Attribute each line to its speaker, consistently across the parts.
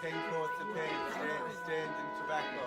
Speaker 1: 10 coats of paint stained in tobacco.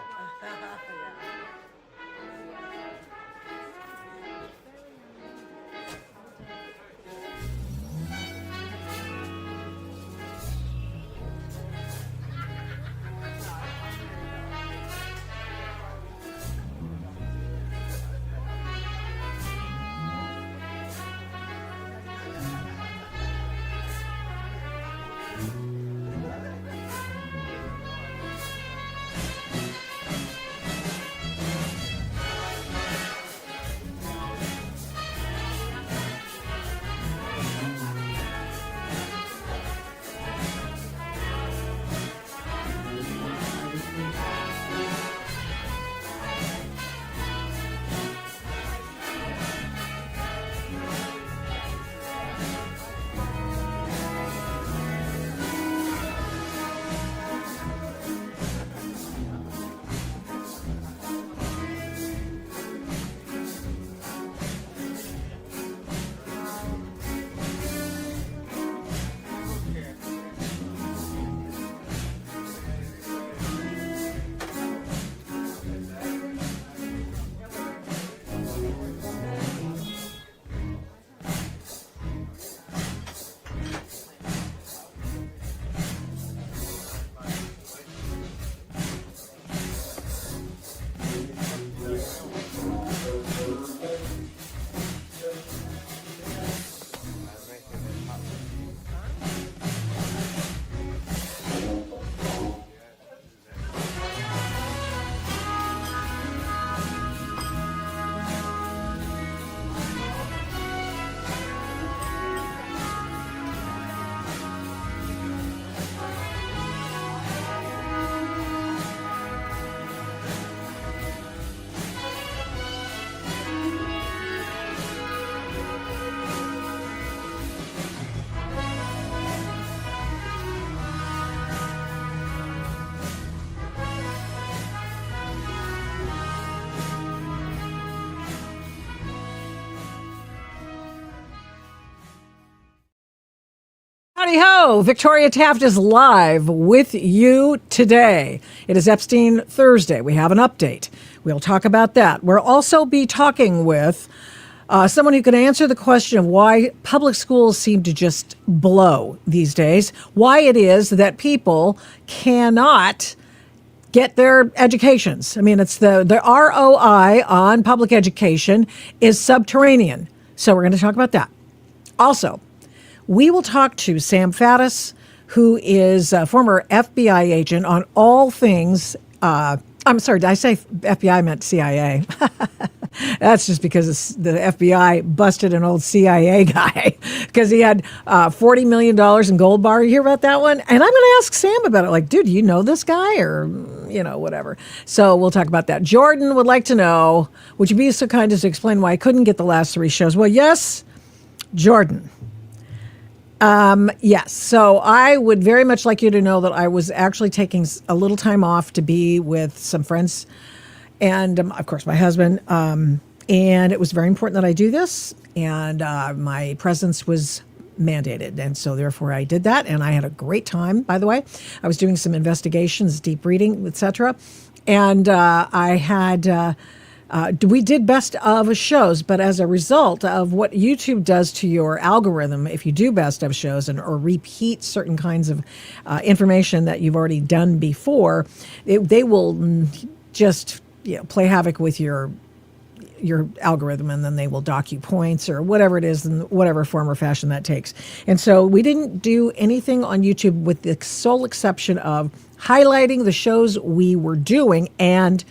Speaker 2: Howdy ho! Victoria Taft is live with you today. It is Epstein Thursday. We have an update. We'll talk about that. We'll also be talking with someone who can answer the question of why public schools seem to just blow these days, why it is that people cannot get their educations. I mean, it's the ROI on public education is subterranean. So we're going to talk about that. Also, we will talk to Sam Faddis, who is a former FBI agent on all things. I'm sorry, did I say FBI? I meant CIA. That's just because the FBI busted an old CIA guy because he had $40 million in gold bar. You hear about that one? And I'm going to ask Sam about it. Like, dude, do you know this guy or, whatever. So we'll talk about that. Jordan would like to know, would you be so kind as to explain why I couldn't get the last 3 shows? Well, yes, Jordan. Yes. So I would very much like you to know that I was actually taking a little time off to be with some friends and, of course, my husband. And it was very important that I do this. And my presence was mandated. And so therefore I did that. And I had a great time, by the way. I was doing some investigations, deep reading, etc. And I had... we did best of shows, but as a result of what YouTube does to your algorithm, if you do best of shows or repeat certain kinds of information that you've already done before, they will just play havoc with your algorithm, and then they will dock you points or whatever it is in whatever form or fashion that takes. And so we didn't do anything on YouTube with the sole exception of highlighting the shows we were doing and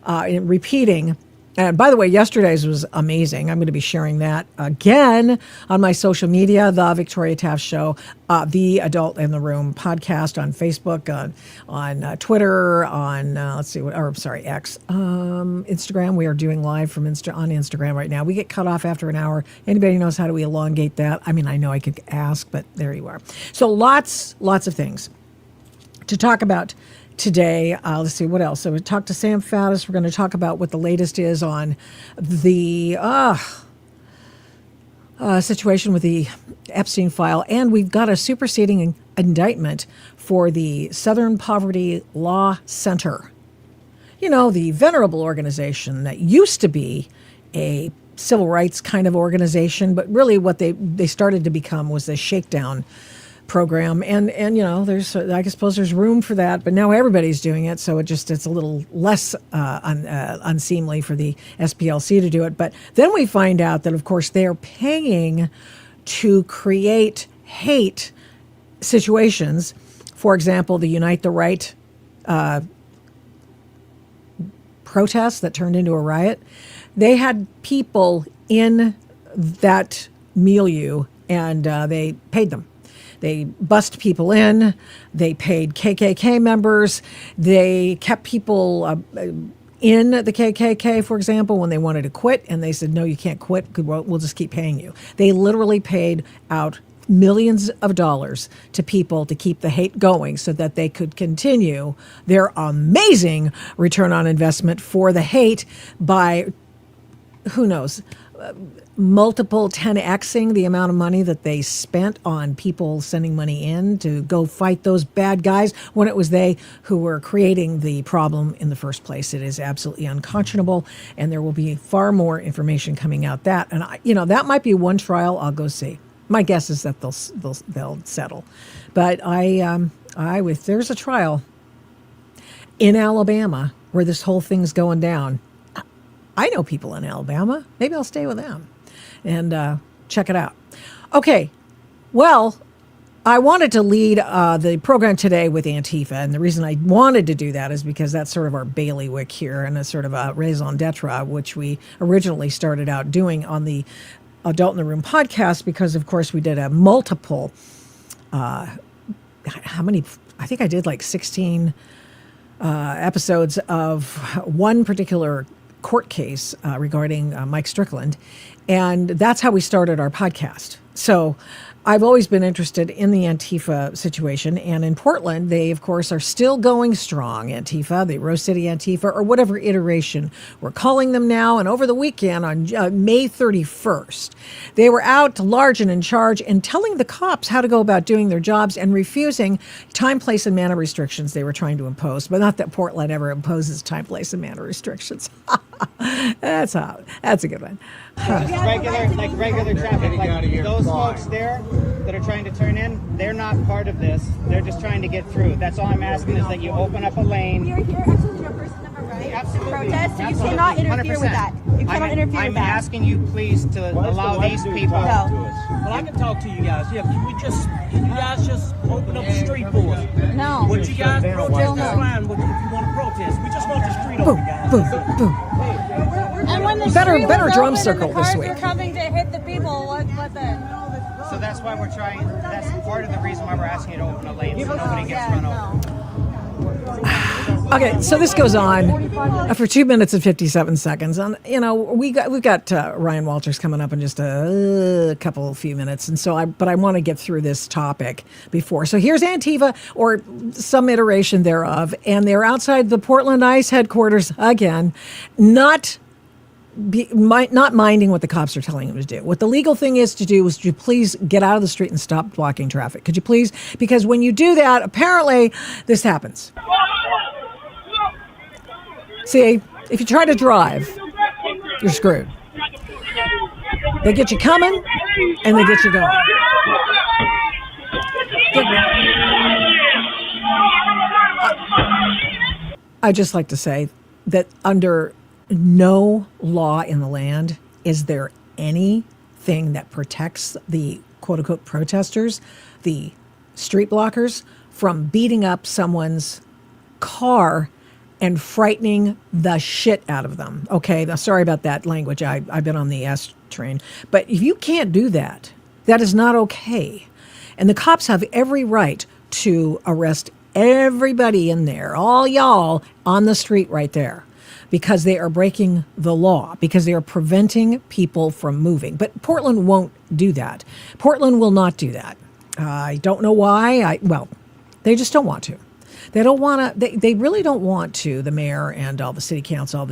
Speaker 2: repeating. And by the way, yesterday's was amazing. I'm going to be sharing that again on my social media, The Victoria Taft Show, The Adult in the Room podcast on Facebook, on Twitter, on, X, Instagram. We are doing live from on Instagram right now. We get cut off after an hour. Anybody knows how do we elongate that? I mean, I know I could ask, but there you are. So lots of things to talk about today. Let's see what else. So we talked to Sam Faddis. We're going to talk about what the latest is on the situation with the Epstein file, and we've got a superseding indictment for the Southern Poverty Law Center. You know, the venerable organization that used to be a civil rights kind of organization, but really what they started to become was a shakedown program. And you know, I suppose there's room for that, but now everybody's doing it, so it's a little less unseemly for the SPLC to do it. But then we find out that, of course, they are paying to create hate situations. For example, the Unite the Right protest that turned into a riot. They had people in that milieu, and they paid them. They bussed people in. They paid KKK members. They kept people in the KKK, for example, when they wanted to quit, and they said, no, you can't quit. We'll just keep paying you. They literally paid out millions of dollars to people to keep the hate going so that they could continue their amazing return on investment for the hate by, who knows, multiple 10xing the amount of money that they spent on people sending money in to go fight those bad guys when it was they who were creating the problem in the first place. It is absolutely unconscionable, and there will be far more information coming out that. And that might be one trial I'll go see. My guess is that they'll settle, but if there's a trial in Alabama where this whole thing's going down, I know people in Alabama. Maybe I'll stay with them and check it out. Okay, well, I wanted to lead the program today with Antifa, and the reason I wanted to do that is because that's sort of our bailiwick here, and it's sort of a raison d'etre, which we originally started out doing on the Adult in the Room podcast, because, of course, we did a multiple, how many? I think I did like 16 episodes of one particular court case regarding Mike Strickland, and that's how we started our podcast. So I've always been interested in the Antifa situation, and in Portland, they, of course, are still going strong. Antifa, the Rose City Antifa, or whatever iteration we're calling them now. And over the weekend, on May 31st, they were out large and in charge and telling the cops how to go about doing their jobs and refusing time, place, and manner restrictions they were trying to impose. But not that Portland ever imposes time, place, and manner restrictions. That's a good one.
Speaker 3: Regular traffic, like those folks there that are trying to turn in, they're not part of this. They're just trying to get through. That's all I'm asking is that you open up a lane.
Speaker 4: You're here actually your First Amendment right?
Speaker 3: Absolutely.
Speaker 4: Protest, so you
Speaker 3: Absolutely.
Speaker 4: cannot interfere
Speaker 3: 100%.
Speaker 4: with that. You cannot interfere
Speaker 3: I'm
Speaker 4: with that.
Speaker 3: asking you please to allow these people.
Speaker 4: No.
Speaker 5: Well, I can talk to you guys. Yeah, can you guys just open up the street for us?
Speaker 4: No.
Speaker 5: Would you guys protest this line if you want to protest? We just want the street open, guys.
Speaker 2: Boom, boom.
Speaker 4: And when the
Speaker 2: Better
Speaker 4: street was
Speaker 2: drum
Speaker 4: open
Speaker 2: circle
Speaker 4: and the
Speaker 2: this
Speaker 4: cars
Speaker 2: week.
Speaker 4: were coming to hit the people, what then?
Speaker 3: So that's why we're trying. That's part of the reason why we're asking you to open a lane so nobody gets run over.
Speaker 2: Okay, so this goes on for 2 minutes and 57 seconds. And we've got Ryan Walters coming up in just a few minutes, and so but I want to get through this topic before. So here's Antifa, or some iteration thereof, and they're outside the Portland ICE headquarters again, not minding what the cops are telling them to do. What the legal thing is to do is to please get out of the street and stop blocking traffic. Could you please? Because when you do that, apparently this happens. See, if you try to drive, you're screwed. They get you coming, and they get you going. I just like to say that under no law in the land is there anything that protects the quote-unquote protesters, the street blockers, from beating up someone's car and frightening the shit out of them. Okay, sorry about that language. I've been on the S train. But if you can't do that, that is not okay. And the cops have every right to arrest everybody in there, all y'all on the street right there, because they are breaking the law, because they are preventing people from moving. But Portland won't do that. Portland will not do that. I don't know why. They just don't want to. They don't want to. They really don't want to. The mayor and all the city council,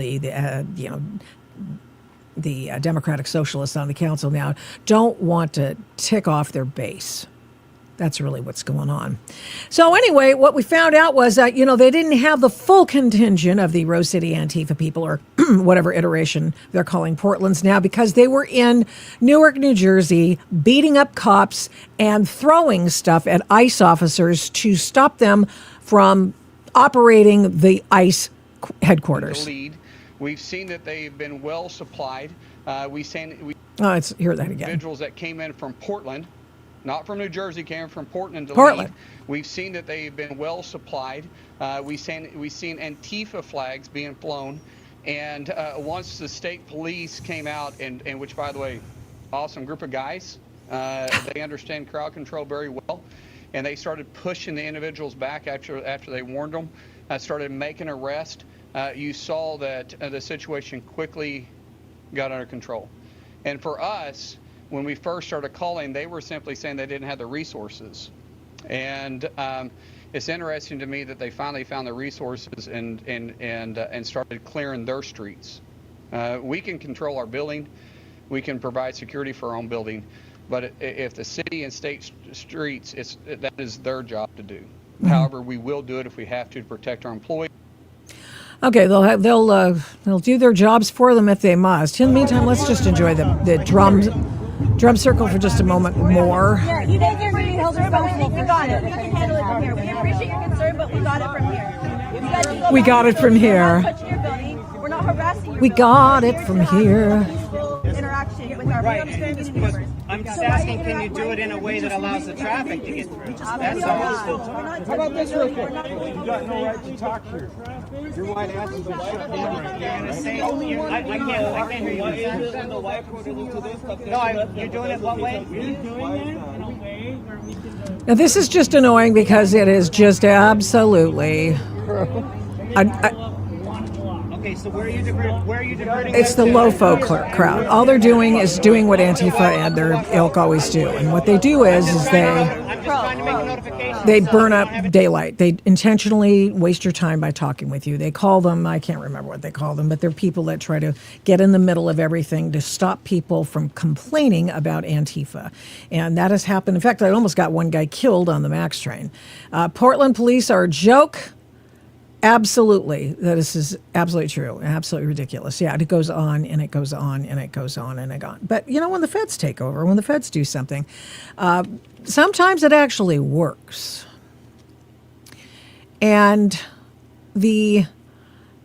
Speaker 2: Democratic Socialists on the council now don't want to tick off their base. That's really what's going on. So anyway, what we found out was that, they didn't have the full contingent of the Rose City Antifa people, or whatever iteration they're calling Portland's now, because they were in Newark, New Jersey, beating up cops and throwing stuff at ICE officers to stop them from operating the ICE headquarters.
Speaker 6: We've seen that they've been well supplied.
Speaker 2: Let's hear that again.
Speaker 6: Individuals that came in from Portland, not from New Jersey, came from Portland to
Speaker 2: Portland.
Speaker 6: lead. We've seen that they've been well supplied. We've seen Antifa flags being flown. And once the state police came out, and which, by the way, awesome group of guys, they understand crowd control very well. And they started pushing the individuals back after they warned them, started making arrests. You saw that the situation quickly got under control. And for us, when we first started calling, they were simply saying they didn't have the resources. And it's interesting to me that they finally found the resources and started clearing their streets. We can control our building. We can provide security for our own building. But if the city and state streets, that is their job to do. Mm-hmm. However, we will do it if we have to protect our employees.
Speaker 2: Okay, they'll do their jobs for them if they must. In the meantime, let's just enjoy the drum circle for just a moment more.
Speaker 4: Yeah, you guys are being held responsible. We got it. We can handle it from here. We appreciate your concern, but we got it from here.
Speaker 2: We got it from here.
Speaker 4: We're not touching your building. We're not harassing you.
Speaker 2: We got it from here.
Speaker 4: Interaction with our community members.
Speaker 3: I'm just asking, can you do it in a way that allows the traffic to get through? That's all.
Speaker 1: How about this real quick? You got no right to talk here. Your white ass has been shut down right now.
Speaker 3: I can't hear you. No, you're doing it what way?
Speaker 2: Now, this is just annoying because it is just absolutely...
Speaker 3: Okay, so where are you diverting?
Speaker 2: It's the LoFo crowd. All they're doing is doing what Antifa and their ilk always do. And what they do is
Speaker 3: I'm just trying to make a notification.
Speaker 2: they burn up daylight. They intentionally waste your time by talking with you. They call them, I can't remember what they call them, but they're people that try to get in the middle of everything to stop people from complaining about Antifa. And that has happened. In fact, I almost got one guy killed on the MAX train. Portland police are a joke. Absolutely. This is absolutely true. Absolutely ridiculous. Yeah, it goes on and it goes on and it goes on and it goes on. But, when the feds take over, when the feds do something, sometimes it actually works. And the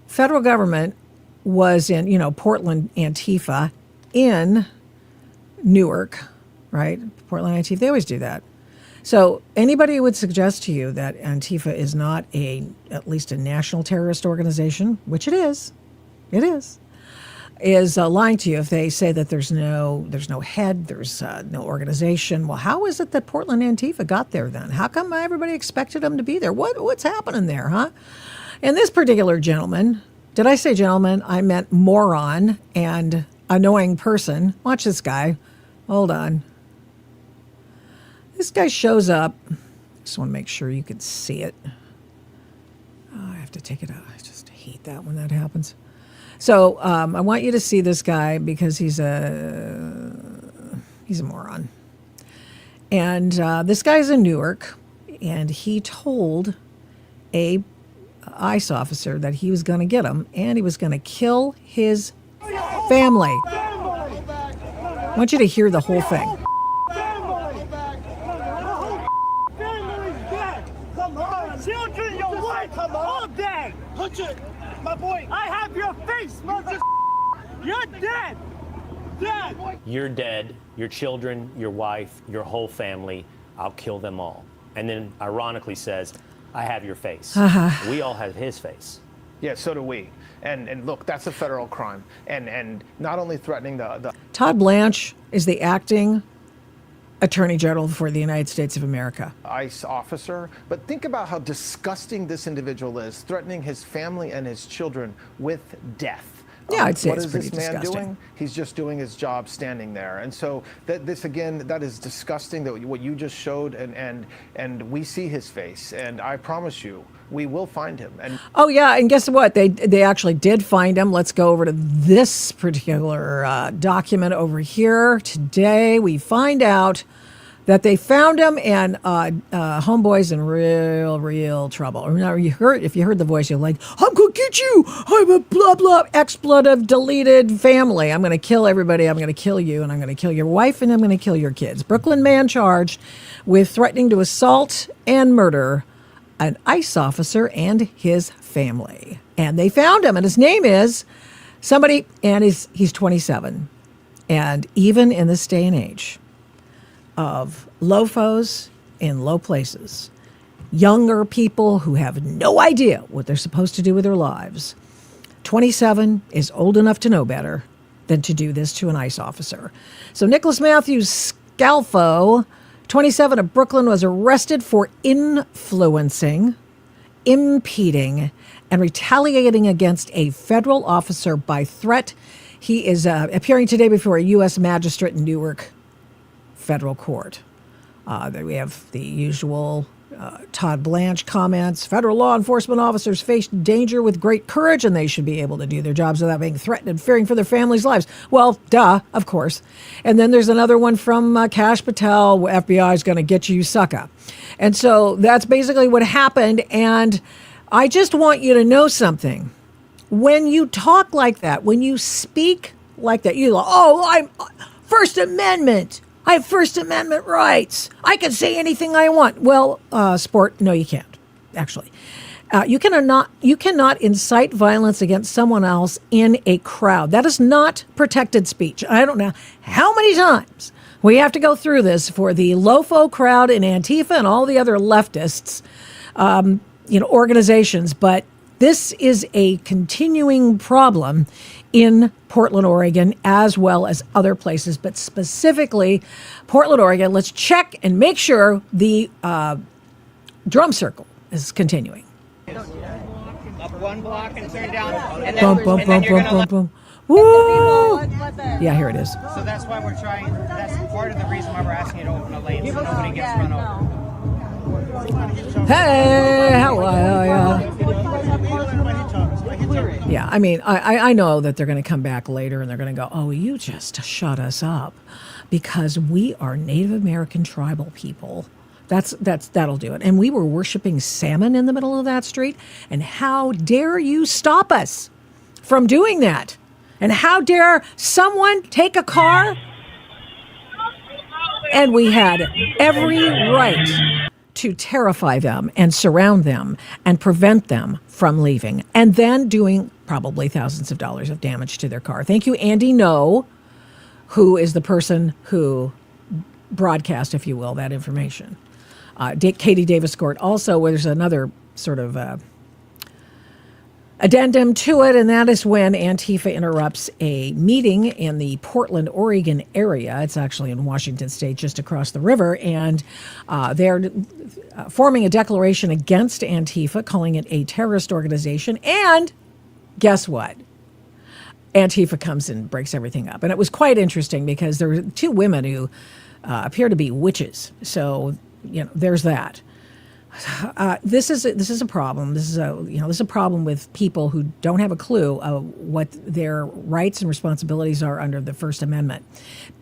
Speaker 2: federal government was in, Portland Antifa in Newark, right? Portland Antifa, they always do that. So anybody who would suggest to you that Antifa is not at least a national terrorist organization, which it is lying to you if they say that there's no head, there's no organization. Well, how is it that Portland Antifa got there then? How come everybody expected them to be there? What's happening there, huh? And this particular gentleman, did I say gentleman? I meant moron and annoying person. Watch this guy. Hold on. This guy shows up. Just want to make sure you can see it. Oh, I have to take it out. I just hate that when that happens. So I want you to see this guy because he's a moron. And this guy's in Newark, and he told a ICE officer that he was going to get him, and he was going to kill his family. I want you to hear the whole thing.
Speaker 7: Children, your wife, all dead. Put it, my boy. I have your face, mother. You're dead. Dead.
Speaker 8: You're dead. Your children, your wife, your whole family. I'll kill them all. And then ironically says, I have your face. We all have his face.
Speaker 9: Yeah, so do we. And look, that's a federal crime. And not only threatening the
Speaker 2: Todd Blanche is the acting Attorney General for the United States of America.
Speaker 9: ICE officer, but think about how disgusting this individual is, threatening his family and his children with death.
Speaker 2: Yeah, I'd say
Speaker 9: what
Speaker 2: it's
Speaker 9: is
Speaker 2: pretty
Speaker 9: this man
Speaker 2: disgusting.
Speaker 9: doing? He's just doing his job standing there. And so this again, that is disgusting, that what you just showed, and we see his face, and I promise you, we will find him. And
Speaker 2: Oh yeah, and guess what? They actually did find him. Let's go over to this particular document over here. Today we find out that they found him, and homeboy's in real trouble. Remember, if you heard the voice, you're like, I'm going to get you. I'm a blah, blah, expletive deleted family. I'm going to kill everybody. I'm going to kill you, and I'm going to kill your wife, and I'm going to kill your kids. Brooklyn man charged with threatening to assault and murder an ICE officer and his family. And they found him, and his name is somebody, and he's 27. And even in this day and age of lofos in low places, younger people who have no idea what they're supposed to do with their lives, 27 is old enough to know better than to do this to an ICE officer. So Nicholas Matthews Scalfo, 27 of Brooklyn, was arrested for influencing, impeding, and retaliating against a federal officer by threat. He is appearing today before a U.S. magistrate in Newark federal court. We have the usual Todd Blanche comments. Federal law enforcement officers face danger with great courage, and they should be able to do their jobs without being threatened and fearing for their families' lives. Well, duh, of course. And then there's another one from Kash Patel, FBI is going to get you, sucker. And so that's basically what happened. And I just want you to know something. When you talk like that, when you speak like that, you're like, oh, I'm First Amendment. I have First Amendment rights. I can say anything I want. Well, sport, no, you can't, actually. You cannot incite violence against someone else in a crowd. That is not protected speech. I don't know how many times we have to go through this for the LoFo crowd in Antifa and all the other leftists, organizations, but this is a continuing problem in Portland, Oregon, as well as other places, but specifically Portland, Oregon. Let's check and make sure the drum circle is continuing.
Speaker 3: Up one block and turn down, and then,
Speaker 2: Boom, boom,
Speaker 3: and then
Speaker 2: boom,
Speaker 3: you're
Speaker 2: boom,
Speaker 3: gonna
Speaker 2: boom, boom. Woo! Yeah, here it is.
Speaker 3: So that's why we're trying. That's part of the reason why we're asking you to open a lane so nobody gets run over.
Speaker 2: Hey, how are ya? Yeah, I mean, I know that they're going to come back later and they're going to go, oh, you just shut us up because we are Native American tribal people. That'll do it. And we were worshiping salmon in the middle of that street. And how dare you stop us from doing that? And how dare someone take a car? And we had every right to terrify them and surround them and prevent them from leaving, and then doing probably thousands of dollars of damage to their car. Thank you, Andy No, who is the person who broadcast, if you will, that information. Katie Davis Court also, where there's another sort of addendum to it, and that is when Antifa interrupts a meeting in the Portland, Oregon area. It's actually in Washington State, just across the river, and they're forming a declaration against Antifa, calling it a terrorist organization. And guess what? Antifa comes and breaks everything up. And it was quite interesting because there were two women who appear to be witches. So, there's that. This is a problem. This is a problem with people who don't have a clue of what their rights and responsibilities are under the First Amendment,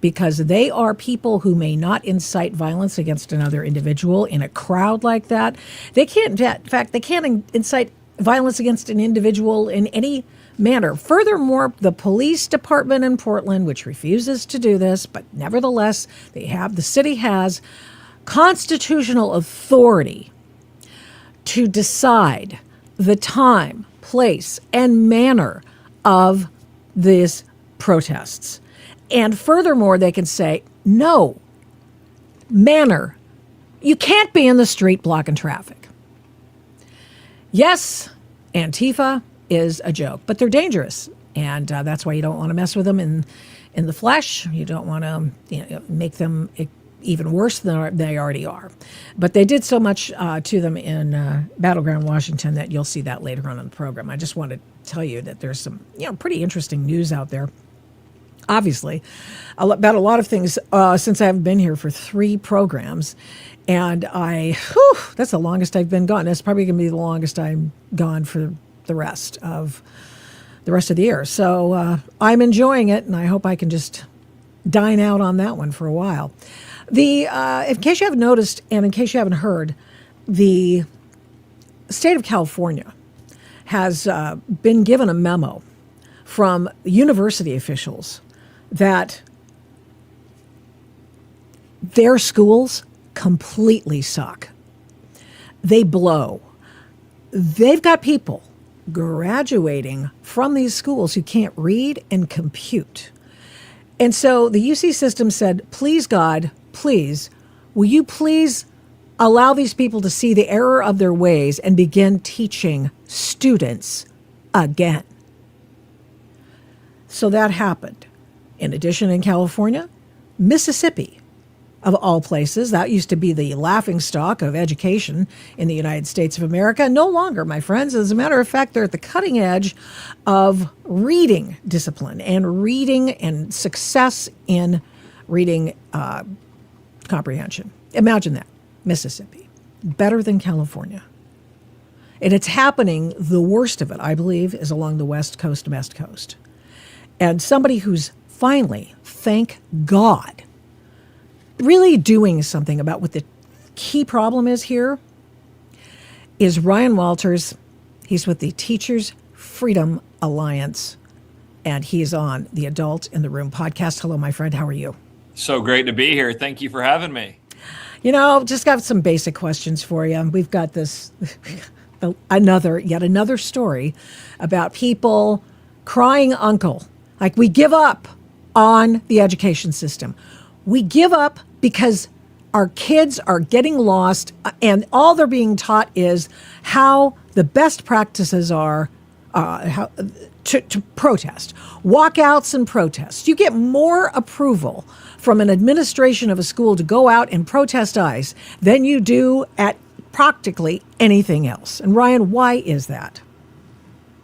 Speaker 2: because they are people who may not incite violence against another individual in a crowd like that. They can't, in fact, they can't incite violence against an individual in any manner. Furthermore, the police department in Portland, which refuses to do this, but nevertheless, the city has constitutional authority to decide the time, place, and manner of these protests. And furthermore, they can say, no, manner, you can't be in the street blocking traffic. Yes, Antifa is a joke, but they're dangerous. And that's why you don't want to mess with them in the flesh. You don't want to make them even worse than they already are. But they did so much to them in Battleground Washington that you'll see that later on in the program. I just want to tell you that there's some pretty interesting news out there, obviously, about a lot of things since I've been here for 3 programs. And that's the longest I've been gone. That's probably going to be the longest I'm gone for the rest of the year. So I'm enjoying it, and I hope I can just dine out on that one for a while. In case you haven't noticed, and in case you haven't heard, the state of California has been given a memo from university officials that their schools completely suck. They blow. They've got people graduating from these schools who can't read and compute. And so the UC system said, please, God, please, will you please allow these people to see the error of their ways and begin teaching students again? So that happened. In addition, in California, Mississippi, of all places, that used to be the laughingstock of education in the United States of America. No longer, my friends. As a matter of fact, they're at the cutting edge of reading discipline and reading and success in reading comprehension. Imagine that. Mississippi. Better than California. And it's happening, the worst of it, I believe, is along the West Coast. And somebody who's finally, thank God, really doing something about what the key problem is here is Ryan Walters. He's with the Teachers Freedom Alliance, and he's on the Adult in the Room podcast. Hello, my friend. How are you?
Speaker 10: So great to be here. Thank you for having me.
Speaker 2: Just got some basic questions for you. We've got this yet another story about people crying uncle. Like, we give up on the education system. We give up because our kids are getting lost, and all they're being taught is how the best practices are to protest, walkouts and protests. You get more approval from an administration of a school to go out and protest ICE than you do at practically anything else. And Ryan, why is that?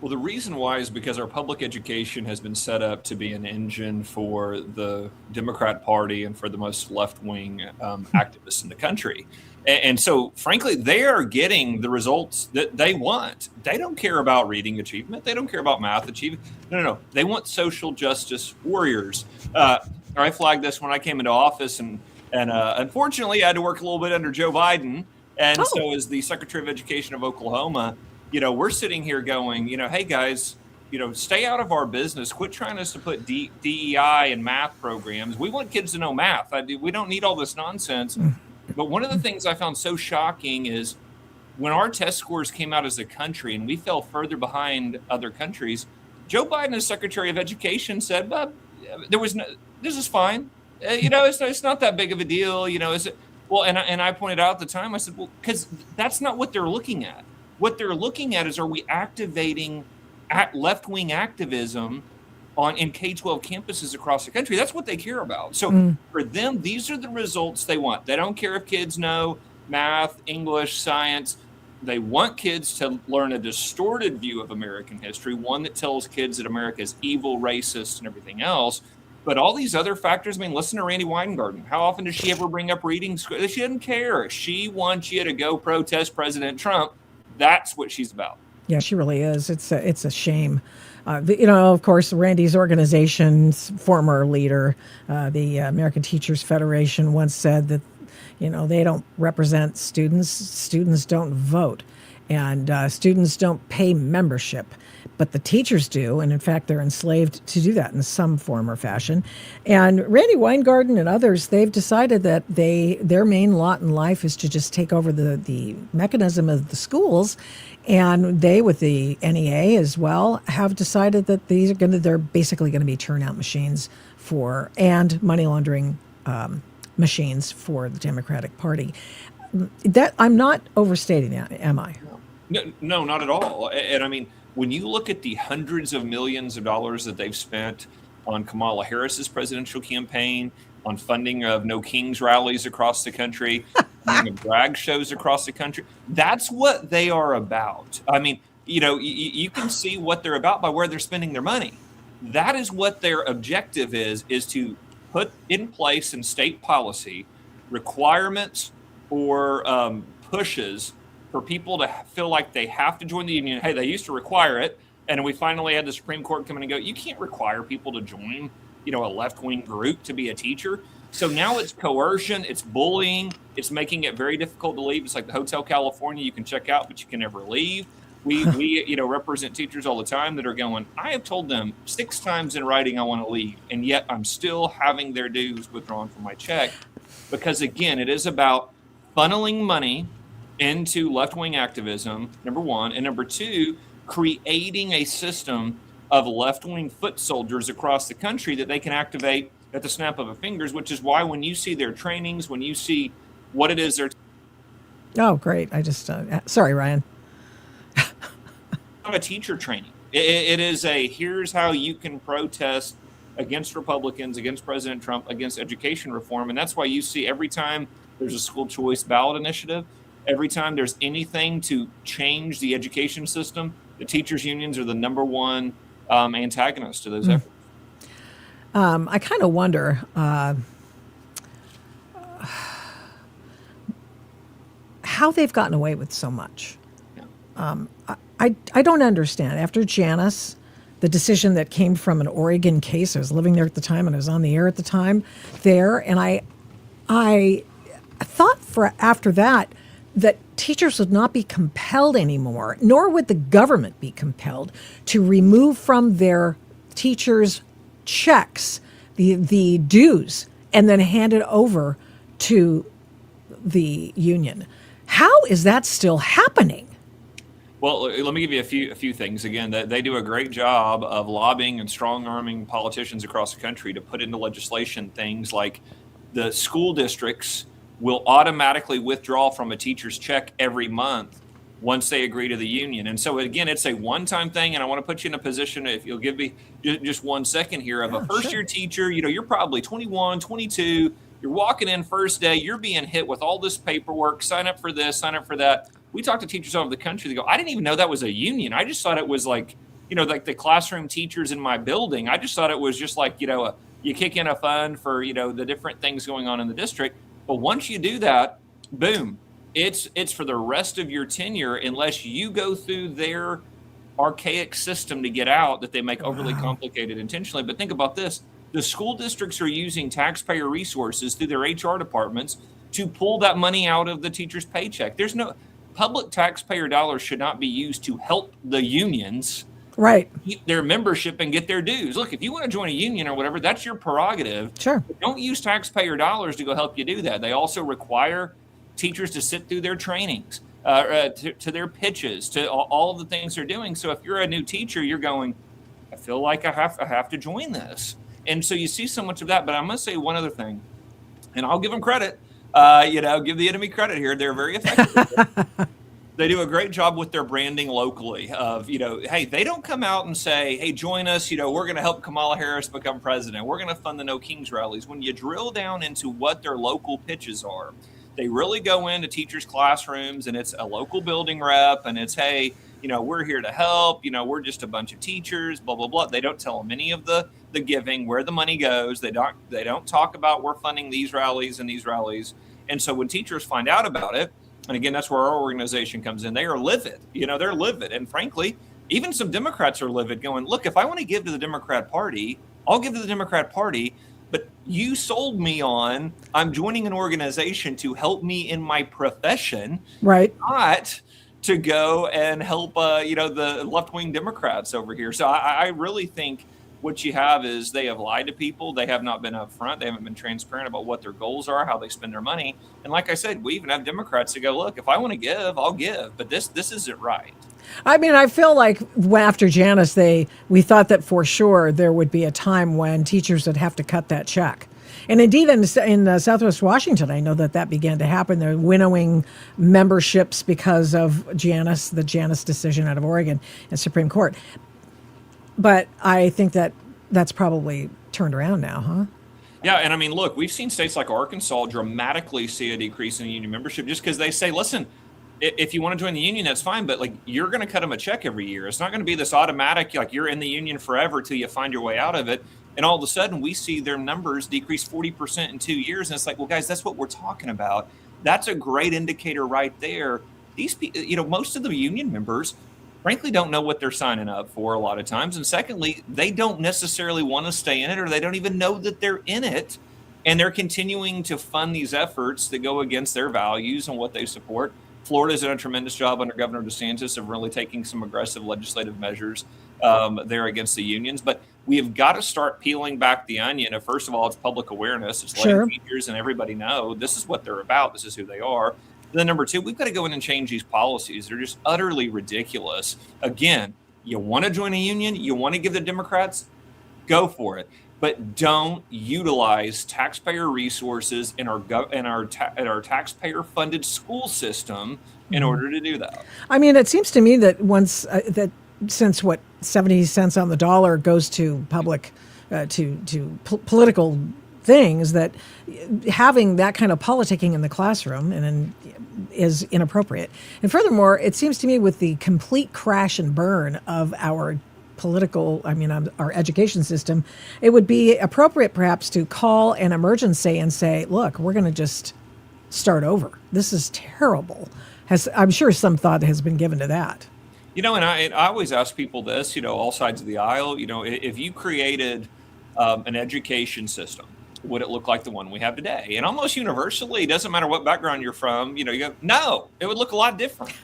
Speaker 10: Well, the reason why is because our public education has been set up to be an engine for the Democrat Party and for the most left-wing activists in the country. And so, frankly, they are getting the results that they want. They don't care about reading achievement. They don't care about math achievement. No. They want social justice warriors. I flagged this when I came into office, and unfortunately, I had to work a little bit under Joe Biden. And so as the Secretary of Education of Oklahoma, we're sitting here going, hey, guys, stay out of our business. Quit trying us to put DEI and math programs. We want kids to know math. We don't need all this nonsense. But one of the things I found so shocking is when our test scores came out as a country and we fell further behind other countries, Joe Biden, as Secretary of Education, said, this is fine. It's not that big of a deal. Is it? Well, and I pointed out at the time, I said, well, because that's not what they're looking at. What they're looking at is, are we activating left-wing activism in K-12 campuses across the country? That's what they care about. So for them, these are the results they want. They don't care if kids know math, English, science. They want kids to learn a distorted view of American history, one that tells kids that America is evil, racist, and everything else. But all these other factors, listen to Randy Weingarten. How often does she ever bring up reading? She doesn't care. She wants you to go protest President Trump. That's what she's about.
Speaker 2: Yeah, she really is. It's a shame. Of course, Randy's organization's former leader, the American Teachers Federation, once said that, they don't represent students. Students don't vote, and students don't pay membership. But the teachers do, and in fact, they're enslaved to do that in some form or fashion. And Randy Weingarten and others, they've decided that their main lot in life is to just take over the mechanism of the schools. And they, with the NEA as well, have decided that they're basically going to be turnout machines and money laundering machines for the Democratic Party. That I'm not overstating that, am I?
Speaker 10: No, not at all. And when you look at the hundreds of millions of dollars that they've spent on Kamala Harris's presidential campaign, on funding of No Kings rallies across the country, funding of drag shows across the country. That's what they are about. I mean, you can see what they're about by where they're spending their money. That is what their objective is to put in place in state policy requirements or pushes for people to feel like they have to join the union. Hey, they used to require it, and we finally had the Supreme Court come in and go, you can't require people to join, a left-wing group to be a teacher. So now it's coercion, it's bullying, it's making it very difficult to leave. It's like the Hotel California, you can check out, but you can never leave. We represent teachers all the time that are going, I have told them 6 times in writing I want to leave, and yet I'm still having their dues withdrawn from my check. Because again, it is about funneling money into left-wing activism, number one, and number two, creating a system of left-wing foot soldiers across the country that they can activate at the snap of a fingers, which is why when you see their trainings, when you see what it is they're...
Speaker 2: Oh, great. I just, sorry, Ryan.
Speaker 10: Not a teacher training. It is here's how you can protest against Republicans, against President Trump, against education reform. And that's why you see every time there's a school choice ballot initiative, every time there's anything to change the education system, the teachers' unions are the number one antagonist to those efforts.
Speaker 2: I kind of wonder how they've gotten away with so much. I don't understand. After Janice, the decision that came from an Oregon case, I was living there at the time and I was on the air at the time there, and I thought after that teachers would not be compelled anymore, nor would the government be compelled to remove from their teachers' checks the dues and then hand it over to the union. How is that still happening?
Speaker 10: Well, let me give you a few things. Again, they do a great job of lobbying and strong-arming politicians across the country to put into legislation things like the school districts will automatically withdraw from a teacher's check every month once they agree to the union. And so, again, it's a one-time thing, and I want to put you in a position, if you'll give me just 1 second here, of a first-year teacher. You're probably 21, 22. You're walking in first day. You're being hit with all this paperwork. Sign up for this, sign up for that. We talk to teachers all over the country. They go, I didn't even know that was a union. I just thought it was like, like the classroom teachers in my building. I just thought it was just like, you kick in a fund for, the different things going on in the district. But once you do that, boom, it's for the rest of your tenure, unless you go through their archaic system to get out that they make overly complicated intentionally. But think about this. The school districts are using taxpayer resources through their HR departments to pull that money out of the teacher's paycheck. There's no public taxpayer dollars should not be used to help the unions keep their membership and get their dues. Look, if you want to join a union or whatever, that's your prerogative.
Speaker 2: Sure.
Speaker 10: But don't use taxpayer dollars to go help you do that. They also require teachers to sit through their trainings, to their pitches, to all of the things they're doing. So if you're a new teacher, you're going, I feel like I have to join this. And so you see so much of that. But I'm going to say one other thing, and I'll give them credit. Give the enemy credit here. They're very effective. They do a great job with their branding locally of, hey, they don't come out and say, hey, join us. We're going to help Kamala Harris become president. We're going to fund the No Kings rallies. When you drill down into what their local pitches are, they really go into teachers' classrooms, and it's a local building rep, and it's, hey, we're here to help. We're just a bunch of teachers, blah, blah, blah. They don't tell them any of the giving, where the money goes. They don't talk about we're funding these rallies and these rallies. And so when teachers find out about it, and again, that's where our organization comes in, they are livid. They're livid. And frankly, even some Democrats are livid, going, look, if I want to give to the Democrat Party, I'll give to the Democrat Party. But you sold me on I'm joining an organization to help me in my profession,
Speaker 2: right?
Speaker 10: Not to go and help, the left-wing Democrats over here. So I really think what you have is they have lied to people. They have not been upfront. They haven't been transparent about what their goals are, how they spend their money. And like I said, we even have Democrats that go, look, if I want to give, I'll give. But this isn't right.
Speaker 2: I mean, I feel like after Janice, we thought that for sure there would be a time when teachers would have to cut that check. And indeed, in Southwest Washington, I know that began to happen. They're winnowing memberships because of the Janice decision out of Oregon and Supreme Court. But I think that's probably turned around now, huh?
Speaker 10: Yeah, and I mean, look, we've seen states like Arkansas dramatically see a decrease in union membership just because they say, listen, if you want to join the union, that's fine, but like you're going to cut them a check every year. It's not going to be this automatic, like you're in the union forever till you find your way out of it. And all of a sudden we see their numbers decrease 40% in 2 years. And it's like, well, guys, that's what we're talking about. That's a great indicator right there. These people, most of the union members, frankly, don't know what they're signing up for a lot of times. And secondly, they don't necessarily want to stay in it, or they don't even know that they're in it. And they're continuing to fund these efforts that go against their values and what they support. Florida's done a tremendous job under Governor DeSantis of really taking some aggressive legislative measures there against the unions. But we have got to start peeling back the onion. First of all, it's public awareness. It's letting teachers and everybody know this is what they're about. This is who they are. And then number two, we've got to go in and change these policies. They're just utterly ridiculous. Again, you want to join a union? You want to give the Democrats? Go for it. But don't utilize taxpayer resources in our taxpayer-funded school system in order to do that.
Speaker 2: I mean, it seems to me that since 70 cents on the dollar goes to public, political things, that having that kind of politicking in the classroom is inappropriate. And furthermore, it seems to me with the complete crash and burn of our our education system, it would be appropriate perhaps to call an emergency and say, look, we're going to just start over. This is terrible. I'm sure some thought has been given to that.
Speaker 10: And I always ask people this, all sides of the aisle, if you created an education system, would it look like the one we have today? And almost universally, it doesn't matter what background you're from, you go, no, it would look a lot different.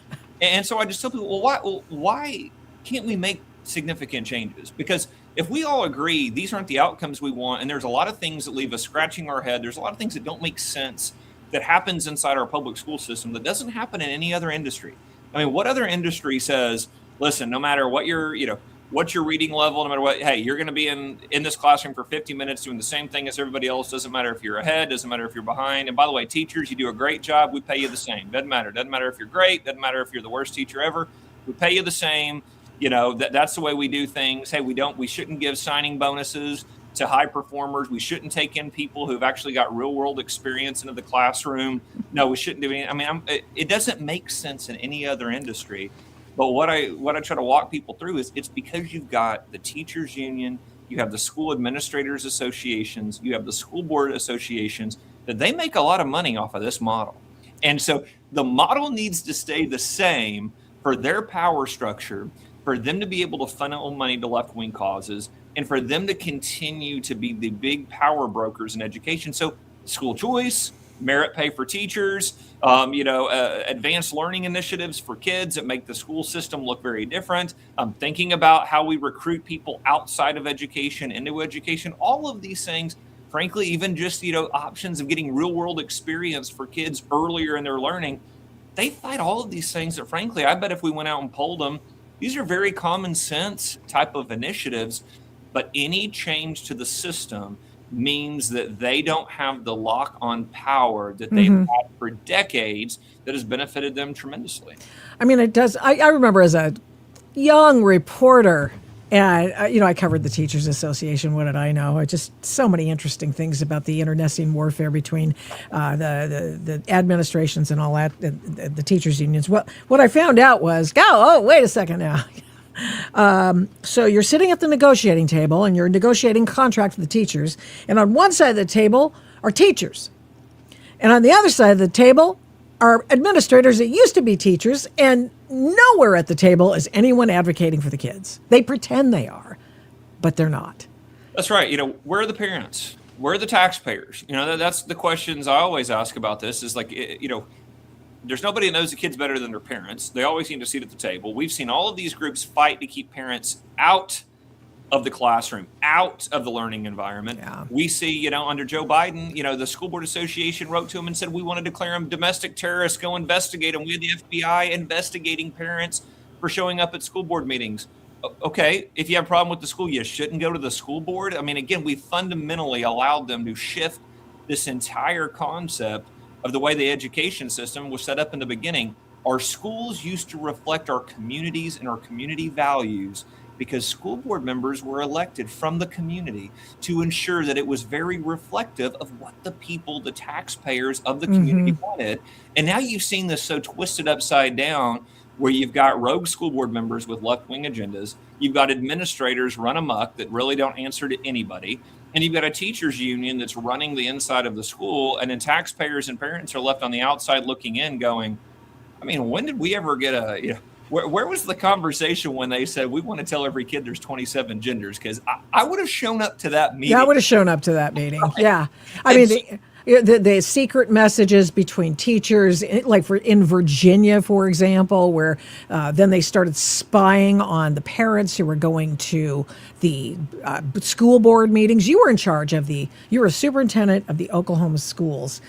Speaker 10: And so I just tell people, why can't we make significant changes? Because if we all agree these aren't the outcomes we want, and there's a lot of things that leave us scratching our head, there's a lot of things that don't make sense that happens inside our public school system that doesn't happen in any other industry. I mean, what other industry says, listen, no matter what what's your reading level, no matter what, hey, you're going to be in this classroom for 50 minutes doing the same thing as everybody else. Doesn't matter if you're ahead, doesn't matter if you're behind. And by the way, teachers, you do a great job. We pay you the same. Doesn't matter if you're great. Doesn't matter if you're the worst teacher ever. We pay you the same. That's the way we do things. Hey, we shouldn't give signing bonuses to high performers. We shouldn't take in people who've actually got real world experience into the classroom. No, we shouldn't do anything. I mean, it doesn't make sense in any other industry. But what I try to walk people through is it's because you've got the teachers union, you have the school administrators associations, you have the school board associations, that they make a lot of money off of this model. And so the model needs to stay the same for their power structure, for them to be able to funnel money to left-wing causes, and for them to continue to be the big power brokers in education. So school choice, merit pay for teachers, advanced learning initiatives for kids that make the school system look very different. Thinking about how we recruit people outside of education into education, all of these things, frankly, even just, options of getting real world experience for kids earlier in their learning, they fight all of these things that, frankly, I bet if we went out and polled them, these are very common sense type of initiatives, but any change to the system means that they don't have the lock on power that they've had for decades that has benefited them tremendously.
Speaker 2: I mean, it does. I remember as a young reporter, and I covered the Teachers Association. What did I know? Just so many interesting things about the internecine warfare between the administrations and all that, the teachers unions. What I found out was, wait a second now. So you're sitting at the negotiating table and you're negotiating contract with the teachers. And on one side of the table are teachers. And on the other side of the table are administrators that used to be teachers. And nowhere at the table is anyone advocating for the kids. They pretend they are, but they're not.
Speaker 10: That's right. Where are the parents? Where are the taxpayers? That's the questions I always ask about this is like, there's nobody that knows the kids better than their parents. They always seem to sit at the table. We've seen all of these groups fight to keep parents out of the classroom, out of the learning environment. Yeah. We see, under Joe Biden, the School Board Association wrote to him and said, we want to declare them domestic terrorists, go investigate them. We had the FBI investigating parents for showing up at school board meetings. Okay, if you have a problem with the school, you shouldn't go to the school board. I mean, again, we fundamentally allowed them to shift this entire concept of the way the education system was set up in the beginning. Our schools used to reflect our communities and our community values. because school board members were elected from the community to ensure that it was very reflective of what the people, the taxpayers of the community wanted. And now you've seen this so twisted upside down, where you've got rogue school board members with left-wing agendas, you've got administrators run amok that really don't answer to anybody, and you've got a teachers union that's running the inside of the school, and then taxpayers and parents are left on the outside looking in going, I mean, when did we ever get where was the conversation when they said we want to tell every kid there's 27 genders? Because I would have shown up to that meeting.
Speaker 2: Yeah, I would have shown up to that meeting. Yeah. I mean, the secret messages between teachers, like in Virginia, for example, where then they started spying on the parents who were going to the school board meetings. You were in charge of you were a superintendent of the Oklahoma schools,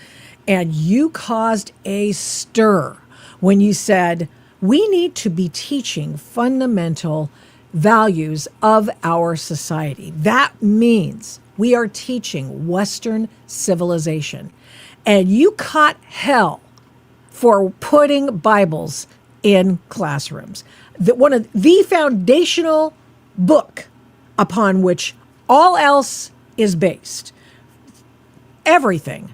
Speaker 2: and you caused a stir when you said, we need to be teaching fundamental values of our society. That means we are teaching Western civilization. And you caught hell for putting Bibles in classrooms. One of the foundational book upon which all else is based. Everything.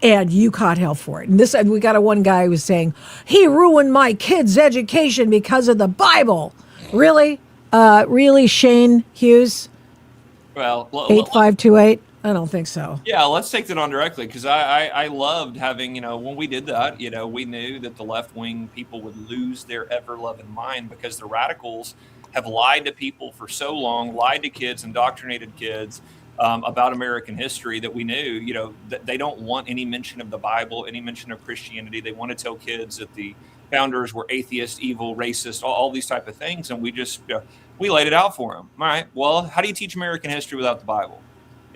Speaker 2: And you caught hell for it. And we got one guy who was saying, he ruined my kid's education because of the Bible. Really? Really, Shane Hughes?
Speaker 10: Well,
Speaker 2: 8528? I don't think so.
Speaker 10: Yeah, let's take that on directly, because I loved having, when we did that, we knew that the left-wing people would lose their ever-loving mind, because the radicals have lied to people for so long, lied to kids, indoctrinated kids about American history, that we knew, that they don't want any mention of the Bible, any mention of Christianity. They want to tell kids that the founders were atheist, evil, racist, all these type of things. And we just, we laid it out for them. All right, well, how do you teach American history without the Bible?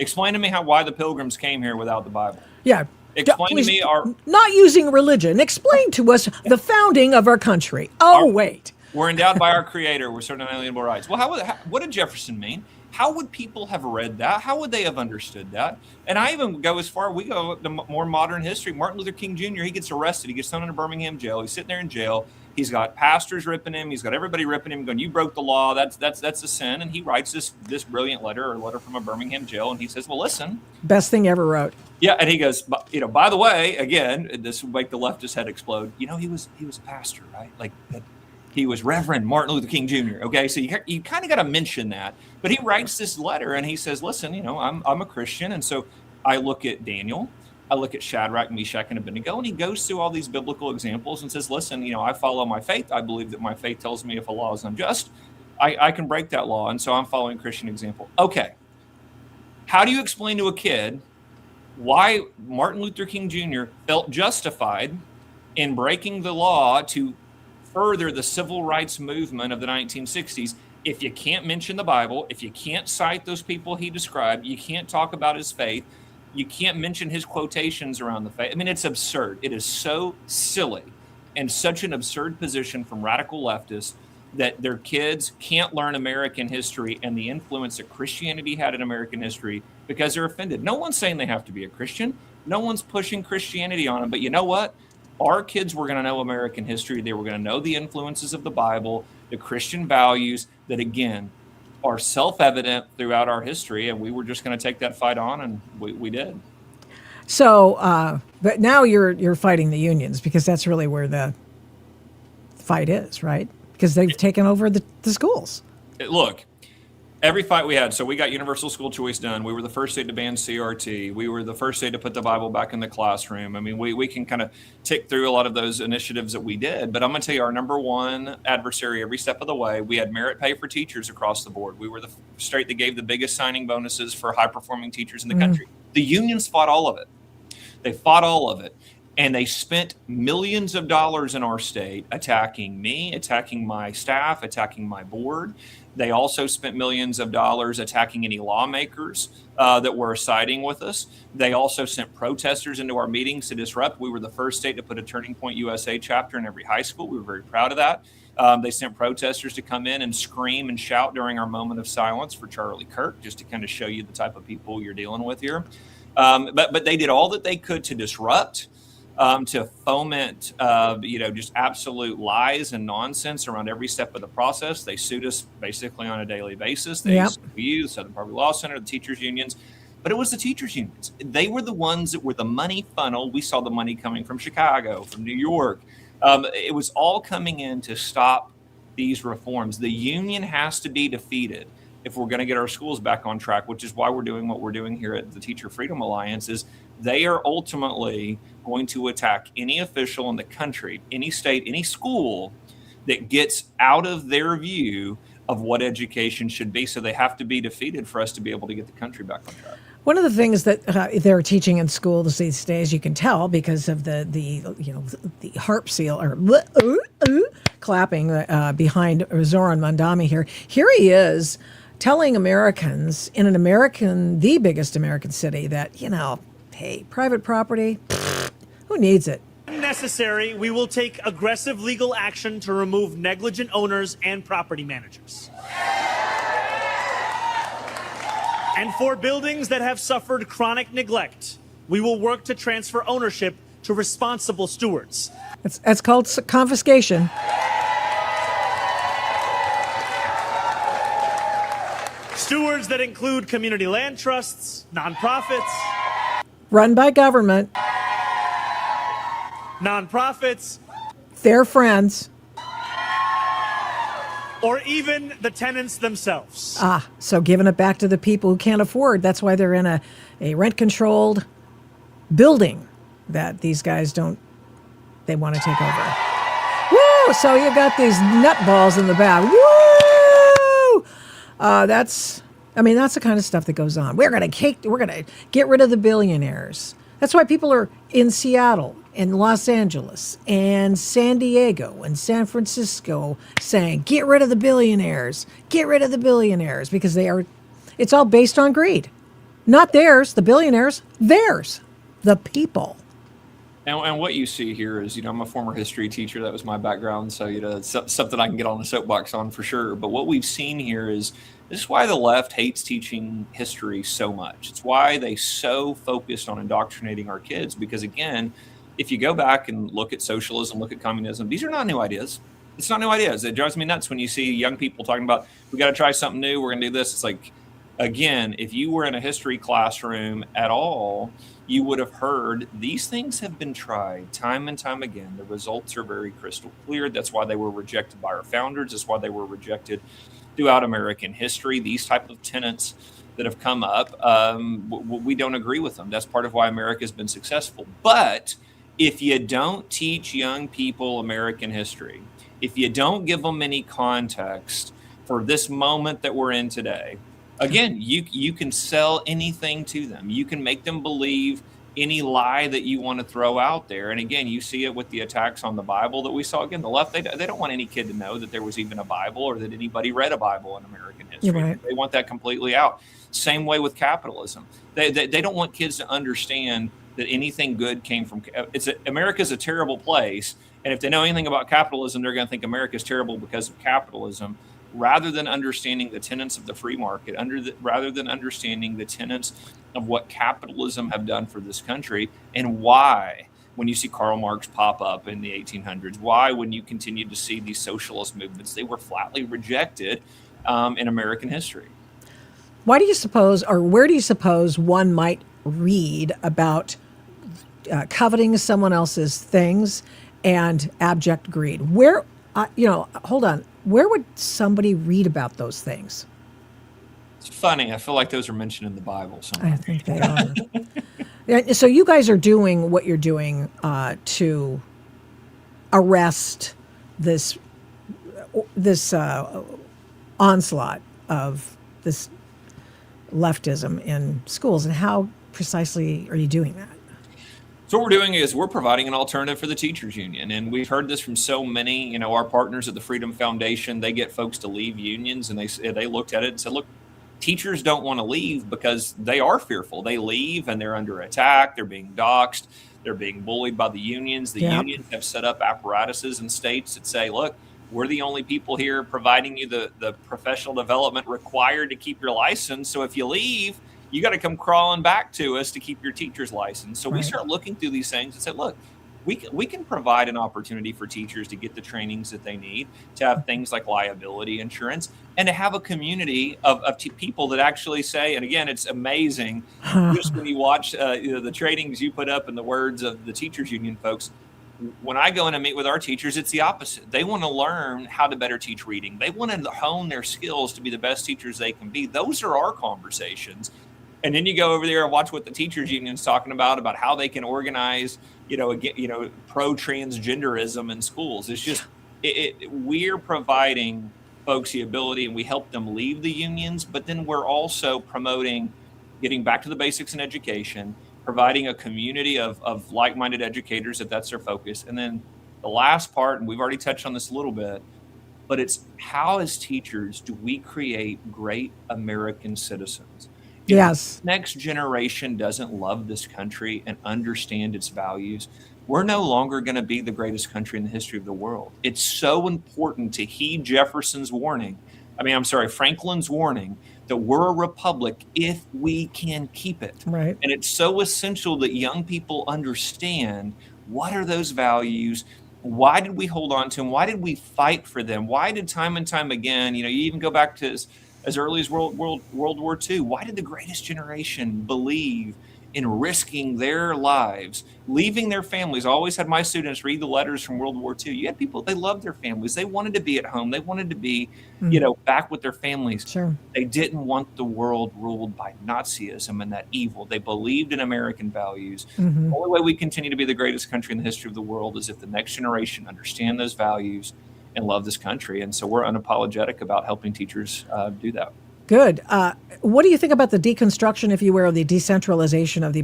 Speaker 10: Explain to me why the Pilgrims came here without the Bible.
Speaker 2: Yeah.
Speaker 10: Explain to me
Speaker 2: not using religion. Explain to us the founding of our country. Wait.
Speaker 10: We're endowed by our Creator. We're certain unalienable rights. Well, what did Jefferson mean? How would people have read that? How would they have understood that? And I even go as far, we go to more modern history. Martin Luther King Jr., he gets arrested. He gets thrown into Birmingham jail. He's sitting there in jail. He's got pastors ripping him. He's got everybody ripping him, going, you broke the law. That's a sin. And he writes this brilliant letter from a Birmingham jail. And he says, well, listen.
Speaker 2: Best thing ever wrote.
Speaker 10: Yeah. And he goes, by the way, again, this will make the leftist head explode. He was a pastor, right? Like he was Reverend Martin Luther King Jr. Okay. So you kind of got to mention that. But he writes this letter and he says, listen, I'm a Christian. And so I look at Daniel. I look at Shadrach, Meshach, and Abednego, and he goes through all these biblical examples and says, listen, I follow my faith. I believe that my faith tells me if a law is unjust, I can break that law. And so I'm following Christian example. Okay. How do you explain to a kid why Martin Luther King Jr. felt justified in breaking the law to further the civil rights movement of the 1960s if you can't mention the Bible, if you can't cite those people he described, you can't talk about his faith, you can't mention his quotations around the faith? I mean, it's absurd. It is so silly and such an absurd position from radical leftists that their kids can't learn American history and the influence that Christianity had in American history because they're offended. No one's saying they have to be a Christian. No one's pushing Christianity on them. But you know what? Our kids were going to know American history. They were going to know the influences of the Bible, the Christian values that, again, are self-evident throughout our history, and we were just going to take that fight on, and we did.
Speaker 2: So, but now you're fighting the unions, because that's really where the fight is, right? Because they've taken over the schools.
Speaker 10: Look, every fight we had, so we got universal school choice done. We were the first state to ban CRT. We were the first state to put the Bible back in the classroom. I mean, we can kind of tick through a lot of those initiatives that we did. But I'm going to tell you, our number one adversary every step of the way, we had merit pay for teachers across the board. We were the state that gave the biggest signing bonuses for high-performing teachers in the country. The unions fought all of it. They fought all of it. And they spent millions of dollars in our state attacking me, attacking my staff, attacking my board. They also spent millions of dollars attacking any lawmakers that were siding with us. They also sent protesters into our meetings to disrupt. We were the first state to put a Turning Point USA chapter in every high school. We were very proud of that. They sent protesters to come in and scream and shout during our moment of silence for Charlie Kirk, just to kind of show you the type of people you're dealing with here. But they did all that they could to disrupt. to foment, just absolute lies and nonsense around every step of the process. They sued us basically on a daily basis. They sued you, the Southern Poverty Law Center, the teachers unions. But it was the teachers unions. They were the ones that were the money funnel. We saw the money coming from Chicago, from New York. It was all coming in to stop these reforms. The union has to be defeated if we're going to get our schools back on track, which is why we're doing what we're doing here at the Teacher Freedom Alliance. Is they are ultimately going to attack any official in the country, any state, any school that gets out of their view of what education should be. So they have to be defeated for us to be able to get the country back on track.
Speaker 2: One of the things that they're teaching in schools these days, you can tell because of the harp seal or clapping behind Zoran Mandami here. Here he is telling Americans in the biggest American city that, hey, private property, who needs it?
Speaker 7: When necessary, we will take aggressive legal action to remove negligent owners and property managers. And for buildings that have suffered chronic neglect, we will work to transfer ownership to responsible stewards.
Speaker 2: That's called confiscation.
Speaker 7: Stewards that include community land trusts, nonprofits,
Speaker 2: Run by government,
Speaker 7: nonprofits,
Speaker 2: their friends.
Speaker 7: or even the tenants themselves.
Speaker 2: So giving it back to the people who can't afford. That's why they're in a rent-controlled building that these guys they want to take over. Woo! So you got these nutballs in the back. Woo! That's the kind of stuff that goes on. We're gonna get rid of the billionaires. That's why people are in Seattle and Los Angeles and San Diego and San Francisco saying, get rid of the billionaires, because it's all based on greed. Not theirs, the billionaires, theirs, the people.
Speaker 10: And what you see here is, I'm a former history teacher. That was my background. So, it's something I can get on the soapbox on for sure. But what we've seen here is, this is why the left hates teaching history so much. It's why they so focused on indoctrinating our kids. Because again, if you go back and look at socialism, look at communism, these are not new ideas. It's not new ideas. It drives me nuts when you see young people talking about, we got to try something new. We're going to do this. It's like, again, if you were in a history classroom at all, you would have heard these things have been tried time and time again. The results are very crystal clear. That's why they were rejected by our founders. That's why they were rejected throughout American history. These type of tenets that have come up, we don't agree with them. That's part of why America has been successful. But if you don't teach young people American history, if you don't give them any context for this moment that we're in today, again, you can sell anything to them. You can make them believe any lie that you want to throw out there. And again, you see it with the attacks on the Bible that we saw. Again, the left, they don't want any kid to know that there was even a Bible or that anybody read a Bible in American history.
Speaker 2: Right.
Speaker 10: They want that completely out. Same way with capitalism. They don't want kids to understand that anything good came from America's a terrible place. And if they know anything about capitalism, they're going to think America's terrible because of capitalism, rather than understanding the tenets of the free market, rather than understanding the tenets of what capitalism have done for this country, and why, when you see Karl Marx pop up in the 1800s, why, when you continue to see these socialist movements, they were flatly rejected in American history.
Speaker 2: Why do you suppose, or where do you suppose one might read about coveting someone else's things and abject greed? Where, hold on. Where would somebody read about those things?
Speaker 10: It's funny. I feel like those are mentioned in the Bible somewhere.
Speaker 2: I think they are. Yeah, so you guys are doing what you're doing to arrest this onslaught of this leftism in schools. And how precisely are you doing that?
Speaker 10: So what we're doing is we're providing an alternative for the teachers union. And we've heard this from so many, our partners at the Freedom Foundation. They get folks to leave unions, and they looked at it and said, look, teachers don't want to leave because they are fearful. They leave and they're under attack. They're being doxxed. They're being bullied by the unions. The unions have set up apparatuses in states that say, look, we're the only people here providing you the professional development required to keep your license. So if you leave, you got to come crawling back to us to keep your teacher's license. So we start looking through these things and said, look, we can provide an opportunity for teachers to get the trainings that they need, to have things like liability insurance, and to have a community of people that actually say, and again, it's amazing, just when you watch the trainings you put up and the words of the teachers union folks. When I go in and meet with our teachers, it's the opposite. They want to learn how to better teach reading. They want to hone their skills to be the best teachers they can be. Those are our conversations. And then you go over there and watch what the teachers union's talking about how they can organize, pro-transgenderism in schools. It's just, we're providing folks the ability, and we help them leave the unions, but then we're also promoting getting back to the basics in education, providing a community of like-minded educators if that's their focus. And then the last part, and we've already touched on this a little bit, but it's how as teachers do we create great American citizens? If
Speaker 2: Yes.
Speaker 10: the next generation doesn't love this country and understand its values, we're no longer going to be the greatest country in the history of the world. It's so important to heed Franklin's warning that we're a republic if we can keep it.
Speaker 2: Right.
Speaker 10: And it's so essential that young people understand what are those values, why did we hold on to them, why did we fight for them, why did time and time again, you even go back to as early as World War II, why did the greatest generation believe in risking their lives, leaving their families? I always had my students read the letters from World War II. You had people, they loved their families. They wanted to be at home. They wanted to be, back with their families.
Speaker 2: Sure.
Speaker 10: They didn't want the world ruled by Nazism and that evil. They believed in American values.
Speaker 2: Mm-hmm.
Speaker 10: The only way we continue to be the greatest country in the history of the world is if the next generation understand those values and love this country. And so we're unapologetic about helping teachers do that.
Speaker 2: Good. What do you think about the deconstruction, if you will, of the decentralization of the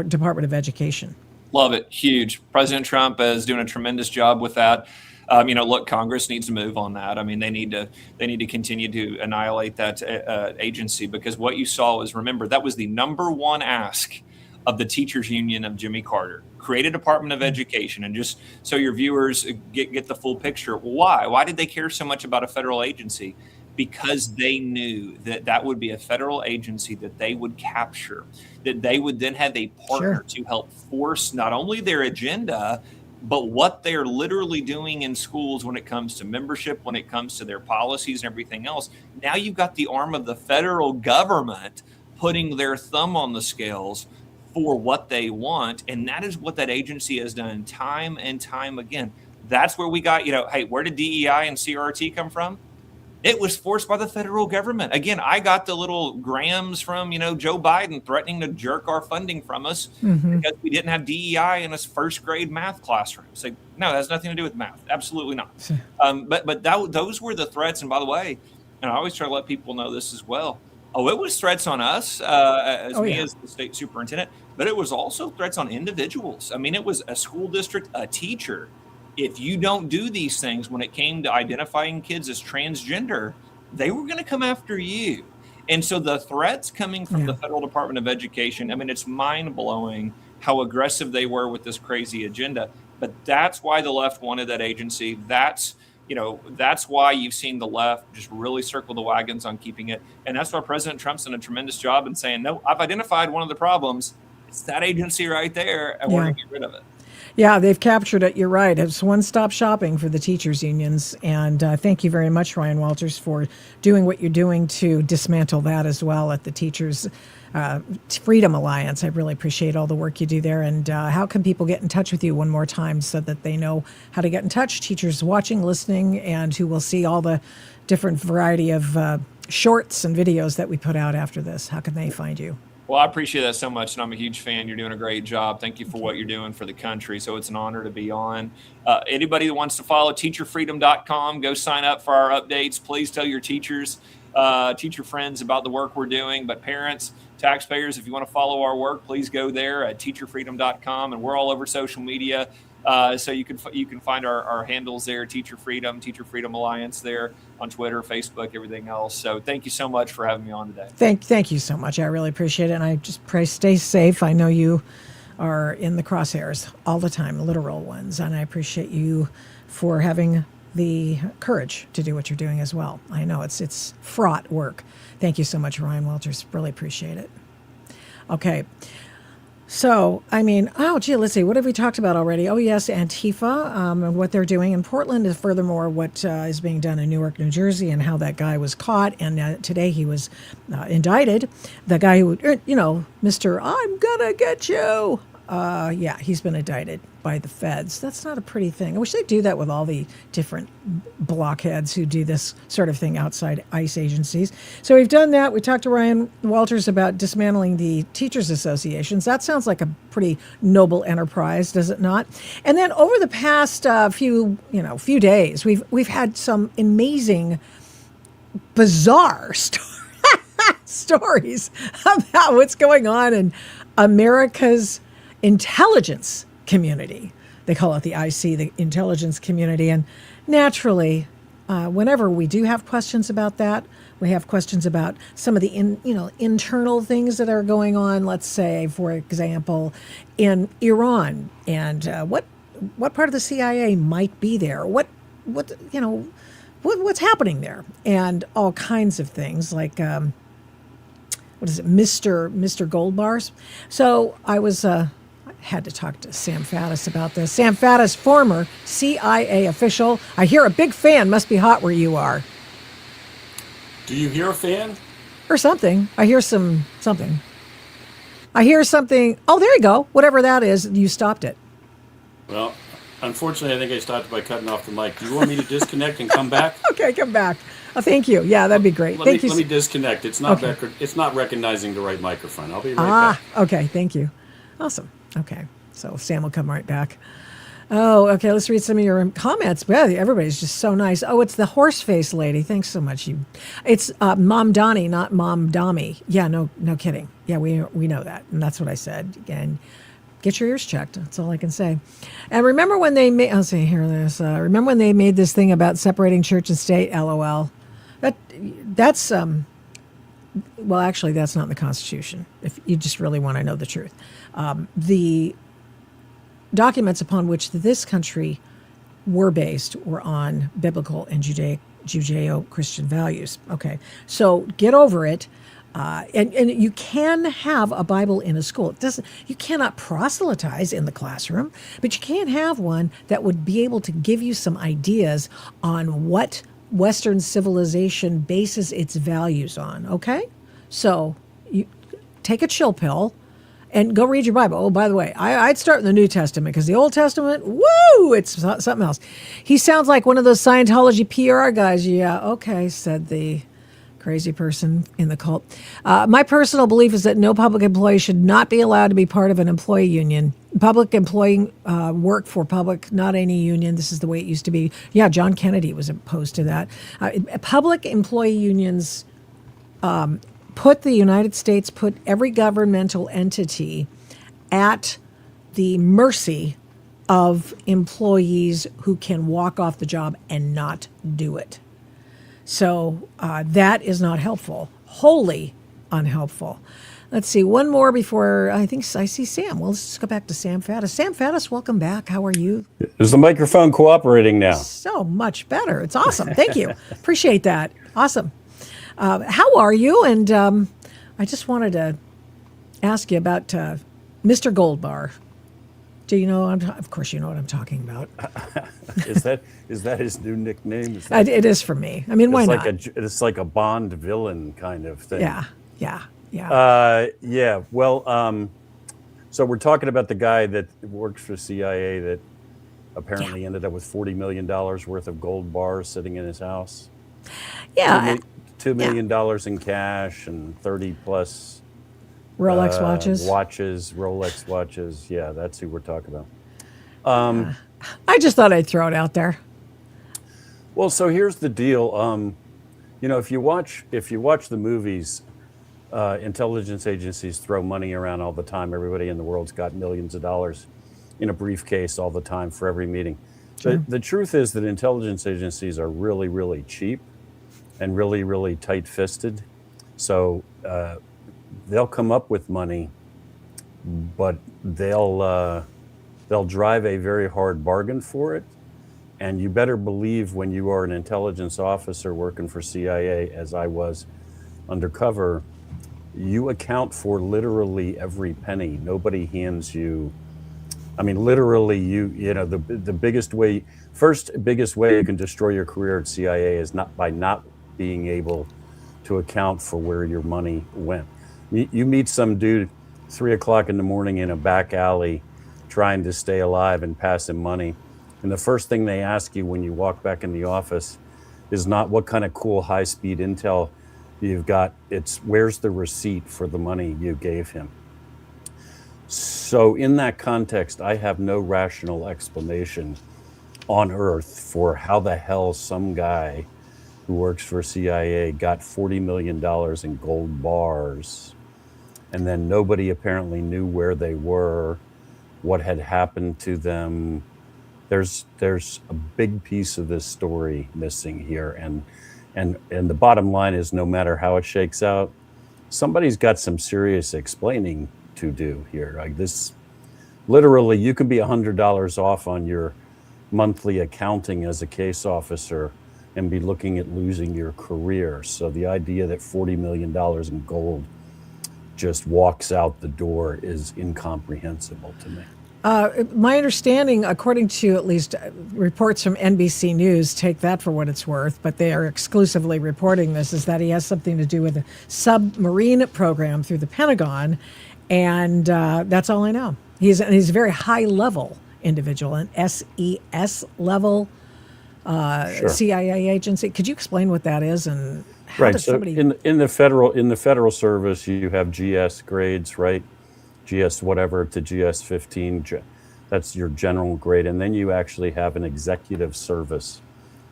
Speaker 2: Department of Education?
Speaker 10: Love it. Huge. President Trump is doing a tremendous job with that. Look, Congress needs to move on that. I mean, they need to continue to annihilate that agency, because what you saw is, remember, that was the number one ask of the teachers union of Jimmy Carter. Create a Department of Education. And just so your viewers get the full picture, why did they care so much about a federal agency? Because they knew that would be a federal agency that they would capture, that they would then have a partner to help force not only their agenda, but what they're literally doing in schools when it comes to membership, when it comes to their policies and everything else. Now you've got the arm of the federal government putting their thumb on the scales for what they want. And that is what that agency has done time and time again. That's where we got, hey, where did DEI and CRT come from? It was forced by the federal government. Again, I got the little grams from, Joe Biden threatening to jerk our funding from us because we didn't have DEI in a first grade math classroom. So, no, that has nothing to do with math. Absolutely not. But those were the threats. And by the way, and I always try to let people know this as well. Oh, it was threats on us as the state superintendent, but it was also threats on individuals. I mean, it was a school district, a teacher. If you don't do these things when it came to identifying kids as transgender, they were going to come after you. And so the threats coming from the Federal Department of Education, I mean, it's mind-blowing how aggressive they were with this crazy agenda. But that's why the left wanted that agency. That's why you've seen the left just really circle the wagons on keeping it. And that's why President Trump's done a tremendous job in saying, no, I've identified one of the problems. It's that agency right there, and we're going to get rid of it.
Speaker 2: Yeah, they've captured it. You're right. It's one-stop shopping for the teachers' unions. And thank you very much, Ryan Walters, for doing what you're doing to dismantle that as well at the Teachers Freedom Alliance. I really appreciate all the work you do there. And how can people get in touch with you one more time so that they know how to get in touch? Teachers watching, listening, and who will see all the different variety of shorts and videos that we put out after this. How can they find you?
Speaker 10: Well, I appreciate that so much, and I'm a huge fan. You're doing a great job. Thank you for what you're doing for the country. So it's an honor to be on. Anybody that wants to follow teacherfreedom.com, go sign up for our updates. Please tell your teachers, teacher friends about the work we're doing. But parents, taxpayers, if you want to follow our work, please go there at teacherfreedom.com. And we're all over social media. So you can find our handles there, Teacher Freedom Alliance there on Twitter, Facebook, everything else. So thank you so much for having me on today.
Speaker 2: Thank you so much. I really appreciate it. And I just pray stay safe. I know you are in the crosshairs all the time, literal ones. And I appreciate you for having the courage to do what you're doing as well. I know it's fraught work. Thank you so much, Ryan Walters. Really appreciate it. Okay. So, I mean, oh, gee, let's see. What have we talked about already? Oh, yes, Antifa and what they're doing in Portland, is furthermore what is being done in Newark, New Jersey, and how that guy was caught. And today he was indicted. The guy who, Mr. I'm gonna get you. Yeah, he's been indicted by the feds. That's not a pretty thing. I wish they'd do that with all the different blockheads who do this sort of thing outside ICE agencies. So we've done that. We talked to Ryan Walters about dismantling the teachers' associations. That sounds like a pretty noble enterprise, does it not? And then over the past few days, we've had some amazing, bizarre stories about what's going on in America's intelligence community. They call it the IC, the intelligence community. And naturally, whenever we do have questions about that, we have questions about some of the internal things that are going on. Let's say, for example, in Iran, and what part of the CIA might be there? What's happening there? And all kinds of things like what is it, Mr. Gold Bars. So I had to talk to Sam Faddis about this. Sam Faddis, former CIA official. I hear a big fan must be hot where you are.
Speaker 11: Do you hear a fan?
Speaker 2: Or something. I hear something. I hear something. Oh, there you go. Whatever that is, you stopped it.
Speaker 11: Well, unfortunately, I think I stopped by cutting off the mic. Do you want me to disconnect and come back?
Speaker 2: Okay, come back. Thank you. Yeah, that'd be great.
Speaker 11: Let me disconnect. It's not it's not recognizing the right microphone. I'll be right back.
Speaker 2: Okay. Thank you. Awesome. Okay. So Sam will come right back. Oh, okay. Let's read some of your comments. Well, everybody's just so nice. Oh, it's the horse face lady. Thanks so much. It's Mom Donnie, not Mom Dommy. Yeah, no kidding. Yeah, we know that, and that's what I said. Again, get your ears checked. That's all I can say. And remember when they made? I'll say here this. Remember when they made this thing about separating church and state? LOL. That's well, actually, that's not in the Constitution. If you just really want to know the truth, the documents upon which this country were based were on biblical and Judeo-Christian values. Okay, so get over it. And you can have a Bible in a school. You cannot proselytize in the classroom, but you can have one that would be able to give you some ideas on what Western civilization bases its values on. Okay, so you take a chill pill and go read your Bible. Oh, by the way, I'd start in the New Testament because the Old Testament, woo, it's something else. He sounds like one of those Scientology PR guys. Yeah, okay, said the crazy person in the cult. My personal belief is that no public employee should not be allowed to be part of an employee union. Public employee work for public, not any union. This is the way it used to be. Yeah, John Kennedy was opposed to that. Public employee unions put every governmental entity at the mercy of employees who can walk off the job and not do it. So that is not helpful, wholly unhelpful. Let's see, one more before I think I see Sam. Well, let's just go back to Sam Faddis. Sam Faddis, welcome back. How are you?
Speaker 12: Is the microphone cooperating now?
Speaker 2: So much better. It's awesome. Thank you. Appreciate that. Awesome. How are you? And I just wanted to ask you about Mr. Goldbar. Do you know? Of course, you know what I'm talking about.
Speaker 12: Is that his new nickname?
Speaker 2: It is for me. I mean, why not?
Speaker 12: It's like a Bond villain kind of thing.
Speaker 2: Yeah.
Speaker 12: Yeah. Well, so we're talking about the guy that works for CIA that apparently ended up with $40 million worth of gold bars sitting in his house.
Speaker 2: Yeah.
Speaker 12: $2 million in cash and 30 plus
Speaker 2: Rolex watches.
Speaker 12: Rolex watches. Yeah, that's who we're talking about.
Speaker 2: I just thought I'd throw it out there.
Speaker 12: Well, so here's the deal. If you watch the movies, intelligence agencies throw money around all the time. Everybody in the world's got millions of dollars in a briefcase all the time for every meeting. Sure. The truth is that intelligence agencies are really, really cheap and really, really tight-fisted. So they'll come up with money, but they'll drive a very hard bargain for it. And you better believe when you are an intelligence officer working for CIA, as I was undercover, you account for literally every penny. Nobody hands you. I mean, literally, you know, the biggest way, biggest way you can destroy your career at CIA is not by not being able to account for where your money went. You meet some dude 3 o'clock in the morning in a back alley trying to stay alive and pass him money. And the first thing they ask you when you walk back in the office is not what kind of cool high-speed intel you've got. It's where's the receipt for the money you gave him. So in that context, I have no rational explanation on earth for how the hell some guy who works for CIA got $40 million in gold bars, and then nobody apparently knew where they were, what had happened to them. There's a big piece of this story missing here, and the bottom line is, no matter how it shakes out, somebody's got some serious explaining to do here. Like this, literally, you can be $100 off on your monthly accounting as a case officer and be looking at losing your career. So the idea that $40 million in gold just walks out the door is incomprehensible to me.
Speaker 2: My understanding, according to at least reports from NBC News, take that for what it's worth, but they are exclusively reporting this, is that he has something to do with a submarine program through the Pentagon, and that's all I know. He's a very high-level individual, an SES level
Speaker 12: Sure.
Speaker 2: CIA agency. Could you explain what that is and how
Speaker 12: Right.
Speaker 2: does
Speaker 12: So
Speaker 2: somebody?
Speaker 12: in the federal service, you have GS grades, right? GS whatever to GS 15. That's your general grade, and then you actually have an executive service,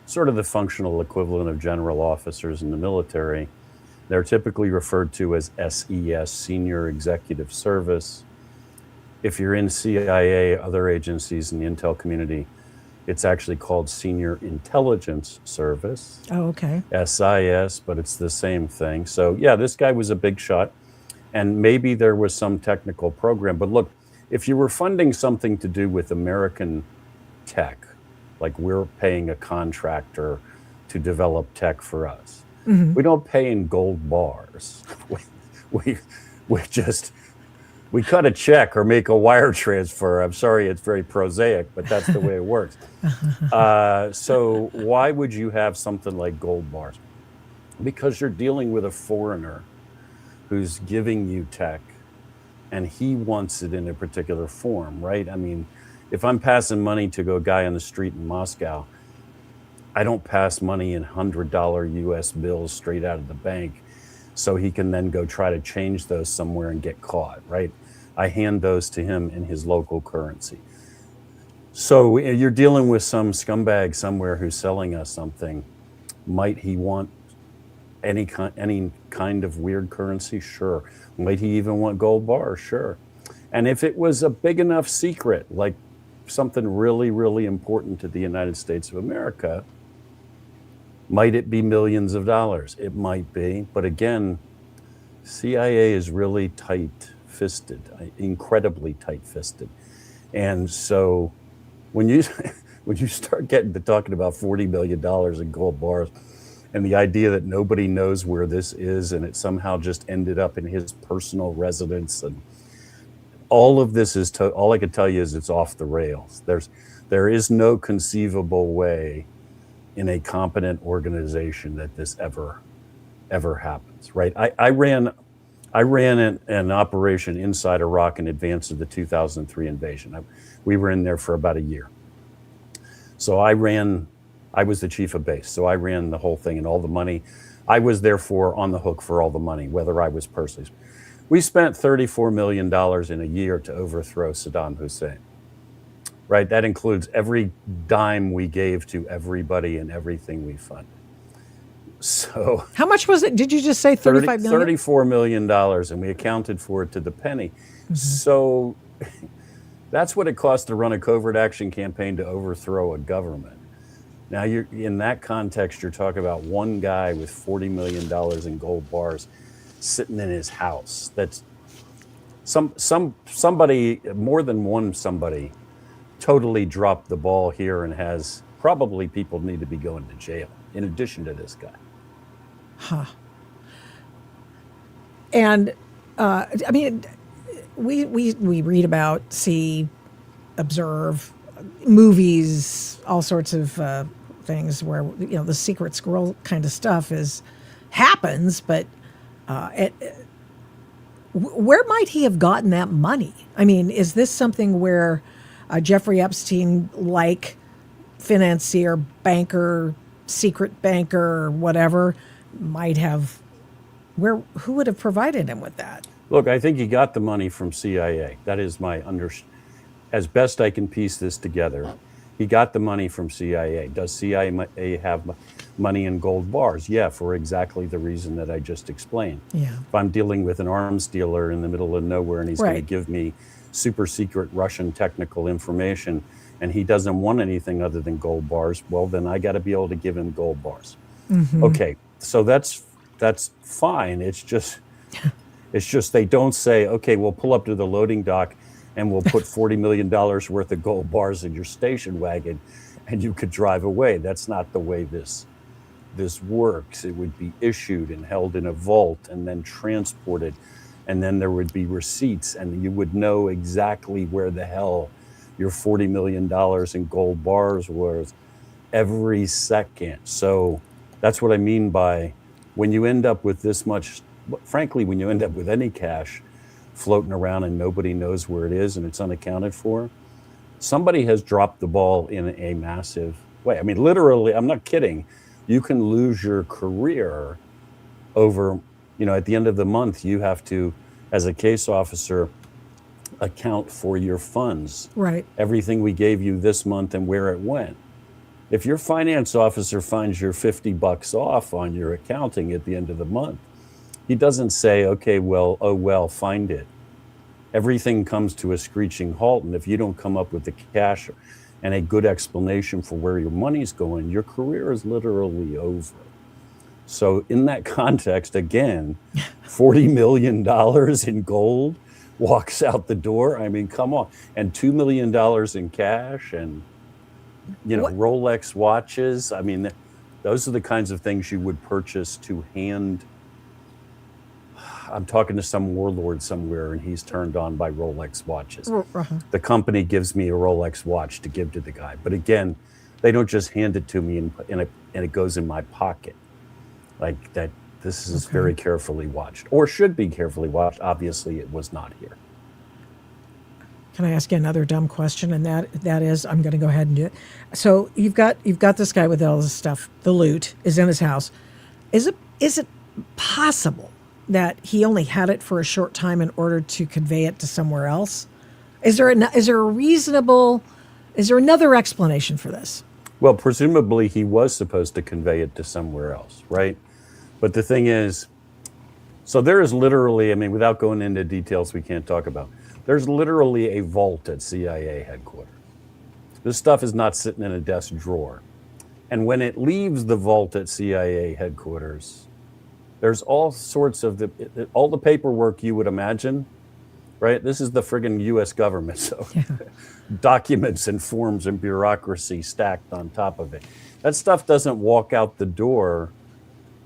Speaker 12: sort of the functional equivalent of general officers in the military. They're typically referred to as SES, Senior Executive Service. If you're in CIA, other agencies in the intel community, it's actually called Senior Intelligence Service.
Speaker 2: Oh, okay.
Speaker 12: SIS, but it's the same thing. So yeah, this guy was a big shot, and maybe there was some technical program. But look, if you were funding something to do with American tech, like we're paying a contractor to develop tech for us, we don't pay in gold bars. We cut a check or make a wire transfer. I'm sorry, it's very prosaic, but that's the way it works. So why would you have something like gold bars? Because you're dealing with a foreigner who's giving you tech, and he wants it in a particular form, right? I mean, if I'm passing money to a guy on the street in Moscow, I don't pass money in $100 US bills straight out of the bank so he can then go try to change those somewhere and get caught, right? I hand those to him in his local currency. So you're dealing with some scumbag somewhere who's selling us something. Might he want any kind of weird currency? Sure. Might he even want gold bars? Sure. And if it was a big enough secret, like something really, really important to the United States of America, might it be millions of dollars? It might be. But again, CIA is really tight-fisted, incredibly tight-fisted. And so when you start getting to talking about $40 million in gold bars, and the idea that nobody knows where this is, and it somehow just ended up in his personal residence, and all of this is all I can tell you is it's off the rails. There is no conceivable way in a competent organization that this ever happens, right? I ran an operation inside Iraq in advance of the 2003 invasion. We were in there for about a year. So I was the chief of base, so I ran the whole thing and all the money. I was therefore on the hook for all the money, whether I was personally. We spent $34 million in a year to overthrow Saddam Hussein, right? That includes every dime we gave to everybody and everything we funded. So
Speaker 2: How much was it? Did you just say 35 million?
Speaker 12: $34 million, and we accounted for it to the penny. So that's what it costs to run a covert action campaign to overthrow a government. Now, in that context, you're talking about one guy with $40 million in gold bars sitting in his house. That's somebody, more than one somebody, totally dropped the ball here and has probably people need to be going to jail in addition to this guy.
Speaker 2: Huh. And I mean, we read about, see, observe movies, all sorts of things where the secret squirrel kind of stuff happens, but where might he have gotten that money? I mean, is this something where Jeffrey Epstein, like financier, banker, secret banker, or whatever, might have? Who would have provided him with that?
Speaker 12: Look, I think he got the money from CIA. That is as best I can piece this together. He got the money from CIA. Does CIA have money in gold bars? Yeah, for exactly the reason that I just explained.
Speaker 2: Yeah.
Speaker 12: If I'm dealing with an arms dealer in the middle of nowhere and he's going to give me super secret Russian technical information and he doesn't want anything other than gold bars, well, then I got to be able to give him gold bars.
Speaker 2: Mm-hmm.
Speaker 12: Okay, so that's fine. It's just they don't say, okay, we'll pull up to the loading dock and we'll put $40 million worth of gold bars in your station wagon and you could drive away. That's not the way this works. It would be issued and held in a vault and then transported, and then there would be receipts and you would know exactly where the hell your $40 million in gold bars was every second. So that's what I mean by when you end up with this much, frankly, when you end up with any cash floating around and nobody knows where it is and it's unaccounted for, somebody has dropped the ball in a massive way. I mean, literally, I'm not kidding. You can lose your career over, at the end of the month, you have to, as a case officer, account for your funds.
Speaker 2: Right.
Speaker 12: Everything we gave you this month and where it went. If your finance officer finds you're $50 off on your accounting at the end of the month, he doesn't say, okay, well, find it. Everything comes to a screeching halt. And if you don't come up with the cash and a good explanation for where your money's going, your career is literally over. So in that context, again, $40 million in gold walks out the door. I mean, come on. And $2 million in cash and, Rolex watches. I mean, those are the kinds of things you would purchase to hand. I'm talking to some warlord somewhere and he's turned on by Rolex watches.
Speaker 2: Uh-huh.
Speaker 12: The company gives me a Rolex watch to give to the guy. But again, they don't just hand it to me and it goes in my pocket. Like that, this is very carefully watched, or should be carefully watched. Obviously, it was not here.
Speaker 2: Can I ask you another dumb question? And that is, I'm going to go ahead and do it. So you've got this guy with all this stuff. The loot is in his house. Is it possible that he only had it for a short time in order to convey it to somewhere else? Is there another explanation for this?
Speaker 12: Well, presumably he was supposed to convey it to somewhere else, right? But the thing is, so there is literally, I mean, without going into details we can't talk about, there's literally a vault at CIA headquarters. This stuff is not sitting in a desk drawer. And when it leaves the vault at CIA headquarters, there's all sorts of all the paperwork you would imagine, right? This is the friggin' US government, so documents and forms and bureaucracy stacked on top of it. That stuff doesn't walk out the door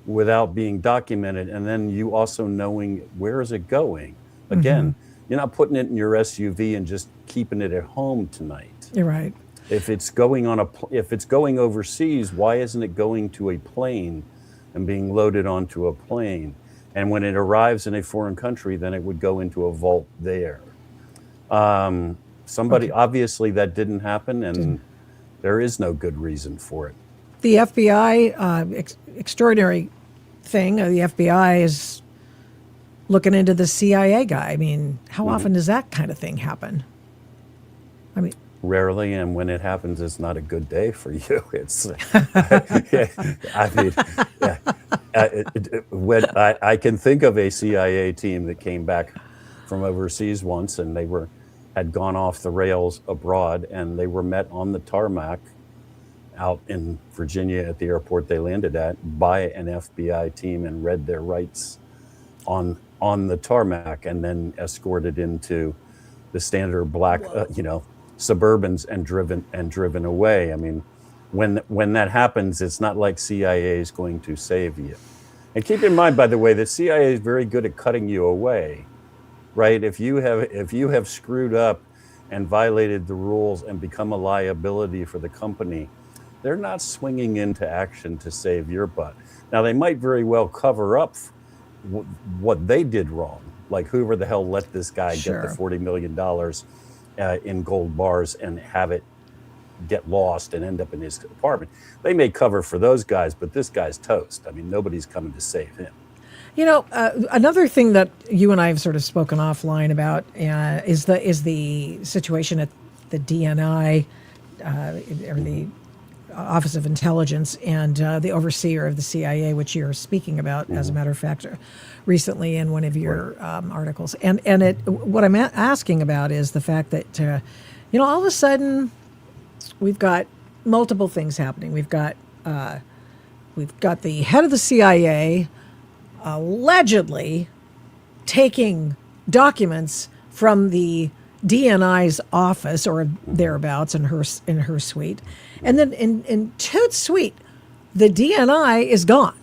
Speaker 12: without being documented, and then you also knowing where is it going. Again, you're not putting it in your SUV and just keeping it at home tonight.
Speaker 2: You're right.
Speaker 12: If it's going overseas, why isn't it going to a plane and being loaded onto a plane? And when it arrives in a foreign country, then it would go into a vault there. Obviously that didn't happen, and there is no good reason for it.
Speaker 2: The FBI, extraordinary thing, the FBI is looking into the CIA guy. I mean, how often does that kind of thing happen? I mean,
Speaker 12: rarely, and when it happens, it's not a good day for you. It's, when I can think of a CIA team that came back from overseas once, and they had gone off the rails abroad, and they were met on the tarmac out in Virginia at the airport they landed at by an FBI team and read their rights on the tarmac, and then escorted into the standard black, Suburbans and driven away. I mean, when that happens, it's not like CIA is going to save you. And keep in mind, by the way, the CIA is very good at cutting you away, right? If you have screwed up and violated the rules and become a liability for the company, they're not swinging into action to save your butt. Now, they might very well cover up what they did wrong, like whoever the hell let this guy get the $40 million in gold bars and have it get lost and end up in his apartment. They may cover for those guys, but this guy's toast. I mean, nobody's coming to save him.
Speaker 2: You know, another thing that you and I have sort of spoken offline about is the situation at the DNI, or the Office of Intelligence, and the overseer of the CIA, which you're speaking about, as a matter of fact, recently in one of your articles. And what I'm asking about is the fact that, you know, all of a sudden we've got multiple things happening. We've got the head of the CIA allegedly taking documents from the DNI's office or thereabouts in her suite, and then in Toot's suite, the DNI is gone.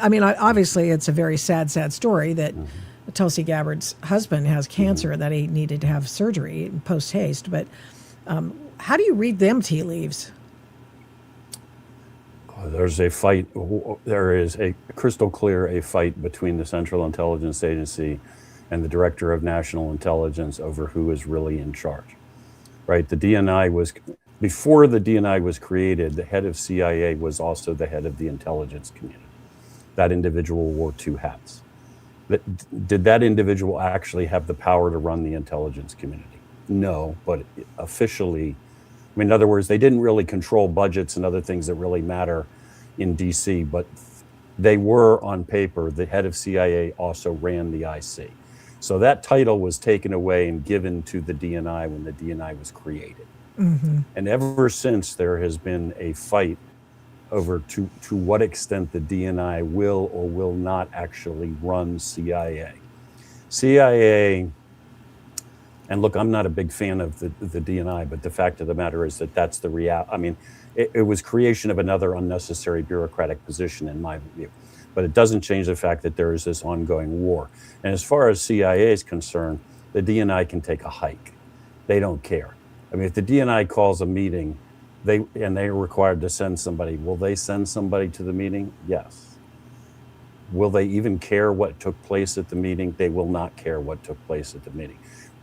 Speaker 2: I mean, obviously, it's a very sad story that Tulsi Gabbard's husband has cancer, that he needed to have surgery post haste. But how do you read them tea leaves?
Speaker 12: There's a fight. There is a crystal clear fight between the Central Intelligence Agency and the Director of National Intelligence over who is really in charge, right? The DNI was, before the DNI was created, the head of CIA was also the head of the intelligence community. That individual wore two hats. Did that individual actually have the power to run the intelligence community? No, but officially, I mean, in other words, they didn't really control budgets and other things that really matter in DC, but they were on paper. The head of CIA also ran the IC. So that title was taken away and given to the DNI when the DNI was created. And ever since, there has been a fight over to what extent the DNI will or will not actually run CIA. CIA, and look, I'm not a big fan of the DNI, but the fact of the matter is that that's the reality. I mean, it was creation of another unnecessary bureaucratic position in my view, but it doesn't change the fact that there is this ongoing war. And as far as CIA is concerned, the DNI can take a hike. They don't care. I mean, if the DNI calls a meeting, they're required to send somebody, will they send somebody to the meeting? Yes. Will they even care what took place at the meeting? They will not care what took place at the meeting.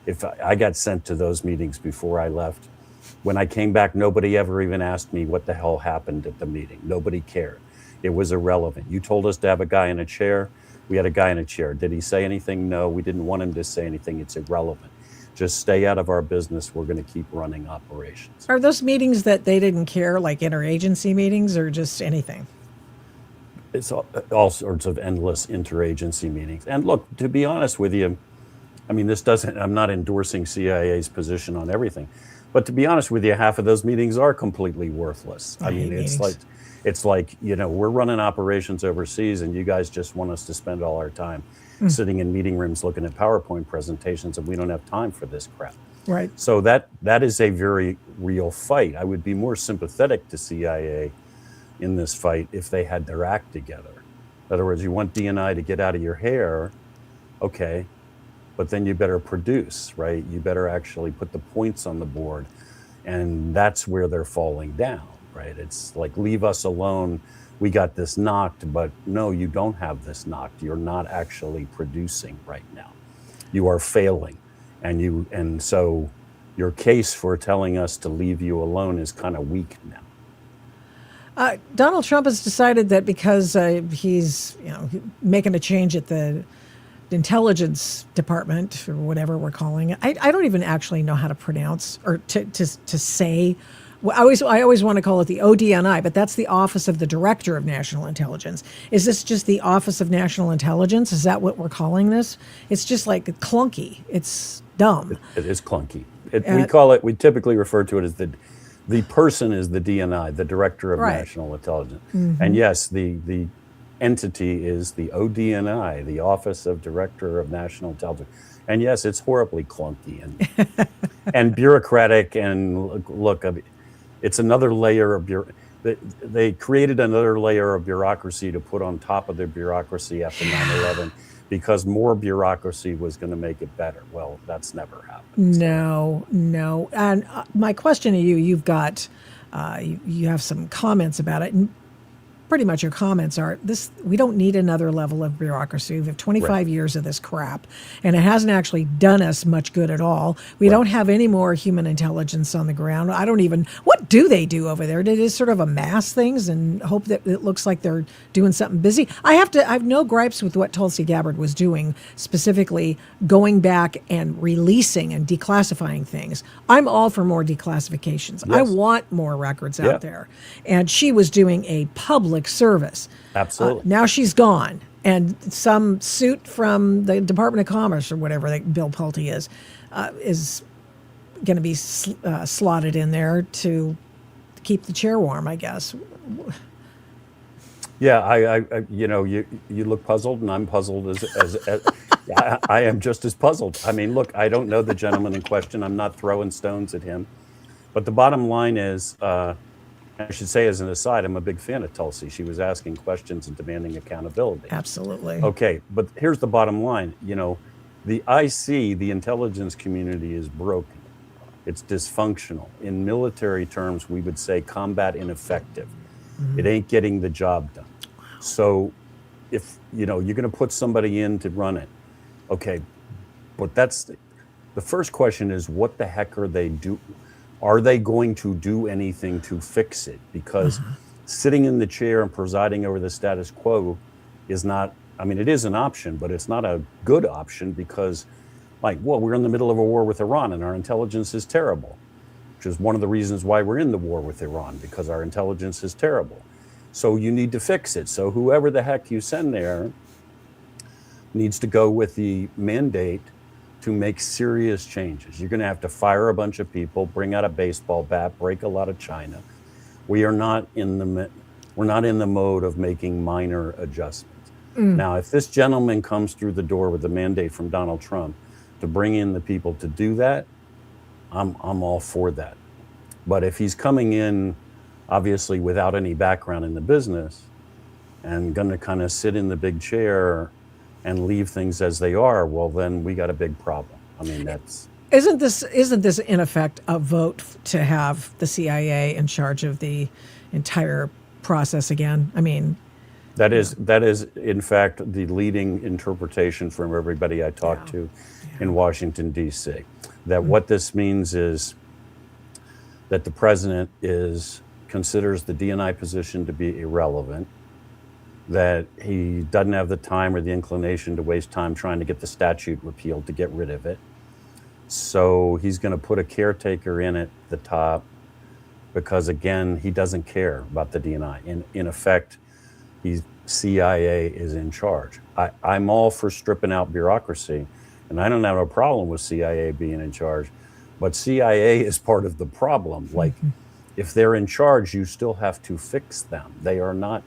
Speaker 12: If I got sent to those meetings before I left, when I came back, nobody ever even asked me what the hell happened at the meeting. Nobody cared. It was irrelevant. You told us to have a guy in a chair. We had a guy in a chair. Did he say anything? No, we didn't want him to say anything. It's irrelevant. Just stay out of our business. We're going to keep running operations.
Speaker 2: Are those meetings that they didn't care, like interagency meetings, or just anything?
Speaker 12: It's all sorts of endless interagency meetings. And look, to be honest with you, I mean, I'm not endorsing CIA's position on everything, but to be honest with you, half of those meetings are completely worthless. I mean, it's like, you know, we're running operations overseas and you guys just want us to spend all our time sitting in meeting rooms looking at PowerPoint presentations, and we don't have time for this crap.
Speaker 2: Right.
Speaker 12: So that is a very real fight. I would be more sympathetic to CIA in this fight if they had their act together. In other words, you want DNI to get out of your hair, okay, but then you better produce, right? You better actually put the points on the board, and that's where they're falling down, right? It's like, leave us alone. We got this knocked, but no, you don't have this knocked. You're not actually producing right now. You are failing, and so your case for telling us to leave you alone is kind of weak now.
Speaker 2: Donald Trump has decided that because he's making a change at the intelligence department, or whatever we're calling it. I don't even actually know how to pronounce or to say. I always want to call it the ODNI, but that's the Office of the Director of National Intelligence. Is this just the Office of National Intelligence? Is that what we're calling this? It's just like clunky. It's dumb.
Speaker 12: It is clunky. We typically refer to it as the person is the DNI, the Director of National Intelligence. And yes, the entity is the ODNI, the Office of Director of National Intelligence. And yes, it's horribly clunky and and bureaucratic. And look, it's another layer of they created another layer of bureaucracy to put on top of the bureaucracy after 9/11 because more bureaucracy was going to make it better. Well, that's never happened.
Speaker 2: No. And my question to you, you've got, you have some comments about it. And pretty much your comments are this: we don't need another level of bureaucracy. We have 25 years of this crap, and it hasn't actually done us much good at all. We don't have any more human intelligence on the ground. I don't even, what do they do over there? They just sort of amass things and hope that it looks like they're doing something busy. I have no gripes with what Tulsi Gabbard was doing, specifically going back and releasing and declassifying things. I'm all for more declassifications. I want more records out there. And she was doing a public service.
Speaker 12: Absolutely.
Speaker 2: Now she's gone, and some suit from the Department of Commerce or whatever that Bill Pulte is going to be slotted in there to keep the chair warm, I guess.
Speaker 12: Yeah, I you look puzzled, and I'm puzzled as I am just as puzzled. I mean, look, I don't know the gentleman in question. I'm not throwing stones at him, but the bottom line is. I should say, as an aside, I'm a big fan of Tulsi. She was asking questions and demanding accountability.
Speaker 2: Absolutely.
Speaker 12: Okay, but here's the bottom line. The IC, the intelligence community, is broken. It's dysfunctional. In military terms, we would say combat ineffective. It ain't getting the job done. So if, you're going to put somebody in to run it, okay, but the first question is, what the heck are they doing? Are they going to do anything to fix it? Because sitting in the chair and presiding over the status quo is not, it is an option, but it's not a good option because, we're in the middle of a war with Iran and our intelligence is terrible, which is one of the reasons why we're in the war with Iran, because our intelligence is terrible. So you need to fix it. So whoever the heck you send there needs to go with the mandate to make serious changes. You're going to have to fire a bunch of people, bring out a baseball bat, break a lot of china. We're not in the mode of making minor adjustments. Now, if this gentleman comes through the door with a mandate from Donald Trump to bring in the people to do that, I'm all for that. But if he's coming in, obviously without any background in the business, and going to kind of sit in the big chair and leave things as they are, well, then we got a big problem.
Speaker 2: Isn't this in effect a vote to have the CIA in charge of the entire process again?
Speaker 12: That is in fact the leading interpretation from everybody I talked to in Washington, D.C. That what this means is that the president considers the D&I position to be irrelevant, that he doesn't have the time or the inclination to waste time trying to get the statute repealed to get rid of it. So he's going to put a caretaker in at the top because, again, he doesn't care about the D&I. In effect, CIA is in charge. I'm all for stripping out bureaucracy, and I don't have a problem with CIA being in charge, but CIA is part of the problem. If they're in charge, you still have to fix them. They are not...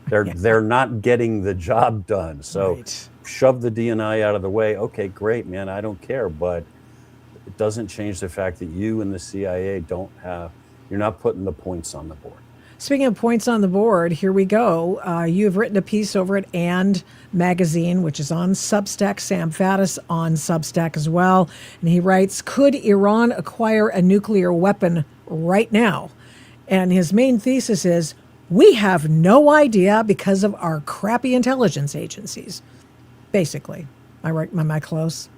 Speaker 12: They're not getting the job done. So shove the D&I out of the way. Okay, great, man. I don't care. But it doesn't change the fact that you and the CIA you're not putting the points on the board.
Speaker 2: Speaking of points on the board, here we go. You have written a piece over at And Magazine, which is on Substack. Sam Faddis on Substack as well. And he writes, could Iran acquire a nuclear weapon right now? And his main thesis is, we have no idea because of our crappy intelligence agencies. Basically. Am I close?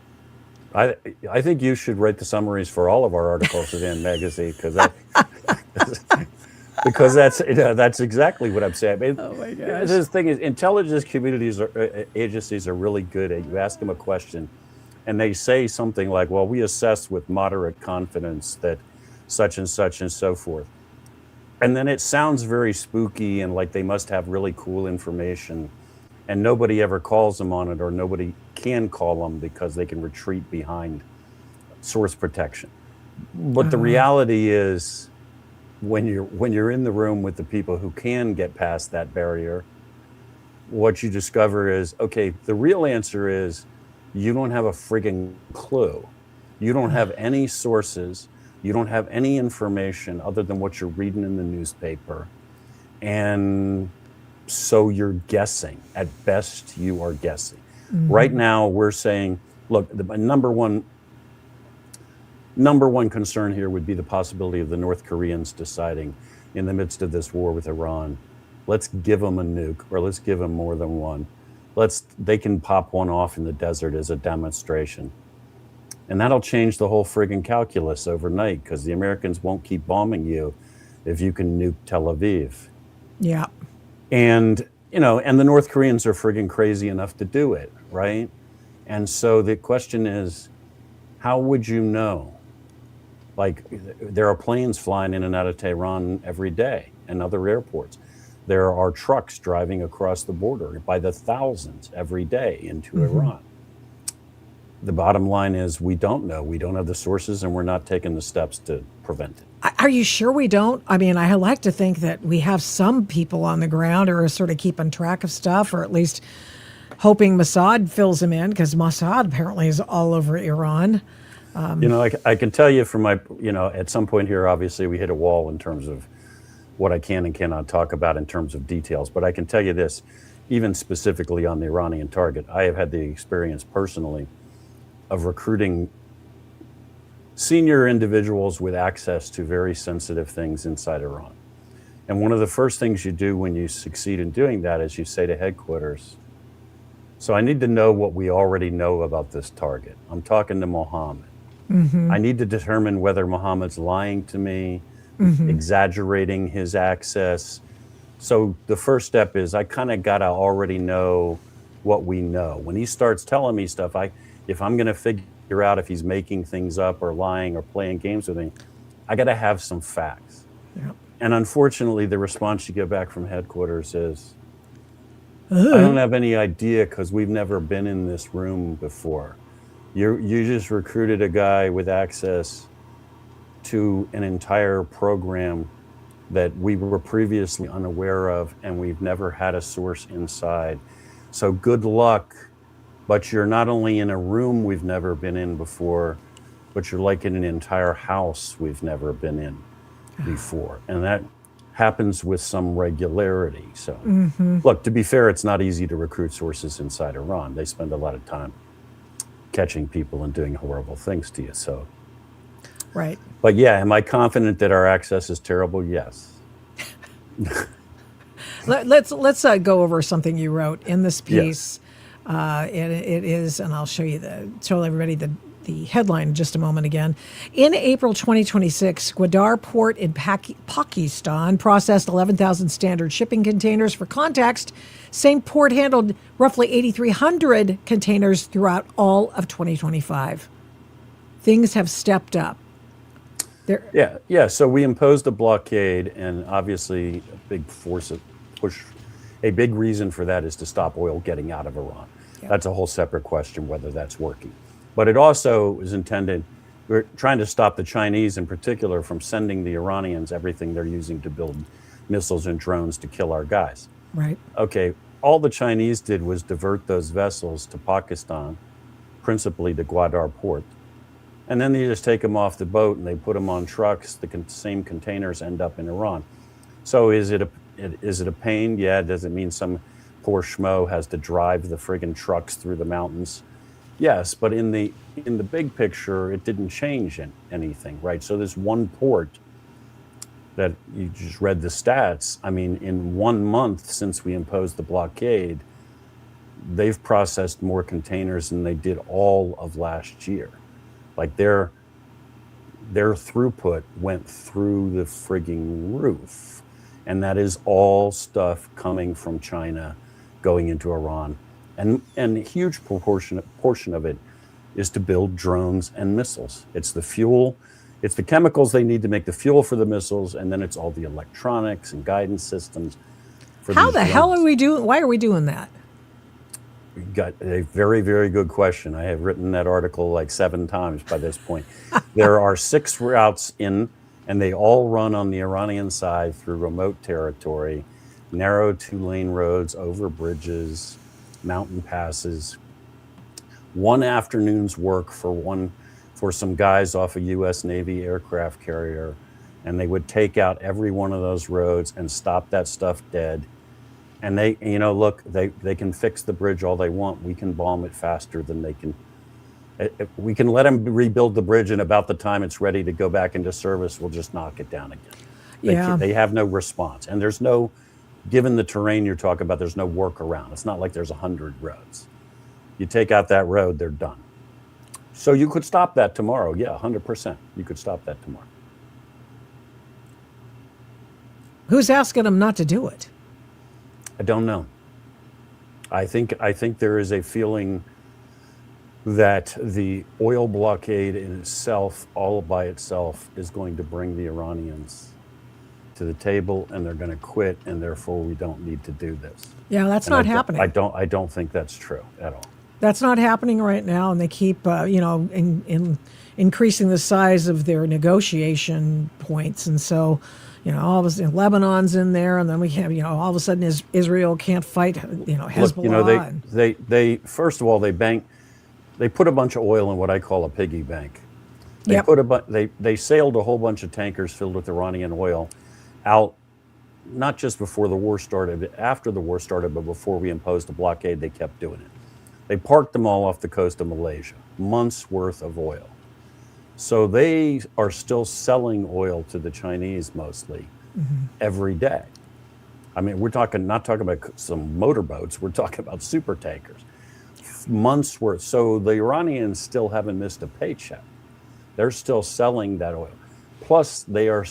Speaker 12: I think you should write the summaries for all of our articles at And Magazine because that's exactly what I'm saying.
Speaker 2: Oh my gosh.
Speaker 12: The thing is, intelligence agencies are really good at, you ask them a question and they say something like, well, we assess with moderate confidence that such and so forth. And then it sounds very spooky and like they must have really cool information, and nobody ever calls them on it, or nobody can call them because they can retreat behind source protection. But the reality is, when you're in the room with the people who can get past that barrier, what you discover is, okay, the real answer is you don't have a friggin' clue. You don't have any sources. You don't have any information other than what you're reading in the newspaper. And so you're guessing. At best, you are guessing. Right now, we're saying, look, the number one concern here would be the possibility of the North Koreans deciding in the midst of this war with Iran, let's give them a nuke, or let's give them more than one. They can pop one off in the desert as a demonstration. And that'll change the whole friggin' calculus overnight, because the Americans won't keep bombing you if you can nuke Tel Aviv.
Speaker 2: Yeah.
Speaker 12: And, and the North Koreans are friggin' crazy enough to do it, right? And so the question is, how would you know? Like, there are planes flying in and out of Tehran every day and other airports. There are trucks driving across the border by the thousands every day into Iran. The bottom line is we don't know. We don't have the sources, and we're not taking the steps to prevent it.
Speaker 2: Are you sure we don't? I mean, I like to think that we have some people on the ground who are sort of keeping track of stuff, or at least hoping Mossad fills them in, because Mossad apparently is all over Iran.
Speaker 12: I can tell you from my, at some point here, obviously we hit a wall in terms of what I can and cannot talk about in terms of details. But I can tell you this, even specifically on the Iranian target, I have had the experience personally of recruiting senior individuals with access to very sensitive things inside Iran. And one of the first things you do when you succeed in doing that is you say to headquarters, so I need to know what we already know about this target. I'm talking to Mohammed. I need to determine whether Mohammed's lying to me, exaggerating his access. So the first step is I kind of got to already know what we know. When he starts telling me stuff, if I'm going to figure out if he's making things up or lying or playing games with me, I got to have some facts.
Speaker 2: Yep.
Speaker 12: And unfortunately, the response you get back from headquarters is, I don't have any idea because we've never been in this room before. You just recruited a guy with access to an entire program that we were previously unaware of, and we've never had a source inside. So good luck, but you're not only in a room we've never been in before, but you're like in an entire house we've never been in before. And that happens with some regularity. So look, to be fair, it's not easy to recruit sources inside Iran. They spend a lot of time catching people and doing horrible things to you. So,
Speaker 2: right.
Speaker 12: But yeah, am I confident that our access is terrible? Yes.
Speaker 2: Let's go over something you wrote in this piece. Yes. It is, and I'll show everybody the headline in just a moment again. In April 2026, Gwadar Port in Pakistan processed 11,000 standard shipping containers. For context, same port handled roughly 8,300 containers throughout all of 2025. Things have stepped up.
Speaker 12: Yeah. So we imposed a blockade, and obviously a big reason for that is to stop oil getting out of Iran. Yep. That's a whole separate question whether that's working. But it also is intended, we're trying to stop the Chinese in particular from sending the Iranians everything they're using to build missiles and drones to kill our guys.
Speaker 2: Right.
Speaker 12: Okay, all the Chinese did was divert those vessels to Pakistan, principally to Gwadar Port. And then they just take them off the boat and they put them on trucks. The same containers end up in Iran. So is it a pain? Yeah. Does it mean some poor schmo has to drive the friggin' trucks through the mountains? Yes, but in the big picture, it didn't change anything, right? So this one port that you just read the stats, I mean, in 1 month since we imposed the blockade, they've processed more containers than they did all of last year. Like their throughput went through the frigging roof. And that is all stuff coming from China, going into Iran. And a huge portion of it is to build drones and missiles. It's the fuel, it's the chemicals they need to make the fuel for the missiles, and then it's all the electronics and guidance systems.
Speaker 2: How the hell are we doing? Why are we doing that?
Speaker 12: You got a very, very good question. I have written that article like 7 times by this point. There are 6 routes in, and they all run on the Iranian side through remote territory, narrow 2-lane roads, over bridges, mountain passes. 1 afternoon's work for some guys off a U.S. Navy aircraft carrier and they would take out every one of those roads and stop that stuff dead. And they, look, they can fix the bridge all they want. We can bomb it faster than they can. We can let them rebuild the bridge, and about the time it's ready to go back into service, we'll just knock it down again. They have no response. And there's no, given the terrain you're talking about, there's no workaround. It's not like there's 100 roads. You take out that road, they're done. So you could stop that tomorrow. Yeah, 100%. You could stop that tomorrow.
Speaker 2: Who's asking them not to do it?
Speaker 12: I don't know. I think there is a feeling that the oil blockade in itself, all by itself, is going to bring the Iranians to the table, and they're going to quit, and therefore we don't need to do this.
Speaker 2: Yeah, that's not happening.
Speaker 12: I don't think that's true at all.
Speaker 2: That's not happening right now, and they keep, increasing the size of their negotiation points, and so, all of a sudden Lebanon's in there, and then we have, all of a sudden Israel can't fight, Hezbollah.
Speaker 12: Look, they first of all they put a bunch of oil in what I call a piggy bank. They sailed a whole bunch of tankers filled with Iranian oil out, not just before the war started, after the war started, but before we imposed a blockade. They kept doing it. They parked them all off the coast of Malaysia, months worth of oil. So they are still selling oil to the Chinese mostly every day. I mean, we're not talking about some motorboats, we're talking about super tankers. Months worth. So the Iranians still haven't missed a paycheck. They're still selling that oil. Plus, they are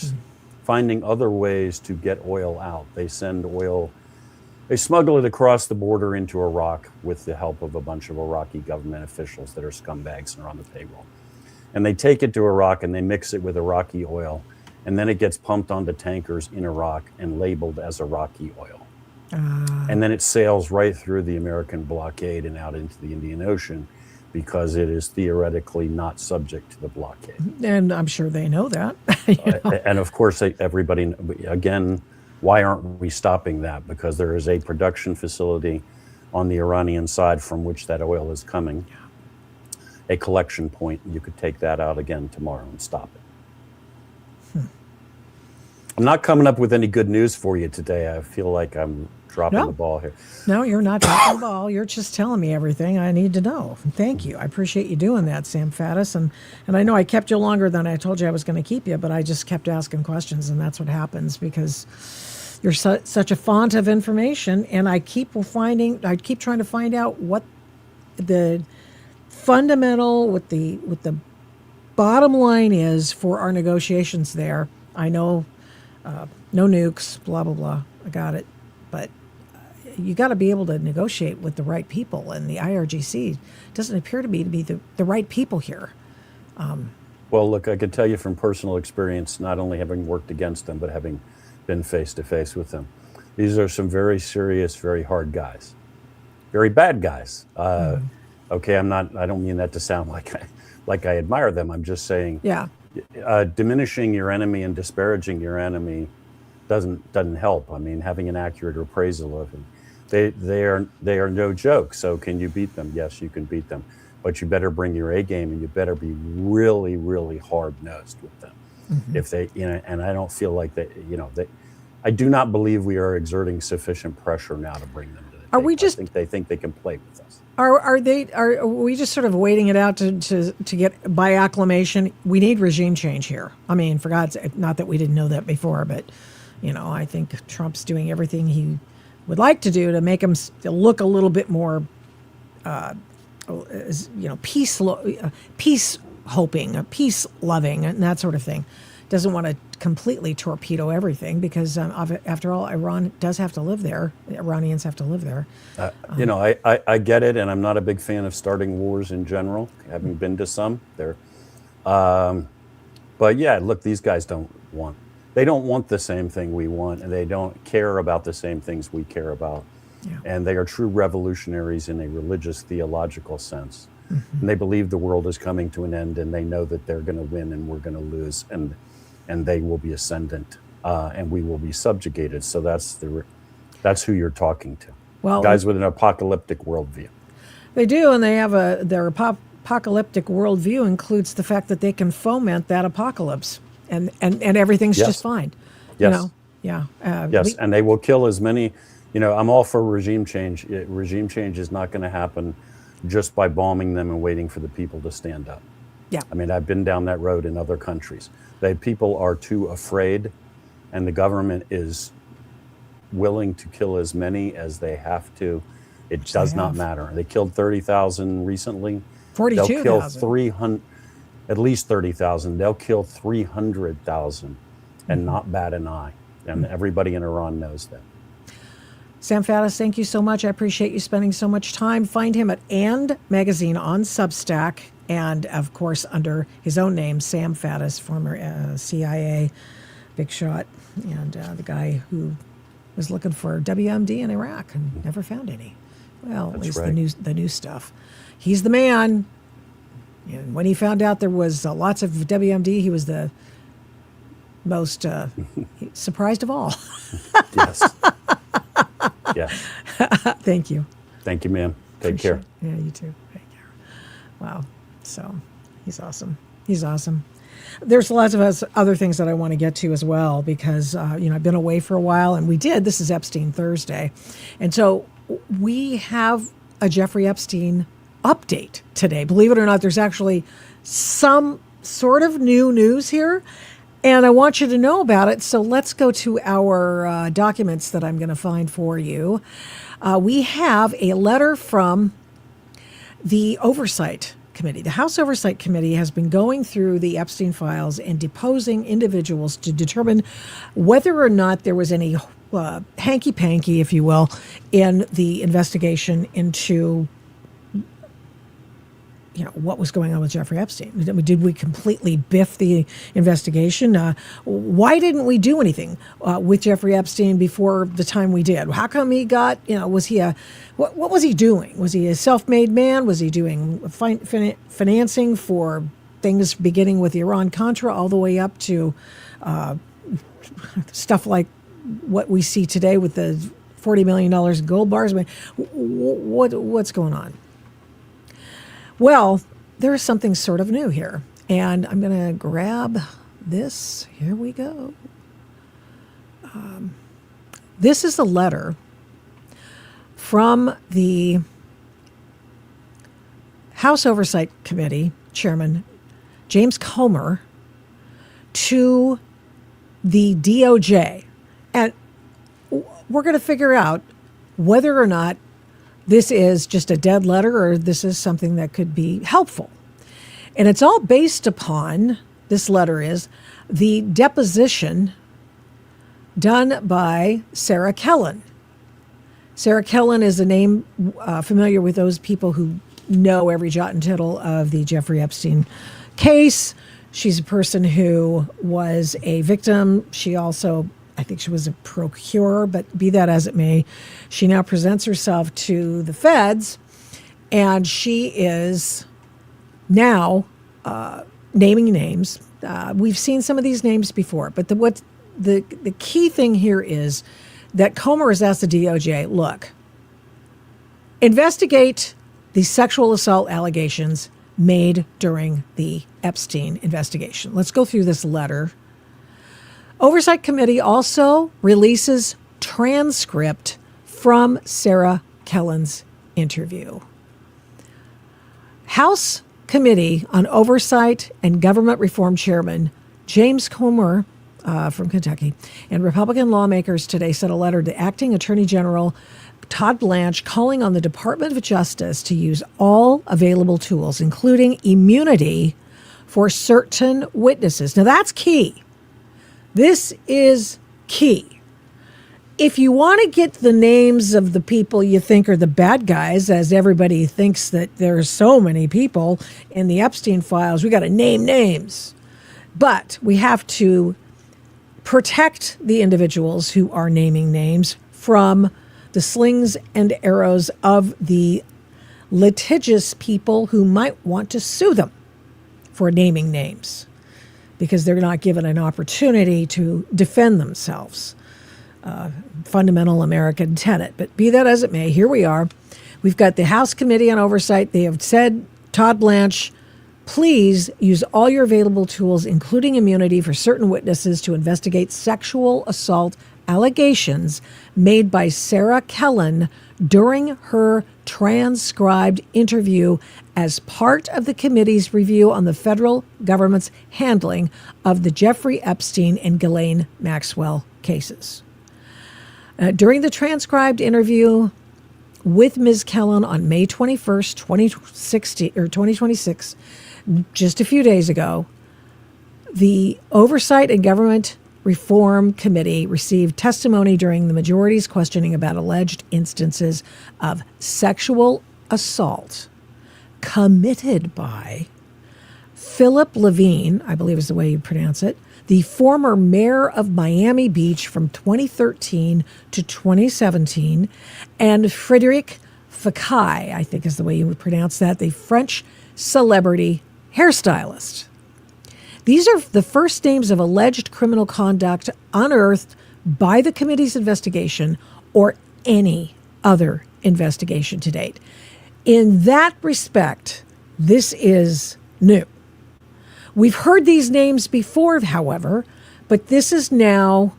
Speaker 12: finding other ways to get oil out. They send oil, they smuggle it across the border into Iraq with the help of a bunch of Iraqi government officials that are scumbags and are on the payroll. And they take it to Iraq and they mix it with Iraqi oil. And then it gets pumped onto tankers in Iraq and labeled as Iraqi oil. And then it sails right through the American blockade and out into the Indian Ocean because it is theoretically not subject to the blockade.
Speaker 2: And I'm sure they know that.
Speaker 12: And of course, everybody, again, why aren't we stopping that? Because there is a production facility on the Iranian side from which that oil is coming, a collection point. You could take that out again tomorrow and stop it. I'm not coming up with any good news for you today. I feel like I'm dropping the ball here.
Speaker 2: No, you're not dropping the ball. You're just telling me everything I need to know. Thank you. I appreciate you doing that, Sam Faddis. And I know I kept you longer than I told you I was going to keep you, but I just kept asking questions, and that's what happens because you're such a font of information, and I keep trying to find out what the fundamental, what the bottom line is for our negotiations there. I know no nukes, blah, blah, blah. I got it. But you got to be able to negotiate with the right people, and the IRGC doesn't appear to be the right people here.
Speaker 12: Well, look, I can tell you from personal experience, not only having worked against them, but having been face-to-face with them. These are some very serious, very hard guys. Very bad guys. Okay, I don't mean that to sound like I admire them. I'm just saying diminishing your enemy and disparaging your enemy doesn't help. I mean, having an accurate appraisal of them. They are no joke. So can you beat them? Yes, you can beat them. But you better bring your A game, and you better be really, really hard-nosed with them. If they, and I don't feel like I do not believe we are exerting sufficient pressure now to bring them to the table.
Speaker 2: Are we just?
Speaker 12: They think they can play with us.
Speaker 2: Are we just sort of waiting it out to get by acclamation? We need regime change here. I mean, for God's sake, not that we didn't know that before, but I think Trump's doing everything he would like to do to make him look a little bit more, peace hoping, peace loving, and that sort of thing. Doesn't want to completely torpedo everything because, after all, Iran does have to live there. The Iranians have to live there.
Speaker 12: I get it, and I'm not a big fan of starting wars in general, having been to some there. But yeah, look, these guys don't want the same thing we want, and they don't care about the same things we care about. Yeah. And they are true revolutionaries in a religious, theological sense. And they believe the world is coming to an end, and they know that they're going to win and we're going to lose, and they will be ascendant, and we will be subjugated. So that's who you're talking to. Well, guys with an apocalyptic worldview.
Speaker 2: They do, and they have their apocalyptic worldview includes the fact that they can foment that apocalypse. and everything's
Speaker 12: Yes.
Speaker 2: just fine.
Speaker 12: Yes.
Speaker 2: You know? Yeah.
Speaker 12: Yes, and they will kill as many. I'm all for regime change. Regime change is not going to happen just by bombing them and waiting for the people to stand up.
Speaker 2: Yeah.
Speaker 12: I mean, I've been down that road in other countries. People are too afraid, and the government is willing to kill as many as they have to. It does not matter. They killed 30,000 recently.
Speaker 2: 42,000.
Speaker 12: They'll kill 300, at least 30,000. They'll kill 300,000 and not bat an eye. And everybody in Iran knows that.
Speaker 2: Sam Faddis, thank you so much. I appreciate you spending so much time. Find him at And Magazine on Substack, and of course under his own name, Sam Faddis, former CIA big shot, and the guy who was looking for WMD in Iraq and never found any. Well, at least the new stuff. He's the man. And when he found out there was lots of WMD, he was the most surprised of all.
Speaker 12: Yes. Yes.
Speaker 2: Thank you.
Speaker 12: Thank you, ma'am. Take care.
Speaker 2: Yeah, you too. Take care. Wow. So he's awesome. He's awesome. There's lots of other things that I want to get to as well, because, I've been away for a while, and this is Epstein Thursday. And so we have a Jeffrey Epstein update today. Believe it or not, there's actually some sort of new news here, and I want you to know about it. So let's go to our documents that I'm going to find for you. We have a letter from the Oversight Committee. The House Oversight Committee has been going through the Epstein files and deposing individuals to determine whether or not there was any hanky-panky, if you will, in the investigation into what was going on with Jeffrey Epstein. Did we completely biff the investigation? Why didn't we do anything with Jeffrey Epstein before the time we did? How come he got, was he what was he doing? Was he a self-made man? Was he doing financing for things beginning with Iran-Contra all the way up to stuff like what we see today with the $40 million in gold bars? I mean, what's going on? Well, there's something sort of new here, and I'm going to grab this. Here we go. This is a letter from the House Oversight Committee Chairman James Comer to the DOJ, and we're going to figure out whether or not this is just a dead letter or this is something that could be helpful. And it's all based upon, this letter is, the deposition done by Sarah Kellen. Sarah Kellen is a name familiar with those people who know every jot and tittle of the Jeffrey Epstein case. She's a person who was a victim. She also, I think she was a procurer, but be that as it may, she now presents herself to the feds, and she is now naming names. We've seen some of these names before, but the key thing here is that Comer has asked the DOJ, look, investigate the sexual assault allegations made during the Epstein investigation. Let's go through this letter. Oversight Committee also releases transcript from Sarah Kellen's interview. House Committee on Oversight and Government Reform Chairman James Comer from Kentucky and Republican lawmakers today sent a letter to Acting Attorney General Todd Blanche calling on the Department of Justice to use all available tools, including immunity for certain witnesses. Now that's key. This is key. If you want to get the names of the people you think are the bad guys, as everybody thinks that there's so many people in the Epstein files, we got to name names. But we have to protect the individuals who are naming names from the slings and arrows of the litigious people who might want to sue them for naming names, because they're not given an opportunity to defend themselves. Fundamental American tenet. But be that as it may, here we are. We've got the House Committee on Oversight. They have said, Todd Blanche, Please use all your available tools, including immunity for certain witnesses, to investigate sexual assault allegations made by Sarah Kellen during her transcribed interview as part of the committee's review on the federal government's handling of the Jeffrey Epstein and Ghislaine Maxwell cases. During the transcribed interview with Ms. Kellen on May 21st, 2026, just a few days ago, the Oversight and Government Reform Committee received testimony during the majority's questioning about alleged instances of sexual assault committed by Philip Levine, I believe is the way you pronounce it, the former mayor of Miami Beach from 2013 to 2017, and Frédéric Fekkai, I think is the way you would pronounce that, the French celebrity hairstylist. These are the first names of alleged criminal conduct unearthed by the committee's investigation or any other investigation to date. In that respect, this is new. We've heard these names before, however, but this is now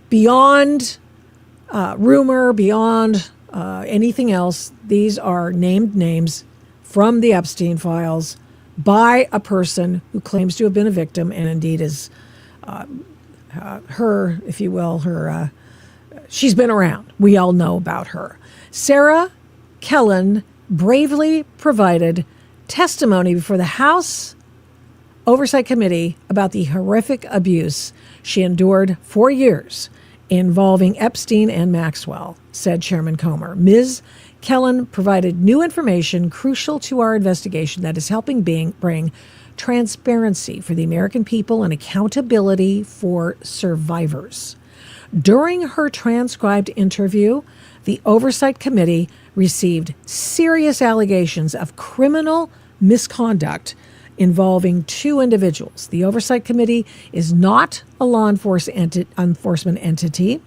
Speaker 2: beyond rumor, beyond anything else. These are named names from the Epstein files by a person who claims to have been a victim and indeed is her, if you will, she's been around. We all know about her. Sarah Kellen bravely provided testimony before the House Oversight Committee about the horrific abuse she endured for years involving Epstein and Maxwell, said Chairman Comer. Ms. Kellen provided new information crucial to our investigation that is helping bring transparency for the American people and accountability for survivors. During her transcribed interview, the Oversight Committee received serious allegations of criminal misconduct involving two individuals. The Oversight Committee is not a law enforcement entity,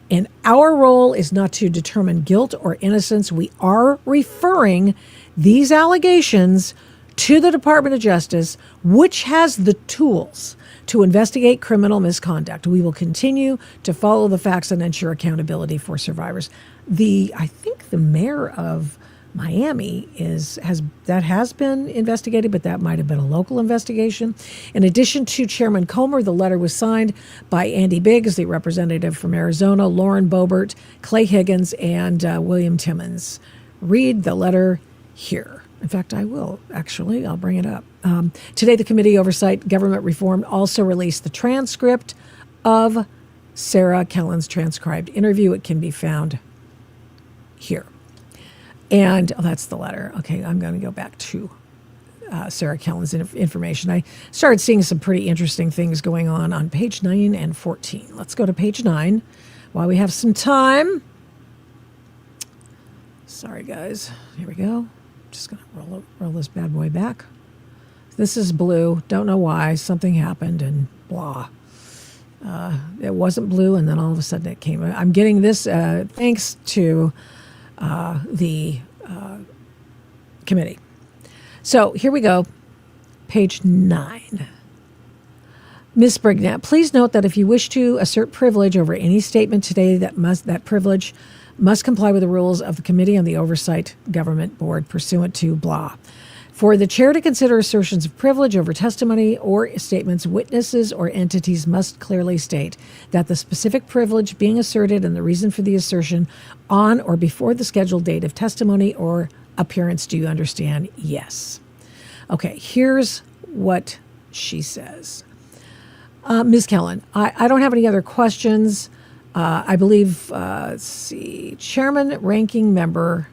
Speaker 2: and our role is not to determine guilt or innocence. We are referring these allegations to the Department of Justice, which has the tools to investigate criminal misconduct. We will continue to follow the facts and ensure accountability for survivors. I think the mayor of Miami has been investigated, but that might have been a local investigation. In addition to Chairman Comer, the letter was signed by Andy Biggs, the representative from Arizona, Lauren Boebert, Clay Higgins, and William Timmons. Read the letter here. In fact, I will, actually. I'll bring it up. Today, the Committee Oversight Government Reform also released the transcript of Sarah Kellen's transcribed interview. It can be found here. And that's the letter. Okay, I'm going to go back to Sarah Kellen's information. I started seeing some pretty interesting things going on page 9 and 14. Let's go to page 9 while we have some time. Sorry, guys. Here we go. Just going to roll this bad boy back. This is blue. Don't know why. Something happened and blah. It wasn't blue, and then all of a sudden it came. I'm getting this thanks to the committee. So here we go. Page 9. Ms. Brignett, please note that if you wish to assert privilege over any statement today, that privilege must comply with the rules of the Committee on the Oversight Government Board pursuant to blah. For the chair to consider assertions of privilege over testimony or statements, witnesses or entities must clearly state that the specific privilege being asserted and the reason for the assertion on or before the scheduled date of testimony or appearance. Do you understand? Yes. Okay, here's what she says. Ms. Kellen, I don't have any other questions. I believe, let's see, Chairman Ranking Member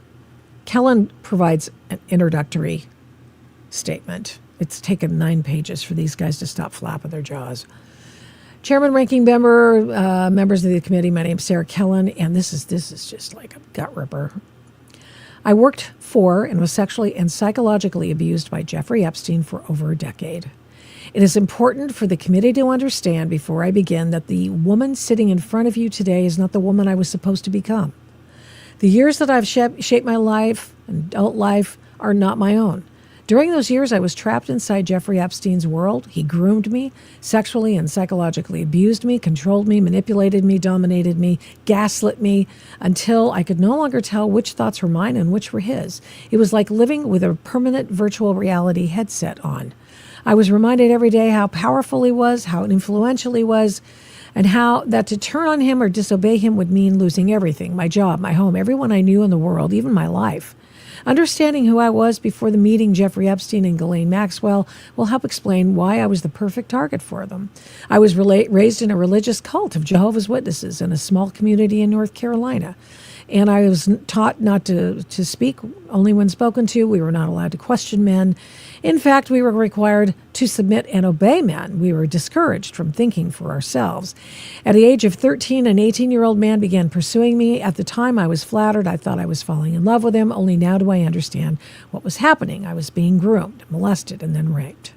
Speaker 2: Kellen provides an introductory statement. It's taken 9 pages for these guys to stop flapping their jaws. Chairman, Ranking Member, members of the committee, my name is Sarah Kellen, and this is just like a gut ripper. I worked for and was sexually and psychologically abused by Jeffrey Epstein for over a decade. It is important for the committee to understand before I begin that the woman sitting in front of you today is not the woman I was supposed to become. The years that I've shaped my life and adult life are not my own. During those years, I was trapped inside Jeffrey Epstein's world. He groomed me, sexually and psychologically abused me, controlled me, manipulated me, dominated me, gaslit me, until I could no longer tell which thoughts were mine and which were his. It was like living with a permanent virtual reality headset on. I was reminded every day how powerful he was, how influential he was, and how that to turn on him or disobey him would mean losing everything, my job, my home, everyone I knew in the world, even my life. Understanding who I was before the meeting Jeffrey Epstein and Ghislaine Maxwell will help explain why I was the perfect target for them. I was raised in a religious cult of Jehovah's Witnesses in a small community in North Carolina. And I was taught not to speak, only when spoken to. We were not allowed to question men. In fact, we were required to submit and obey men. We were discouraged from thinking for ourselves. At the age of 13, an 18-year-old man began pursuing me. At the time, I was flattered. I thought I was falling in love with him. Only now do I understand what was happening. I was being groomed, molested, and then raped.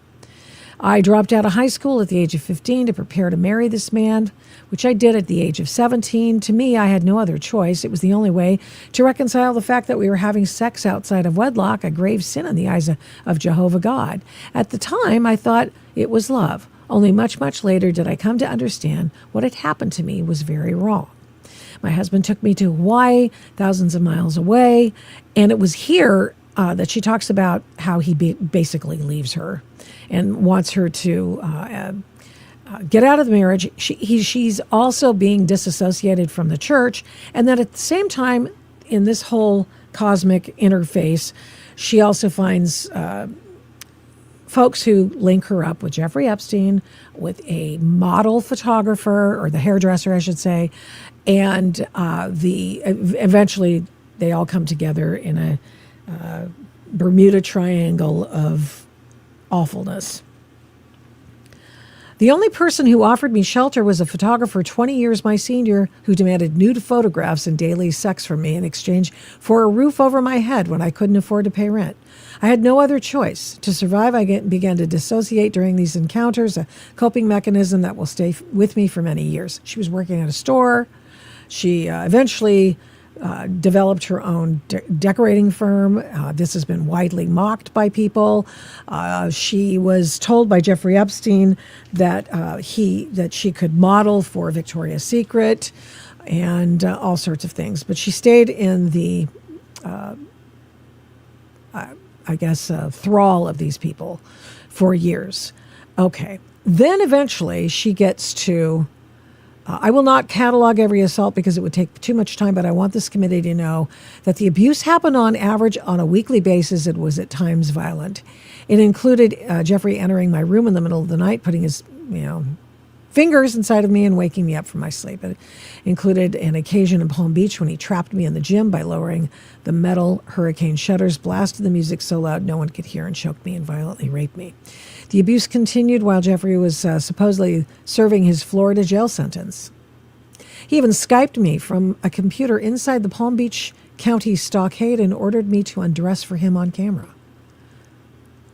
Speaker 2: I dropped out of high school at the age of 15 to prepare to marry this man, which I did at the age of 17. To me, I had no other choice. It was the only way to reconcile the fact that we were having sex outside of wedlock, a grave sin in the eyes of Jehovah God. At the time, I thought it was love. Only much, much later did I come to understand what had happened to me was very wrong. My husband took me to Hawaii, thousands of miles away, and it was here that she talks about how he basically leaves her and wants her to get out of the marriage. She's also being disassociated from the church, and that at the same time, in this whole cosmic interface, she also finds folks who link her up with Jeffrey Epstein, with a model photographer, or the hairdresser, I should say, and eventually they all come together in a Bermuda Triangle of awfulness. The only person who offered me shelter was a photographer 20 years my senior who demanded nude photographs and daily sex from me in exchange for a roof over my head when I couldn't afford to pay rent. I had no other choice. To survive, I began to dissociate during these encounters, a coping mechanism that will stay with me for many years. She was working at a store. She eventually developed her own decorating firm. This has been widely mocked by people. She was told by Jeffrey Epstein that she could model for Victoria's Secret and all sorts of things. But she stayed in the, thrall of these people for years. Okay. Then eventually she gets to I will not catalog every assault because it would take too much time, but I want this committee to know that the abuse happened on average on a weekly basis. It was at times violent. It included Jeffrey entering my room in the middle of the night, putting his fingers inside of me and waking me up from my sleep. It included an occasion in Palm Beach when he trapped me in the gym by lowering the metal hurricane shutters, blasted the music so loud no one could hear, and choked me and violently raped me. The abuse continued while Jeffrey was supposedly serving his Florida jail sentence. He even Skyped me from a computer inside the Palm Beach County stockade and ordered me to undress for him on camera.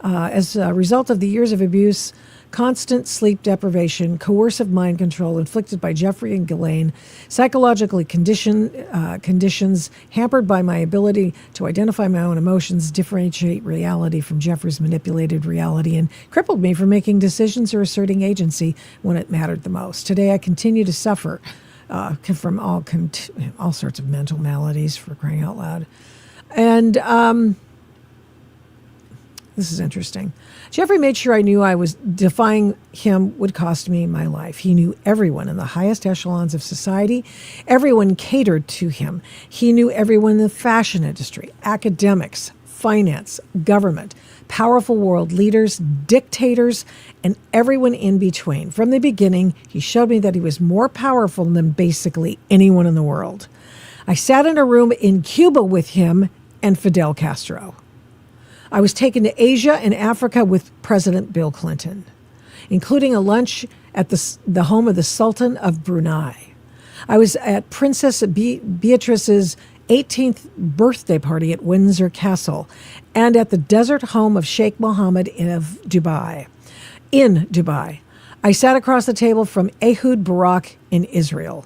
Speaker 2: As a result of the years of abuse, constant sleep deprivation, coercive mind control inflicted by Jeffrey and Ghislaine, psychologically conditions hampered by my ability to identify my own emotions, differentiate reality from Jeffrey's manipulated reality, and crippled me from making decisions or asserting agency when it mattered the most. Today, I continue to suffer from all sorts of mental maladies, for crying out loud. And this is interesting. Jeffrey made sure I knew I was defying him would cost me my life. He knew everyone in the highest echelons of society. Everyone catered to him. He knew everyone in the fashion industry, academics, finance, government, powerful world leaders, dictators, and everyone in between. From the beginning, he showed me that he was more powerful than basically anyone in the world. I sat in a room in Cuba with him and Fidel Castro. I was taken to Asia and Africa with President Bill Clinton, including a lunch at the home of the Sultan of Brunei. I was at Princess Beatrice's 18th birthday party at Windsor Castle and at the desert home of Sheikh Mohammed of Dubai. In Dubai, I sat across the table from Ehud Barak in Israel.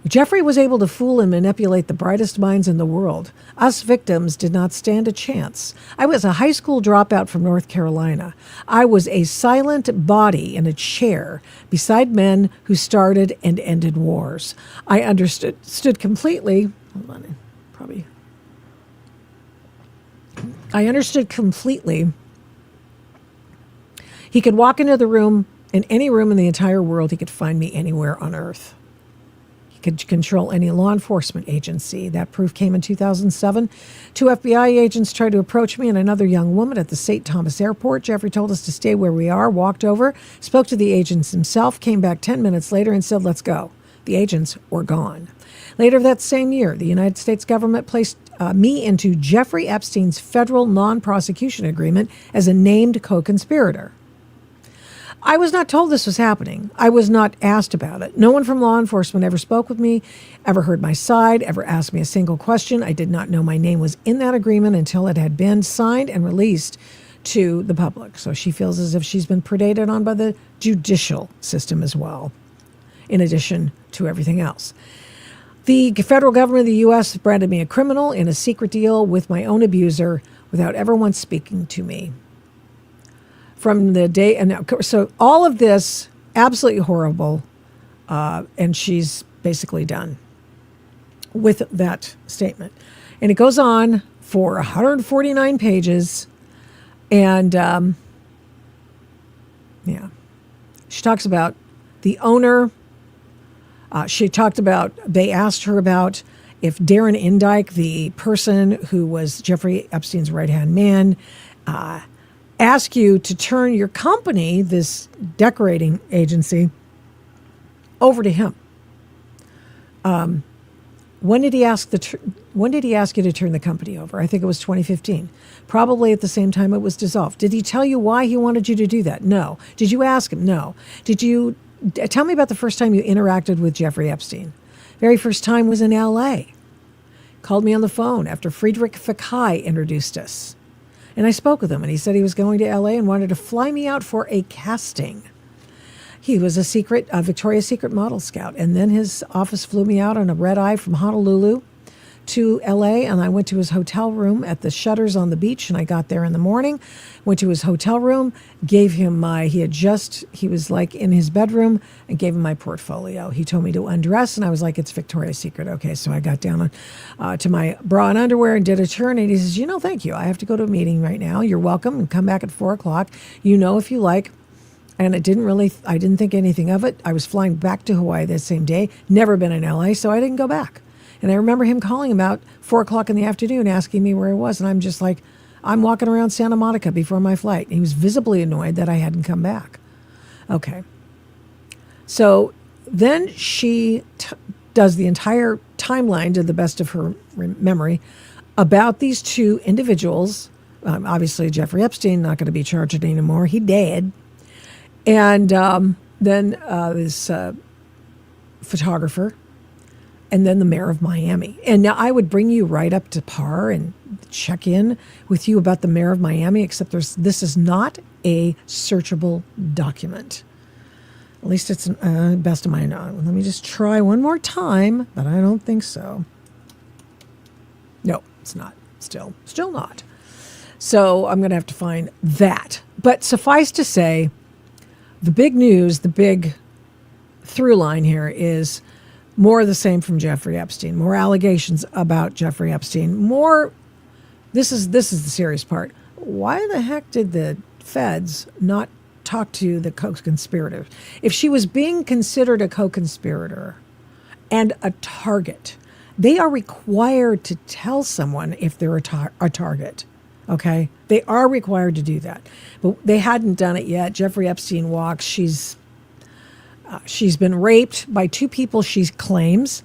Speaker 2: Jeffrey was able to fool and manipulate the brightest minds in the world. Us victims did not stand a chance. I was a high school dropout from North Carolina. I was a silent body in a chair beside men who started and ended wars. I understood completely. Hold on, probably. I understood completely. He could walk into the room, in any room in the entire world. He could find me anywhere on earth. Could control any law enforcement agency. That proof came in 2007. 2 FBI agents tried to approach me and another young woman at the St. Thomas Airport. Jeffrey told us to stay where we are, walked over, spoke to the agents himself, came back 10 minutes later and said, let's go. The agents were gone. Later that same year, the United States government placed me into Jeffrey Epstein's federal non-prosecution agreement as a named co-conspirator. I was not told this was happening. I was not asked about it. No one from law enforcement ever spoke with me, ever heard my side, ever asked me a single question. I did not know my name was in that agreement until it had been signed and released to the public. So she feels as if she's been predated on by the judicial system as well, in addition to everything else. The federal government of the U.S. branded me a criminal in a secret deal with my own abuser without ever once speaking to me. From the day, and so all of this, absolutely horrible, and she's basically done with that statement. And it goes on for 149 pages, and yeah, she talks about the owner. She talked about, they asked her about if Darren Indyke, the person who was Jeffrey Epstein's right-hand man, ask you to turn your company, this decorating agency, over to him. When did he ask you to turn the company over? I think it was 2015. Probably at the same time it was dissolved. Did he tell you why he wanted you to do that? No. Did you ask him? No. Did you tell me about the first time you interacted with Jeffrey Epstein? Very first time was in L.A. Called me on the phone after Friedrich Fekkai introduced us. And I spoke with him, and he said he was going to L.A. and wanted to fly me out for a casting. He was a Victoria's Secret model scout, and then his office flew me out on a red eye from Honolulu to L.A., and I went to his hotel room at the Shutters on the beach, and I got there in the morning, went to his hotel room, gave him he was like in his bedroom, and gave him my portfolio. He told me to undress, and I was like, it's Victoria's Secret. Okay, so I got down to my bra and underwear and did a turn, and he says, thank you. I have to go to a meeting right now. You're welcome, and come back at 4 o'clock. If you like. And I didn't think anything of it. I was flying back to Hawaii that same day, never been in LA, so I didn't go back. And I remember him calling about 4 o'clock in the afternoon, asking me where I was. And I'm just like, I'm walking around Santa Monica before my flight. And he was visibly annoyed that I hadn't come back. Okay. So then she does the entire timeline to the best of her memory about these two individuals. Obviously, Jeffrey Epstein, not going to be charged anymore. He dead. And then this photographer, and then the mayor of Miami. And now I would bring you right up to par and check in with you about the mayor of Miami, except this is not a searchable document. At least it's best of my knowledge. Let me just try one more time, but I don't think so. No, it's not. Still not. So I'm going to have to find that. But suffice to say, the big news, the big through line here is more of the same from Jeffrey Epstein, more allegations about Jeffrey Epstein, this is the serious part. Why the heck did the feds not talk to the co-conspirator? If she was being considered a co-conspirator and a target, they are required to tell someone if they're a target. Okay? They are required to do that. But they hadn't done it yet. Jeffrey Epstein walks. She's been raped by 2 people, she claims,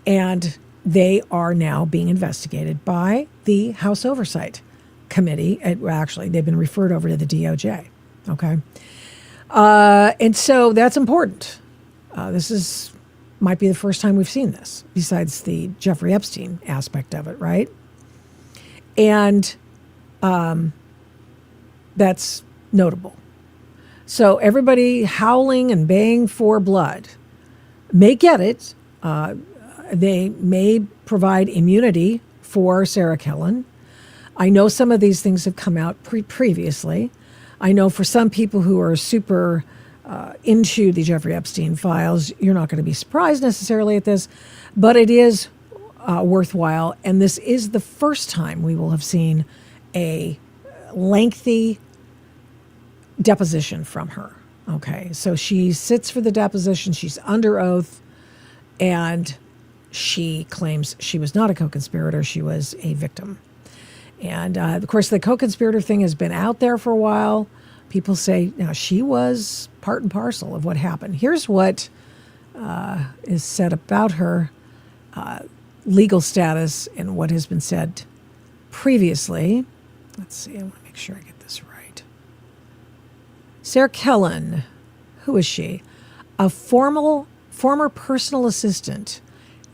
Speaker 2: and they are now being investigated by the House Oversight Committee. Actually, they've been referred over to the DOJ. Okay? And so that's important. This might be the first time we've seen this, besides the Jeffrey Epstein aspect of it, right? And that's notable. So everybody howling and baying for blood may get it. They may provide immunity for Sarah Killen. I know some of these things have come out previously. I know for some people who are super into the Jeffrey Epstein files, you're not going to be surprised necessarily at this, but it is worthwhile. And this is the first time we will have seen a lengthy deposition from her. Okay, so she sits for the deposition, she's under oath, and she claims she was not a co-conspirator, she was a victim. And of course, the co-conspirator thing has been out there for a while. People say, now, she was part and parcel of what happened. Here's what is said about her legal status and what has been said previously. Let's see, I want to make sure I get this right. Sarah Killen, who is she? A former personal assistant,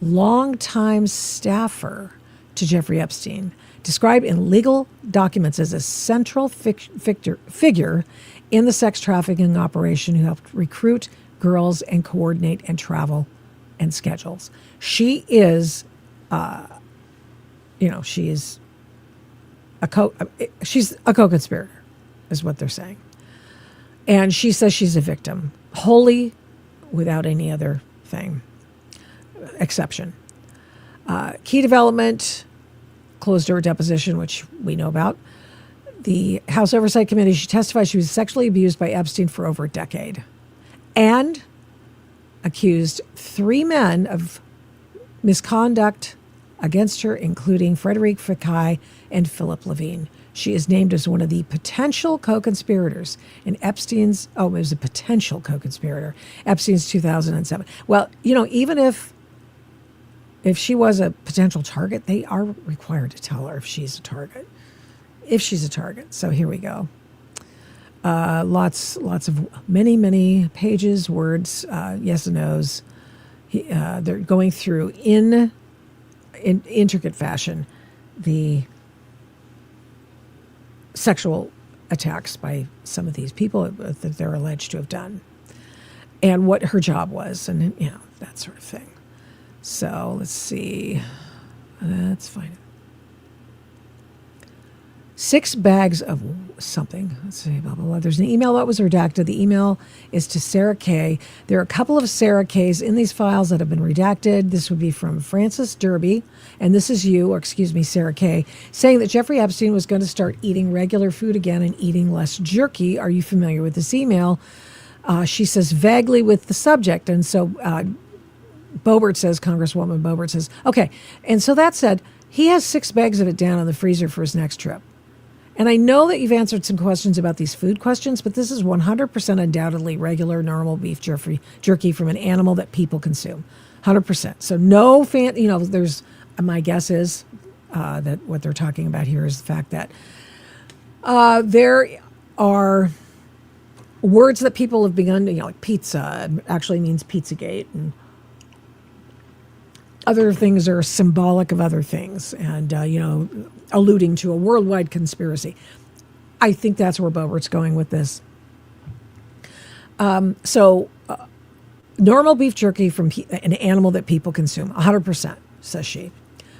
Speaker 2: longtime staffer to Jeffrey Epstein, described in legal documents as a central figure in the sex trafficking operation who helped recruit girls and coordinate and travel and schedules. She is, she's a co-conspirator, is what they're saying. And she says she's a victim, wholly without any other thing, exception. Key development, closed door deposition, which we know about. The House Oversight Committee, she testified she was sexually abused by Epstein for over a decade and accused 3 men of misconduct against her, including Frederic Fekkai and Philip Levine. She is named as one of the potential co-conspirators in Epstein's, it was a potential co-conspirator, Epstein's 2007. Well, even if she was a potential target, they are required to tell her if she's a target. So here we go. Lots of many pages, words, yes and no's. They're going through in intricate fashion the sexual attacks by some of these people that they're alleged to have done, and what her job was, and that sort of thing. So let's see. That's fine. 6 bags of something. Let's see, blah, blah, blah. There's an email that was redacted. The email is to Sarah K. There are a couple of Sarah K's in these files that have been redacted. This would be from Francis Derby, and this is Sarah K., saying that Jeffrey Epstein was going to start eating regular food again and eating less jerky. Are you familiar with this email? She says vaguely with the subject, and so Congresswoman Boebert says, okay, and so that said, he has 6 bags of it down in the freezer for his next trip. And I know that you've answered some questions about these food questions, but this is 100% undoubtedly regular, normal beef jerky from an animal that people consume. 100%. So no there's, my guess is that what they're talking about here is the fact that there are words that people have begun to, like pizza actually means Pizzagate, and other things are symbolic of other things, and alluding to a worldwide conspiracy. I think that's where Boebert's going with this. Normal beef jerky from an animal that people consume, 100%, says she.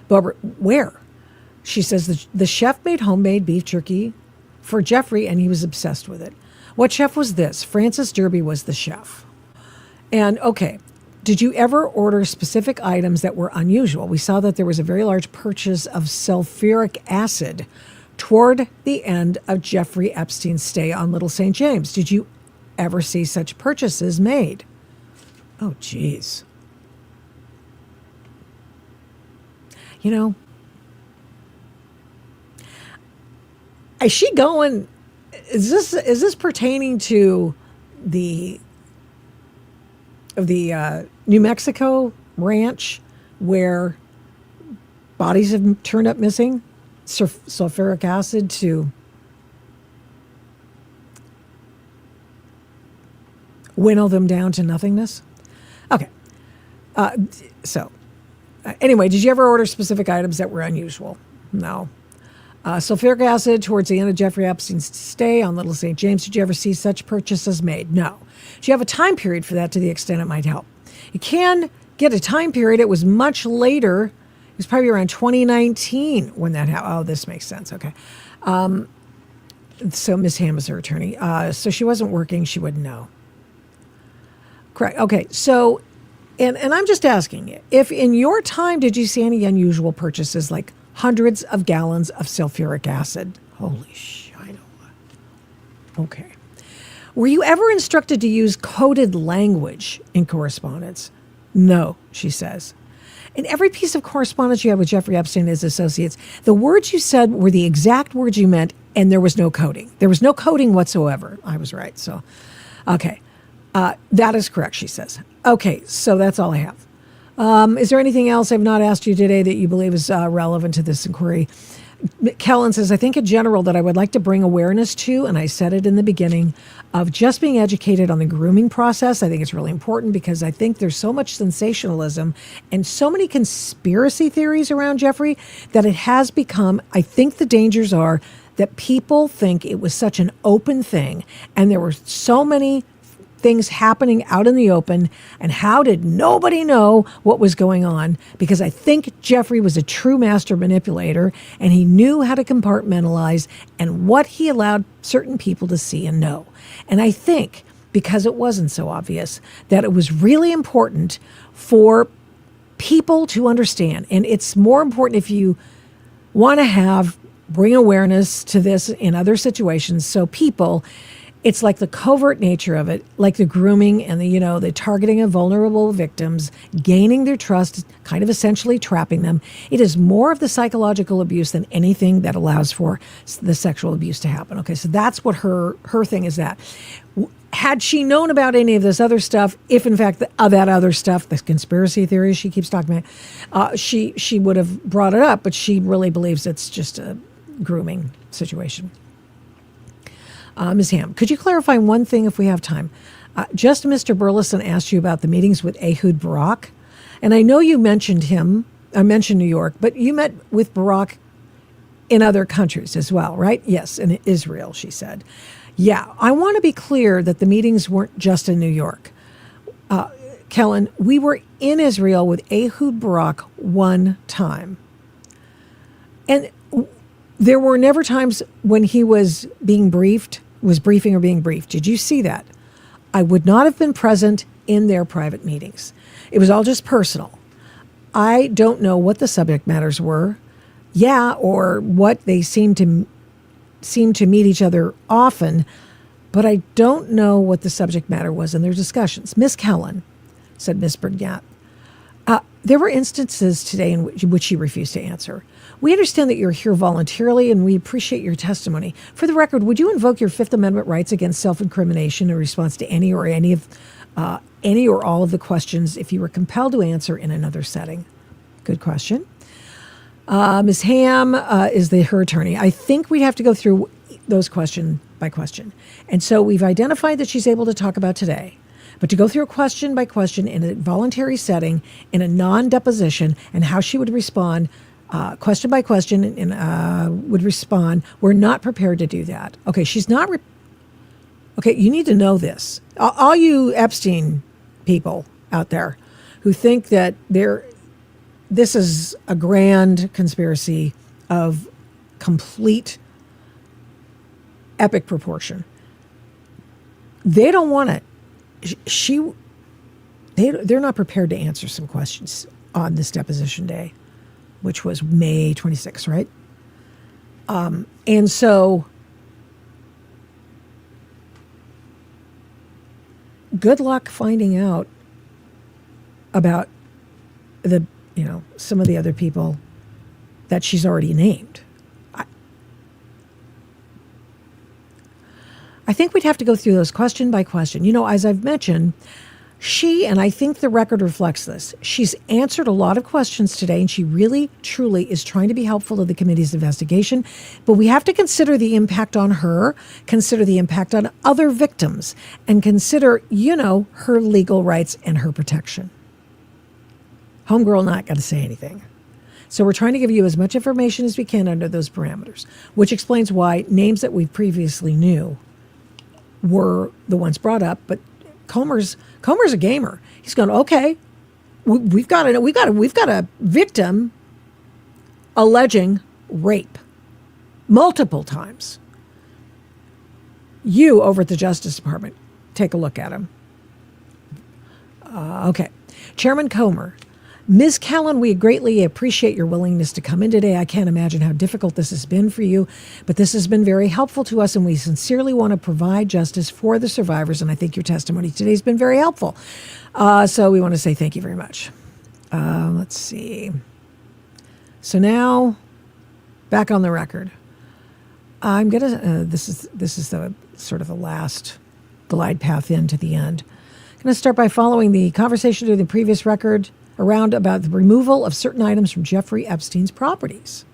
Speaker 2: Boebert, where? She says the chef made homemade beef jerky for Jeffrey, and he was obsessed with it. What chef was this? Francis Derby was the chef. And okay, did you ever order specific items that were unusual? We saw that there was a very large purchase of sulfuric acid toward the end of Jeffrey Epstein's stay on Little St. James. Did you ever see such purchases made? Oh, geez. Is she going? Is this pertaining to the New Mexico ranch where bodies have turned up missing? Sulfuric acid to winnow them down to nothingness? Okay. Anyway, did you ever order specific items that were unusual? No. Sulfuric acid towards the end of Jeffrey Epstein's stay on Little St. James. Did you ever see such purchases made? No. Do you have a time period for that to the extent it might help? You can get a time period. It was much later. It was probably around 2019 when that happened. Oh, this makes sense. Okay. So Ms. Ham is her attorney. So she wasn't working. She wouldn't know. Correct. Okay. So, and I'm just asking you, if in your time did you see any unusual purchases like hundreds of gallons of sulfuric acid? Holy shit. Okay. Were you ever instructed to use coded language in correspondence? No, she says. In every piece of correspondence you had with Jeffrey Epstein and his associates, the words you said were the exact words you meant, and there was no coding. There was no coding whatsoever. I was right. So, okay. That is correct, she says. Okay, so that's all I have. Is there anything else I've not asked you today that you believe is relevant to this inquiry? Kellen says, I think in general that I would like to bring awareness to, and I said it in the beginning, of just being educated on the grooming process. I think it's really important because I think there's so much sensationalism and so many conspiracy theories around Jeffrey that it has become, I think the dangers are that people think it was such an open thing and there were so many things happening out in the open, and how did nobody know what was going on? Because I think Jeffrey was a true master manipulator, and he knew how to compartmentalize and what he allowed certain people to see and know. And I think because it wasn't so obvious that it was really important for people to understand. And it's more important if you want to bring awareness to this in other situations. So people, it's like the covert nature of it, like the grooming and the targeting of vulnerable victims, gaining their trust, kind of essentially trapping them. It is more of the psychological abuse than anything that allows for the sexual abuse to happen. Okay, so that's what her thing is. That had she known about any of this other stuff, if in fact that other stuff, the conspiracy theories she keeps talking about, she would have brought it up, but she really believes it's just a grooming situation. Ms. Ham, could you clarify one thing if we have time? Just Mr. Burleson asked you about the meetings with Ehud Barak. And I know you mentioned him, I mentioned New York, but you met with Barak in other countries as well, right? Yes, in Israel, she said. Yeah, I want to be clear that the meetings weren't just in New York. Kellen, we were in Israel with Ehud Barak one time. And there were never times when he was being briefed, was briefing or being briefed. Did you see that? I would not have been present in their private meetings. It was all just personal. I don't know what the subject matters were. Yeah, or what they seem to meet each other often, but I don't know what the subject matter was in their discussions. Miss Kellen, said Miss Burnett, there were instances today in which she refused to answer. We understand that you're here voluntarily, and we appreciate your testimony. For the record, would you invoke your Fifth Amendment rights against self-incrimination in response to any or all of the questions if you were compelled to answer in another setting? Good question. Ms. Ham is her attorney. I think we'd have to go through those question by question. And so we've identified that she's able to talk about today. But to go through a question by question in a voluntary setting, in a non-deposition, and how she would respond question by question and would respond, we're not prepared to do that. Okay, she's not. Okay, you need to know this. All you Epstein people out there who think that this is a grand conspiracy of complete epic proportion. They don't want it. They're not prepared to answer some questions on this deposition day, which was May 26th, right? And so good luck finding out about some of the other people that she's already named. I think we'd have to go through those question by question. As I've mentioned, and I think the record reflects this, she's answered a lot of questions today, and she really, truly is trying to be helpful to the committee's investigation. But we have to consider the impact on her, consider the impact on other victims, and consider, her legal rights and her protection. Homegirl not going to say anything. So we're trying to give you as much information as we can under those parameters, which explains why names that we previously knew were the ones brought up. But Comer's a gamer. He's going, okay, we've got a victim alleging rape multiple times. You over at the Justice Department, take a look at him. Okay. Chairman Comer, Ms. Callan, we greatly appreciate your willingness to come in today. I can't imagine how difficult this has been for you, but this has been very helpful to us, and we sincerely want to provide justice for the survivors, and I think your testimony today has been very helpful. So we want to say thank you very much. Let's see. So now, back on the record. I'm gonna. This is the sort of the last glide path into the end. I'm going to start by following the conversation to the previous record around about the removal of certain items from Jeffrey Epstein's properties.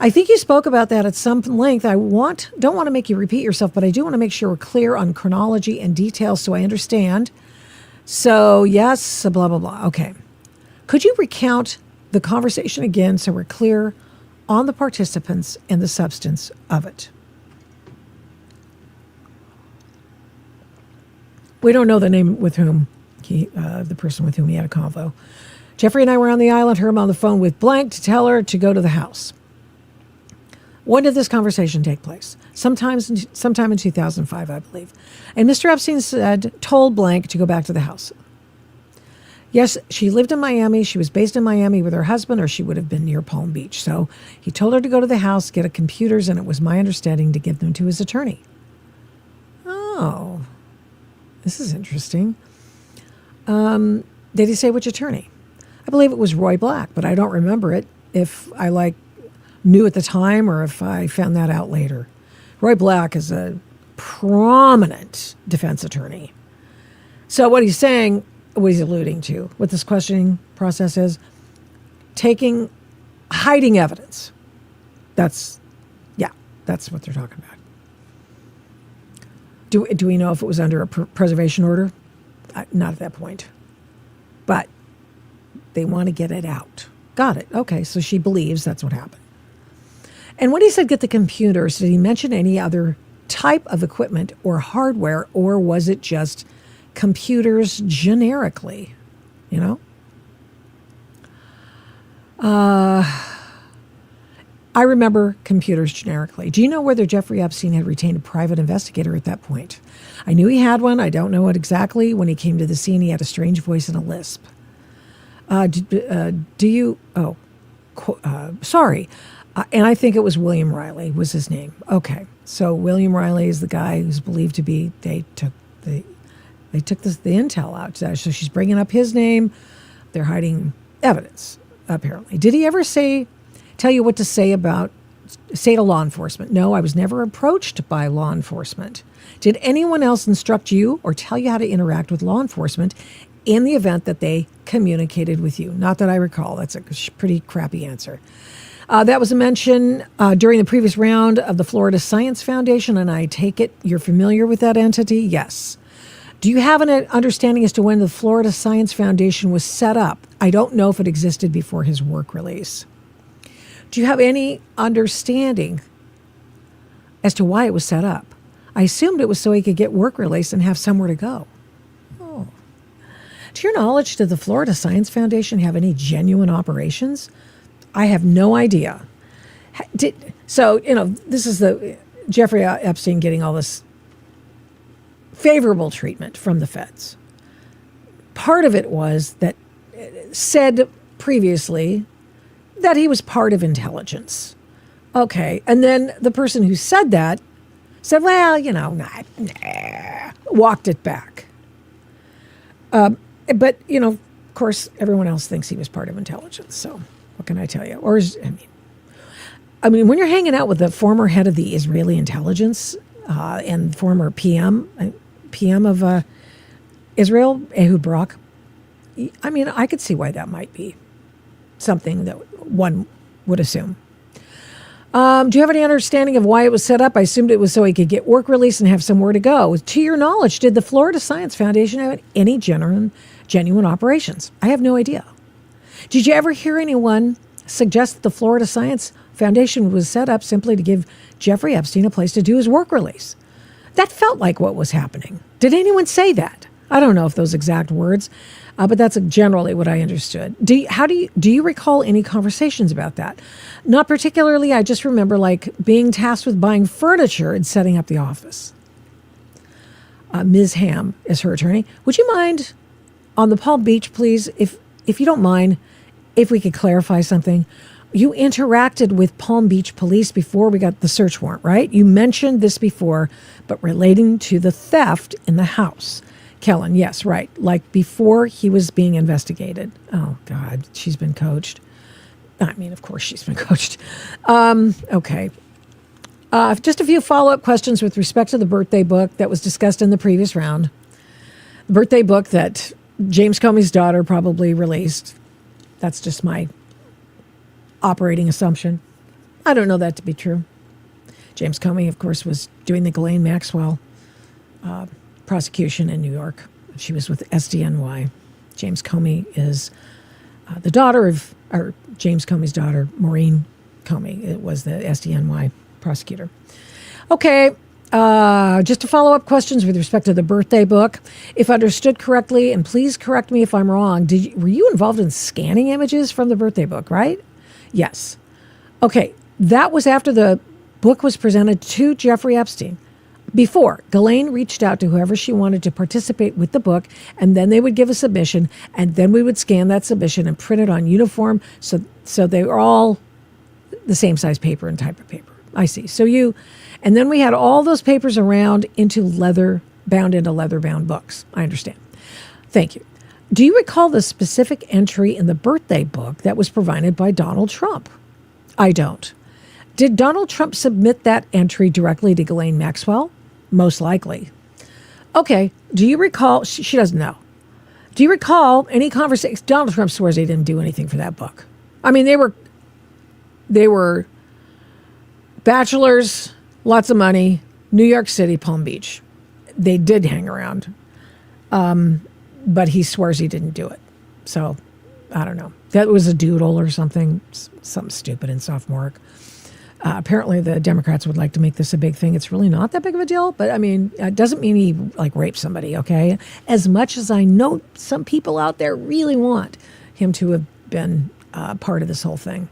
Speaker 2: I think you spoke about that at some length. Don't want to make you repeat yourself, but I do want to make sure we're clear on chronology and details so I understand. So yes, blah, blah, blah. Okay. Could you recount the conversation again so we're clear on the participants and the substance of it? We don't know the name with whom the person with whom he had a convo. Jeffrey and I were on the island, heard him on the phone with blank to tell her to go to the house. When did this conversation take place? Sometime in 2005, I believe. And Mr. Epstein told blank to go back to the house. Yes, she lived in Miami. She was based in Miami with her husband, or she would have been near Palm Beach. So he told her to go to the house, get computers, and it was my understanding to give them to his attorney. Oh, this is interesting. Did he say which attorney? I believe it was Roy Black, but I don't remember it if I knew at the time or if I found that out later. Roy Black is a prominent defense attorney. So what he's saying, what he's alluding to, what this questioning process is, hiding evidence. That's what they're talking about. Do we know if it was under a preservation order? Not at that point. But they want to get it out. Got it. Okay, so she believes that's what happened. And when he said get the computers, did he mention any other type of equipment or hardware, or was it just computers generically? I remember computers generically. Do you know whether Jeffrey Epstein had retained a private investigator at that point? I knew he had one. I don't know what exactly. When he came to the scene, he had a strange voice and a lisp. Sorry. And I think it was William Riley was his name. Okay. So William Riley is the guy who's believed to be, they took the intel out. So she's bringing up his name. They're hiding evidence, apparently. Did he ever tell you what to say to law enforcement? No, I was never approached by law enforcement. Did anyone else instruct you or tell you how to interact with law enforcement in the event that they communicated with you? Not that I recall. That's a pretty crappy answer. That was a mention during the previous round of the Florida Science Foundation, and I take it you're familiar with that entity? Yes. Do you have an understanding as to when the Florida Science Foundation was set up? I don't know if it existed before his work release. Do you have any understanding as to why it was set up? I assumed it was so he could get work release and have somewhere to go. Oh. To your knowledge, did the Florida Science Foundation have any genuine operations? I have no idea. This is the Jeffrey Epstein getting all this favorable treatment from the feds. Part of it was that said previously that he was part of intelligence. Okay. And then the person who said that said, well, walked it back. But, of course, everyone else thinks he was part of intelligence. So what can I tell you? I mean, when you're hanging out with the former head of the Israeli intelligence and former PM of Israel, Ehud Barak, I mean, I could see why that might be something that one would assume. Do you have any understanding of why it was set up? I assumed it was so he could get work release and have somewhere to go. To your knowledge, did the Florida Science Foundation have any genuine operations? I have no idea. Did you ever hear anyone suggest that the Florida Science Foundation was set up simply to give Jeffrey Epstein a place to do his work release? That felt like what was happening. Did anyone say that? I don't know if those exact words, but that's generally what I understood. Do you recall any conversations about that? Not particularly. I just remember like being tasked with buying furniture and setting up the office. Ms. Ham is her attorney. Would you mind on the Palm Beach, please, if you don't mind, if we could clarify something? You interacted with Palm Beach police before we got the search warrant, right? You mentioned this before, but relating to the theft in the house. Kellen, yes, right. Like before he was being investigated. Oh, God, she's been coached. I mean, of course she's been coached. Okay. Just a few follow-up questions with respect to the birthday book that was discussed in the previous round. The birthday book that James Comey's daughter probably released. That's just my operating assumption. I don't know that to be true. James Comey, of course, was doing the Ghislaine Maxwell prosecution in New York. She was with SDNY. James Comey is the daughter of, or James Comey's daughter, Maureen Comey. It was the SDNY prosecutor. Okay, just to follow up questions with respect to the birthday book. If understood correctly, and please correct me if I'm wrong, were you involved in scanning images from the birthday book, right? Yes. Okay, that was after the book was presented to Jeffrey Epstein. Before, Ghislaine reached out to whoever she wanted to participate with the book, and then they would give a submission, and then we would scan that submission and print it on uniform, so they were all the same size paper and type of paper. I see. And then we had all those papers around bound into leather-bound books. I understand. Thank you. Do you recall the specific entry in the birthday book that was provided by Donald Trump? I don't. Did Donald Trump submit that entry directly to Ghislaine Maxwell? Most likely. Okay. Do you recall? She doesn't know. Do you recall any conversation? Donald Trump swears he didn't do anything for that book. I mean, they were bachelors, lots of money, New York City, Palm Beach. They did hang around. But he swears he didn't do it. So, I don't know. That was a doodle or something stupid and sophomoric. Apparently, the Democrats would like to make this a big thing. It's really not that big of a deal, but I mean, it doesn't mean he raped somebody, okay? As much as I know some people out there really want him to have been part of this whole thing.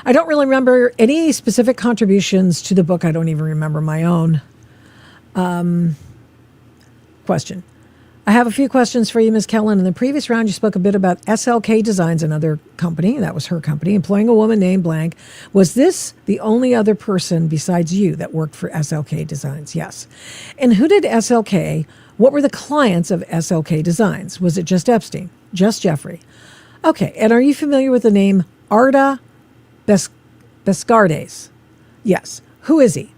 Speaker 2: I don't really remember any specific contributions to the book. I don't even remember my own. Question. I have a few questions for you, Ms. Kellen. In the previous round, you spoke a bit about SLK Designs, another company, that was her company, employing a woman named blank. Was this the only other person besides you that worked for SLK Designs? Yes. And who did SLK, what were the clients of SLK Designs? Was it just Epstein? Just Jeffrey? Okay, and are you familiar with the name Arda Bescardes? Yes. Who is he?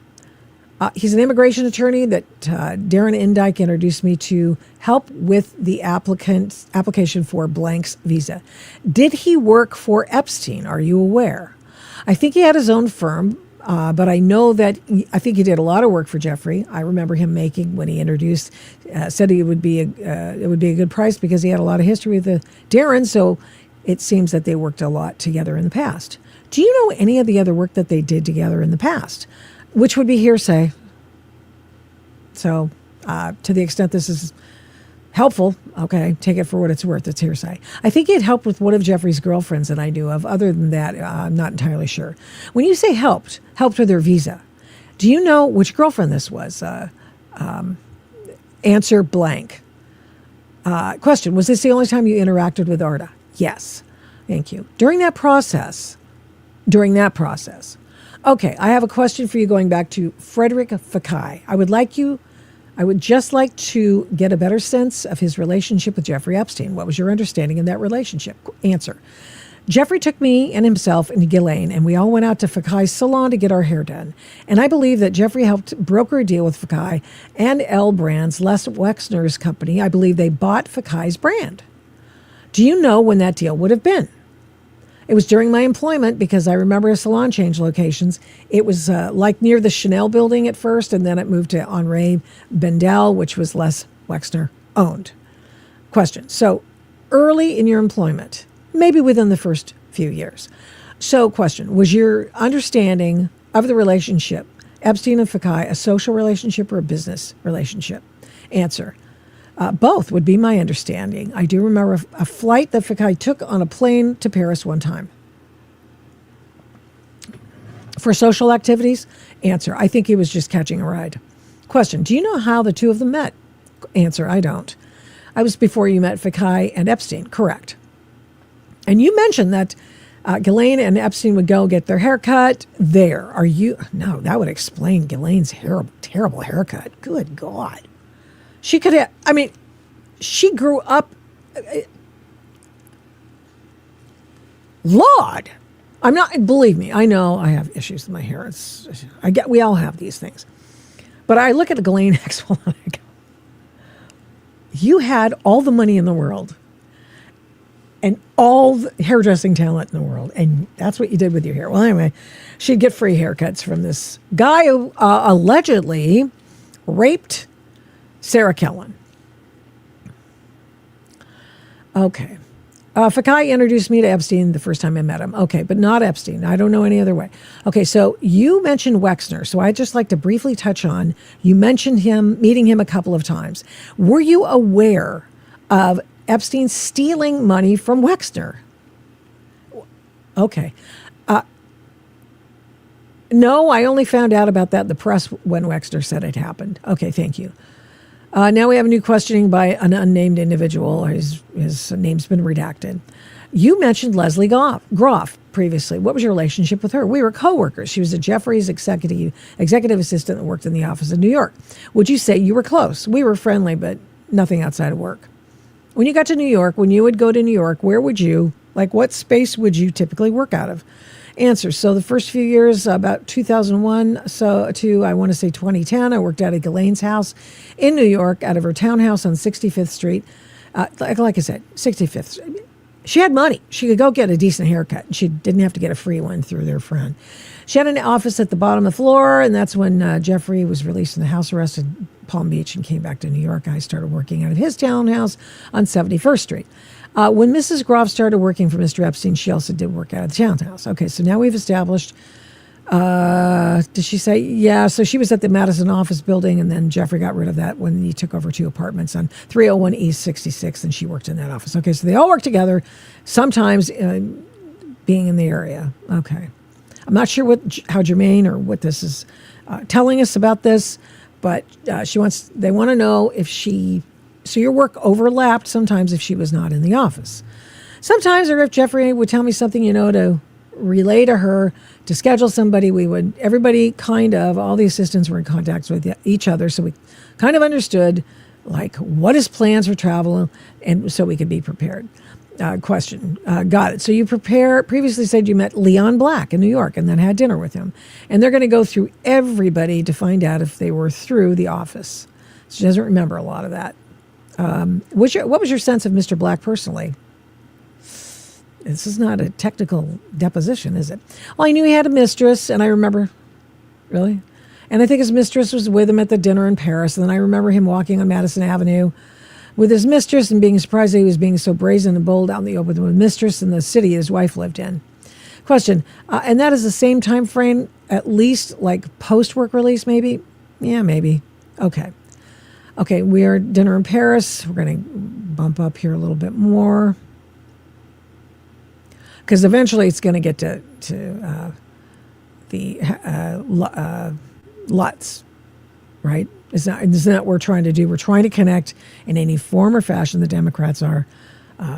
Speaker 2: He's an immigration attorney that Darren Indike introduced me to help with the application for blank's visa. Did he work for Epstein? Are you aware? I think he had his own firm, but I know that I think he did a lot of work for Jeffrey. I remember him making when he introduced, said it would be a good price because he had a lot of history with Darren. So it seems that they worked a lot together in the past. Do you know any of the other work that they did together in the past? Which would be hearsay. So to the extent this is helpful, okay, take it for what it's worth. It's hearsay. I think it helped with one of Jeffrey's girlfriends that I knew of. Other than that, I'm not entirely sure. When you say helped with their visa, do you know which girlfriend this was? Answer blank. Question, was this the only time you interacted with Arda? Yes. Thank you. During that process. Okay, I have a question for you going back to Frederick Fekkai. I would just like to get a better sense of his relationship with Jeffrey Epstein. What was your understanding in that relationship? Answer. Jeffrey took me and himself and Ghislaine, and we all went out to Fekkai's salon to get our hair done. And I believe that Jeffrey helped broker a deal with Fekkai and L Brands, Les Wexner's company. I believe they bought Fekkai's brand. Do you know when that deal would have been? It was during my employment because I remember a salon changed locations. It was like near the Chanel building at first, and then it moved to Henri Bendel, which was Les Wexner owned. Question. So early in your employment, maybe within the first few years. So question, was your understanding of the relationship, Epstein and Fekkai, a social relationship or a business relationship? Answer. Both would be my understanding. I do remember a flight that Fakai took on a plane to Paris one time. For social activities? Answer. I think he was just catching a ride. Question. Do you know how the two of them met? Answer. I don't. I was before you met Fakai and Epstein. Correct. And you mentioned that Ghislaine and Epstein would go get their haircut there. Are you? No, that would explain Ghislaine's terrible haircut. Good God. She could have, I mean, she grew up, Lord, I'm not, believe me, I know I have issues with my hair. We all have these things. But I look at the Ghislaine ex-wife and I go, you had all the money in the world and all the hairdressing talent in the world, and that's what you did with your hair. Well, anyway, she'd get free haircuts from this guy who allegedly raped Sarah Kellen. Okay. Fakai introduced me to Epstein the first time I met him. Okay, but not Epstein. I don't know any other way. Okay, so you mentioned Wexner. So I'd just like to briefly touch on, you mentioned him, meeting him a couple of times. Were you aware of Epstein stealing money from Wexner? Okay. No, I only found out about that in the press when Wexner said it happened. Okay, thank you. Now we have a new questioning by an unnamed individual. His name's been redacted. You mentioned Leslie Groff previously. What was your relationship with her? We were co-workers. She was a Jeffries executive assistant that worked in the office in New York. Would you say you were close? We were friendly, but nothing outside of work. When you got to New York, when you would go to New York, where would you, like what space would you typically work out of? Answer. So the first few years, about 2001 to I want to say 2010, I worked out at Ghislaine's house in New York, out of her townhouse on 65th Street. Like I said, 65th Street. She had money. She could go get a decent haircut. She didn't have to get a free one through their friend. She had an office at the bottom of the floor, and that's when Jeffrey was released from the house arrest in Palm Beach and came back to New York. I started working out of his townhouse on 71st Street. When Mrs. Groff started working for Mr. Epstein, she also did work out of the townhouse. Okay, so now we've established, did she say? Yeah, so she was at the Madison office building, and then Jeffrey got rid of that when he took over 2 apartments on 301 East 66, and she worked in that office. Okay, so they all work together, sometimes being in the area. Okay. I'm not sure how germane or what this is telling us about this, but they want to know if so your work overlapped sometimes if she was not in the office. Sometimes, or if Jeffrey would tell me something, to relay to her, to schedule somebody, everybody all the assistants were in contact with each other, so we kind of understood, like, what his plans for travel, and so we could be prepared. Question. Got it. So you previously said you met Leon Black in New York and then had dinner with him. And they're going to go through everybody to find out if they were through the office. She doesn't remember a lot of that. What was your sense of Mr. Black personally? This is not a technical deposition, is it? Well, I knew he had a mistress, and I remember, really? And I think his mistress was with him at the dinner in Paris. And then I remember him walking on Madison Avenue with his mistress and being surprised that he was being so brazen and bold out in the open with his mistress in the city his wife lived in. Question. And that is the same time frame, at least like post-work release, maybe? Yeah, maybe. Okay. Okay, we are at dinner in Paris. We're going to bump up here a little bit more. Because eventually it's going to get to the Lutz, right? Isn't that what we're trying to do? We're trying to connect in any form or fashion. The Democrats are,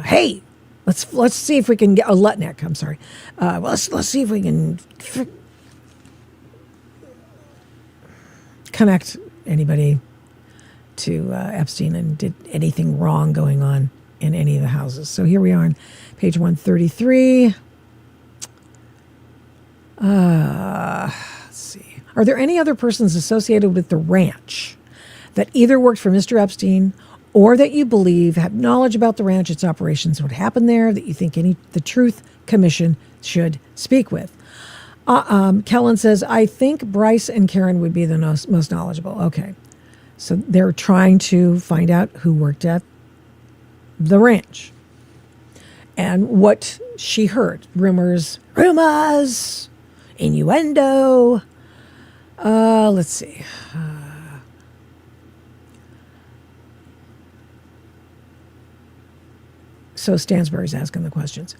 Speaker 2: hey, let's see if we can get, Lutnick, I'm sorry. Let's see if we can connect anybody to Epstein and did anything wrong going on in any of the houses. So here we are on page 133. Let's see. Are there any other persons associated with the ranch that either worked for Mr. Epstein or that you believe have knowledge about the ranch, its operations, what happened there, that you think the Truth Commission should speak with? Kellen says, I think Bryce and Karen would be the most knowledgeable. Okay. So they're trying to find out who worked at the ranch and what she heard. Rumors, innuendo. Let's see. So Stansbury's asking the questions.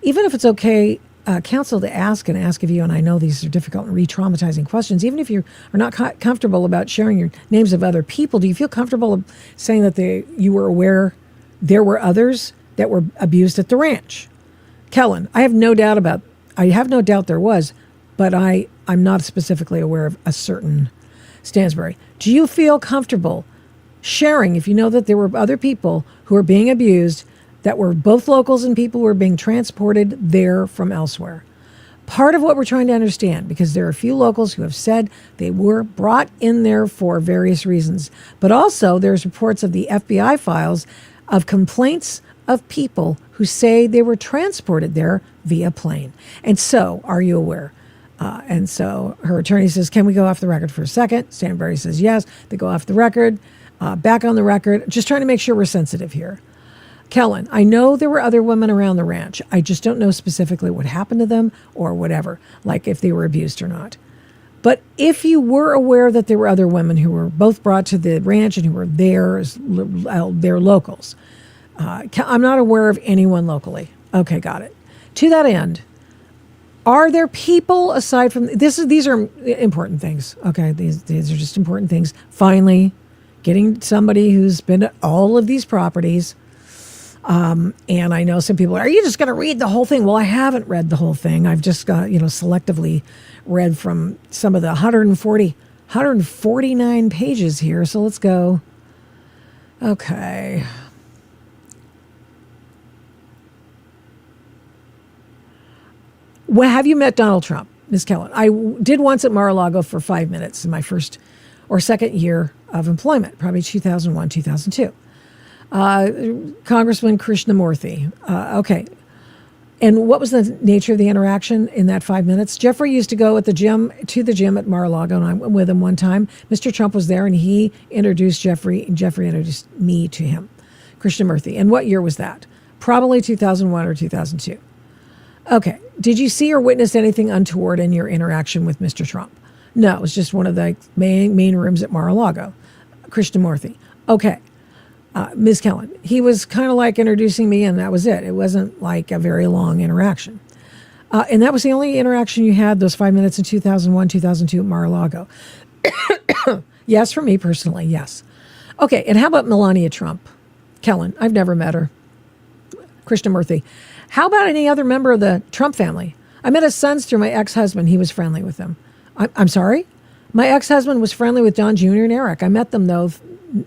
Speaker 2: Even if it's okay, counsel, to ask of you, and I know these are difficult and re-traumatizing questions, even if you are not comfortable about sharing your names of other people, do you feel comfortable saying that you were aware there were others that were abused at the ranch? Kellen, I have no doubt there was, but I'm not specifically aware of a certain Stansbury. Do you feel comfortable sharing if you know that there were other people who are being abused that were both locals and people who were being transported there from elsewhere? Part of what we're trying to understand, because there are a few locals who have said they were brought in there for various reasons, but also there's reports of the FBI files of complaints of people who say they were transported there via plane. And so, are you aware? And so her attorney says, can we go off the record for a second? Stansbury says yes. They go off the record, back on the record, just trying to make sure we're sensitive here. Kellen, I know there were other women around the ranch. I just don't know specifically what happened to them or whatever, like if they were abused or not. But if you were aware that there were other women who were both brought to the ranch and who were there as they're locals, I'm not aware of anyone locally. Okay, got it. To that end, are there people aside from these are important things. Okay, these are just important things. Finally, getting somebody who's been to all of these properties. And I know some people are you just going to read the whole thing? Well, I haven't read the whole thing. I've just got, selectively read from some of the 149 pages here. So let's go. Okay. Well, have you met Donald Trump, Ms. Kellen? I did once at Mar-a-Lago for 5 minutes in my first or second year of employment, probably 2001, 2002. Congressman Krishnamurthy. Okay. And what was the nature of the interaction in that 5 minutes? Jeffrey used to go to the gym at Mar-a-Lago, and I went with him one time. Mr. Trump was there, and he introduced Jeffrey, and Jeffrey introduced me to him, Krishnamurthy. And what year was that? Probably 2001 or 2002. Okay. Did you see or witness anything untoward in your interaction with Mr. Trump? No, it was just one of the main rooms at Mar-a-Lago. Krishnamurthy. Okay. Ms. Kellen, he was kind of like introducing me, and that was it. It wasn't like a very long interaction. And that was the only interaction you had, those 5 minutes in 2001, 2002 at Mar-a-Lago. Yes, for me personally, yes. Okay, and how about Melania Trump? Kellen, I've never met her. Krishnamurthy. How about any other member of the Trump family? I met his sons through my ex-husband. He was friendly with them. I'm sorry? My ex-husband was friendly with Don Jr. and Eric. I met them, though,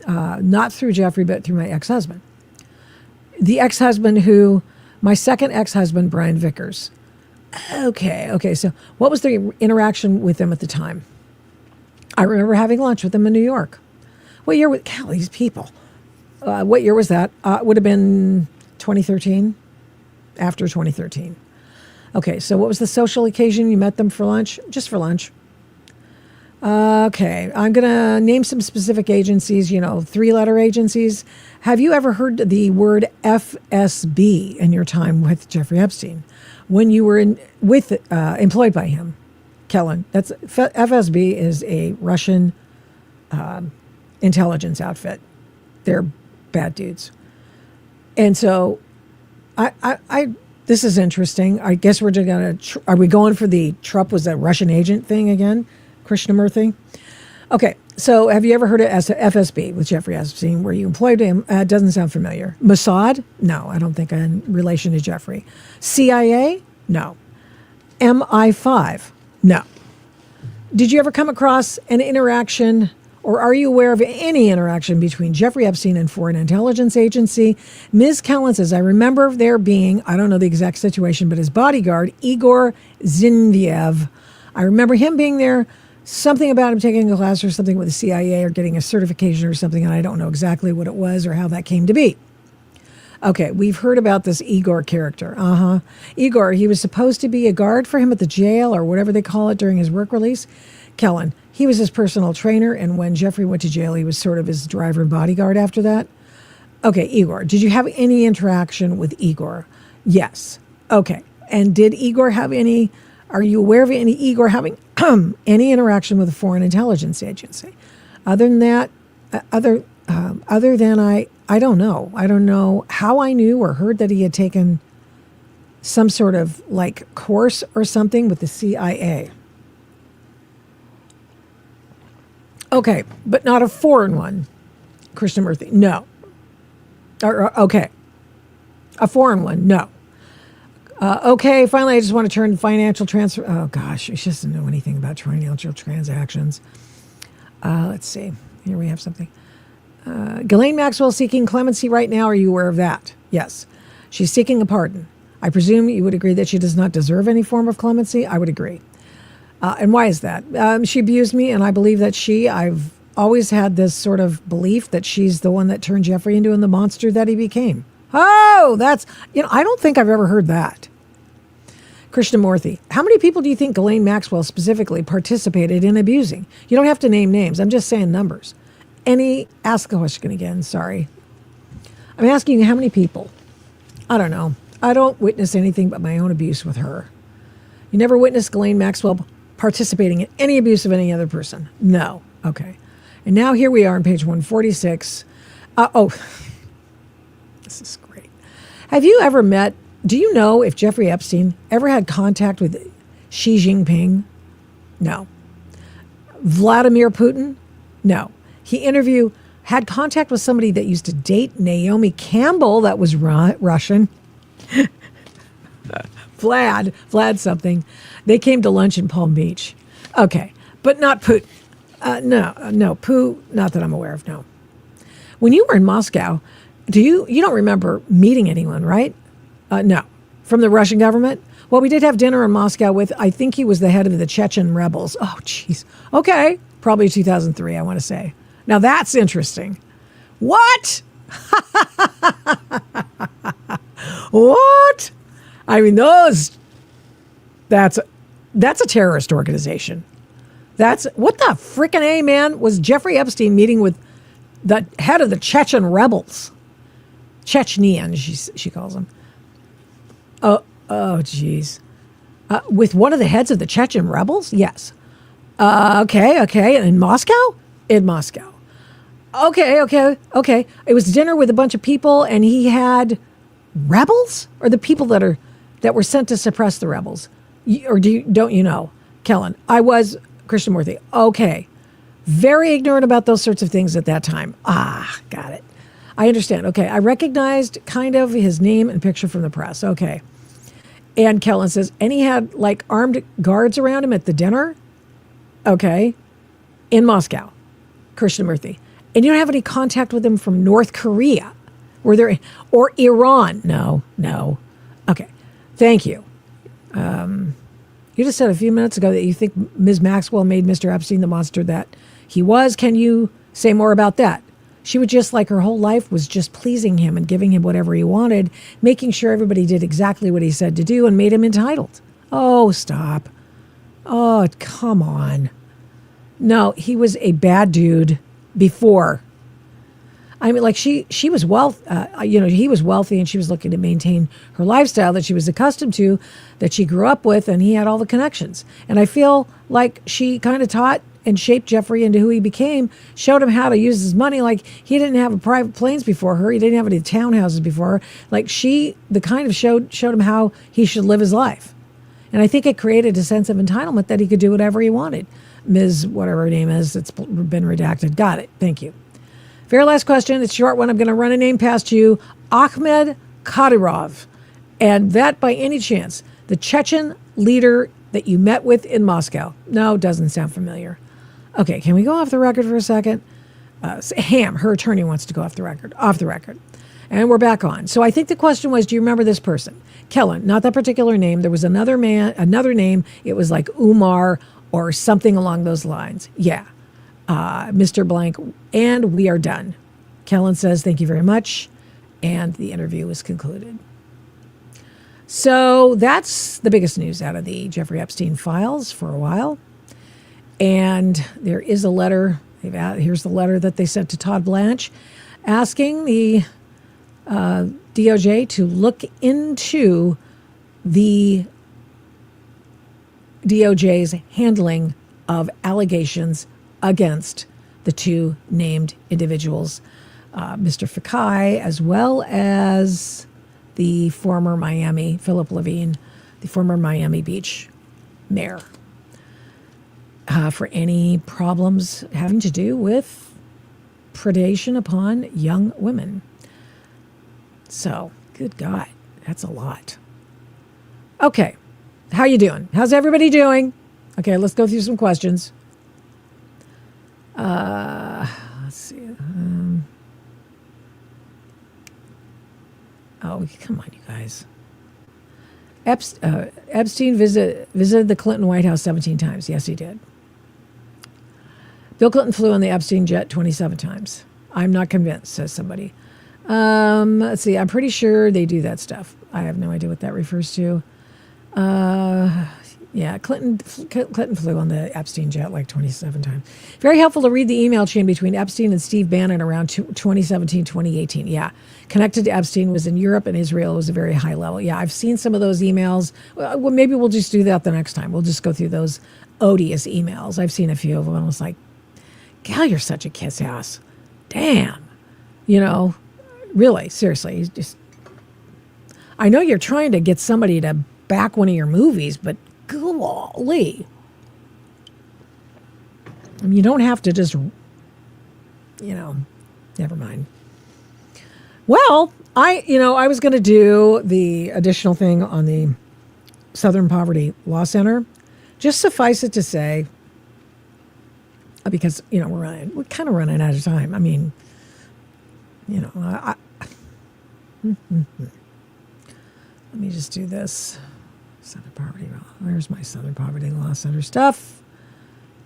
Speaker 2: not through Jeffrey, but through my ex-husband. The ex-husband my second ex-husband, Brian Vickers. Okay. So what was the interaction with them at the time? I remember having lunch with them in New York. What year was, these people. What year was that? It would have been 2013, after 2013. Okay, so what was the social occasion you met them for lunch? Just for lunch. Okay, I'm going to name some specific agencies, 3-letter agencies. Have you ever heard the word FSB in your time with Jeffrey Epstein? When you were employed by him? Kellen, FSB is a Russian intelligence outfit. They're bad dudes. And so this is interesting. I guess we're just going to, are we going for the Trump was a Russian agent thing again? Krishnamurthy? Okay, so have you ever heard of FSB with Jeffrey Epstein where you employed him? Doesn't sound familiar. Mossad? No, I don't think in relation to Jeffrey. CIA? No. MI5? No. Did you ever come across an interaction, or are you aware of any interaction between Jeffrey Epstein and Foreign Intelligence Agency? Ms. Kellen says, I remember there being, I don't know the exact situation, but his bodyguard, Igor Zinoviev, I remember him being there, something about him taking a class or something with the CIA or getting a certification or something, and I don't know exactly what it was or how that came to be. Okay, we've heard about this Igor character. Igor, he was supposed to be a guard for him at the jail or whatever they call it during his work release. Kellen, he was his personal trainer, and when Jeffrey went to jail, he was sort of his driver and bodyguard after that. Okay, Igor, did you have any interaction with Igor? Yes. Okay, and did Igor have any, are you aware of any Igor having any interaction with a foreign intelligence agency? Other than that, other than I don't know. I don't know how I knew or heard that he had taken some sort of like course or something with the CIA. Okay, but not a foreign one, Krishnamurthy. No. Okay. A foreign one. No. Okay, finally, I just want to turn financial transfer. Oh, gosh, she doesn't know anything about financial transactions. Let's see. Here we have something. Ghislaine Maxwell seeking clemency right now. Are you aware of that? Yes. She's seeking a pardon. I presume you would agree that she does not deserve any form of clemency? I would agree. And why is that? She abused me, and I believe that I've always had this sort of belief that she's the one that turned Jeffrey into the monster that he became. Oh, that's, I don't think I've ever heard that. Krishnamurthy, how many people do you think Ghislaine Maxwell specifically participated in abusing? You don't have to name names. I'm just saying numbers. Ask the question again, sorry. I'm asking you how many people? I don't know. I don't witness anything but my own abuse with her. You never witnessed Ghislaine Maxwell participating in any abuse of any other person? No. Okay. And now here we are on page 146. This is great. Have you ever do you know if Jeffrey Epstein ever had contact with Xi Jinping? No. Vladimir Putin? No. He had contact with somebody that used to date Naomi Campbell that was Russian. Vlad something. They came to lunch in Palm Beach. Okay, but not Putin. No, not that I'm aware of, no. When you were in Moscow, you don't remember meeting anyone, right? No. From the Russian government? Well, we did have dinner in Moscow with, I think he was the head of the Chechen rebels. Oh, jeez. Okay. Probably 2003, I want to say. Now that's interesting. What? What? I mean, that's a terrorist organization. What the frickin' A, man, was Jeffrey Epstein meeting with the head of the Chechen rebels? Chechenian, she calls them. Oh, geez. With one of the heads of the Chechen rebels? Yes. Okay. In Moscow? In Moscow. Okay. It was dinner with a bunch of people, and he had rebels? Or the people that were sent to suppress the rebels? Or don't you know? Kellen, I was Krishnamurthy. Okay. Very ignorant about those sorts of things at that time. Got it. I understand. Okay. I recognized kind of his name and picture from the press. Okay. And Kellen says, and he had like armed guards around him at the dinner? Okay. In Moscow. Krishnamurthy. And you don't have any contact with him from North Korea? Or Iran? No. Okay. Thank you. You just said a few minutes ago that you think Ms. Maxwell made Mr. Epstein the monster that he was. Can you say more about that? She would just like her whole life was just pleasing him and giving him whatever he wanted, making sure everybody did exactly what he said to do and made him entitled. Oh, stop. Oh, come on. No, he was a bad dude before. I mean, like he was wealthy and she was looking to maintain her lifestyle that she was accustomed to, that she grew up with, and he had all the connections. And I feel like she kind of taught and shaped Jeffrey into who he became, showed him how to use his money. Like he didn't have private planes before her. He didn't have any townhouses before her. Like showed him how he should live his life. And I think it created a sense of entitlement that he could do whatever he wanted. Ms. whatever her name is, it's been redacted. Got it. Thank you. Very last question. It's a short one. I'm going to run a name past you. Ahmed Kadyrov. And that, by any chance, the Chechen leader that you met with in Moscow? No, doesn't sound familiar. Okay, can we go off the record for a second? Ham, her attorney, wants to go off the record. Off the record. And we're back on. So I think the question was, do you remember this person? Kellen, not that particular name. There was another name. It was like Umar or something along those lines. Yeah. Mr. Blank, and we are done. Kellen says, thank you very much. And the interview is concluded. So that's the biggest news out of the Jeffrey Epstein files for a while. And there is a letter. Here's the letter that they sent to Todd Blanche asking the DOJ to look into the DOJ's handling of allegations against the two named individuals Mr. Fakai, as well as the former Philip Levine, the former Miami Beach mayor, for any problems having to do with predation upon young women. So, good God, that's a lot. Okay, how you doing? How's everybody doing? Okay, let's go through some questions. Let's see. Come on, you guys. Epstein visited the Clinton White House 17 times. Yes, he did. Bill Clinton flew on the Epstein jet 27 times. I'm not convinced, says somebody. Let's see. I'm pretty sure they do that stuff. I have no idea what that refers to. Yeah, Clinton flew on the Epstein jet like 27 times. Very helpful to read the email chain between Epstein and Steve Bannon around 2017, 2018. Yeah, connected to Epstein was in Europe and Israel. It was a very high level. Yeah, I've seen some of those emails. Well, maybe we'll just do that the next time. We'll just go through those odious emails. I've seen a few of them. I was like, Gal, you're such a kiss ass. Damn. You know, really, seriously. I know you're trying to get somebody to back one of your movies, but golly. I mean, you don't have to just, never mind. Well, I was going to do the additional thing on the Southern Poverty Law Center. Just suffice it to say, because, we're kind of running out of time. I mean, let me just do this. Southern Poverty Law. Where's my Southern Poverty Law Center stuff?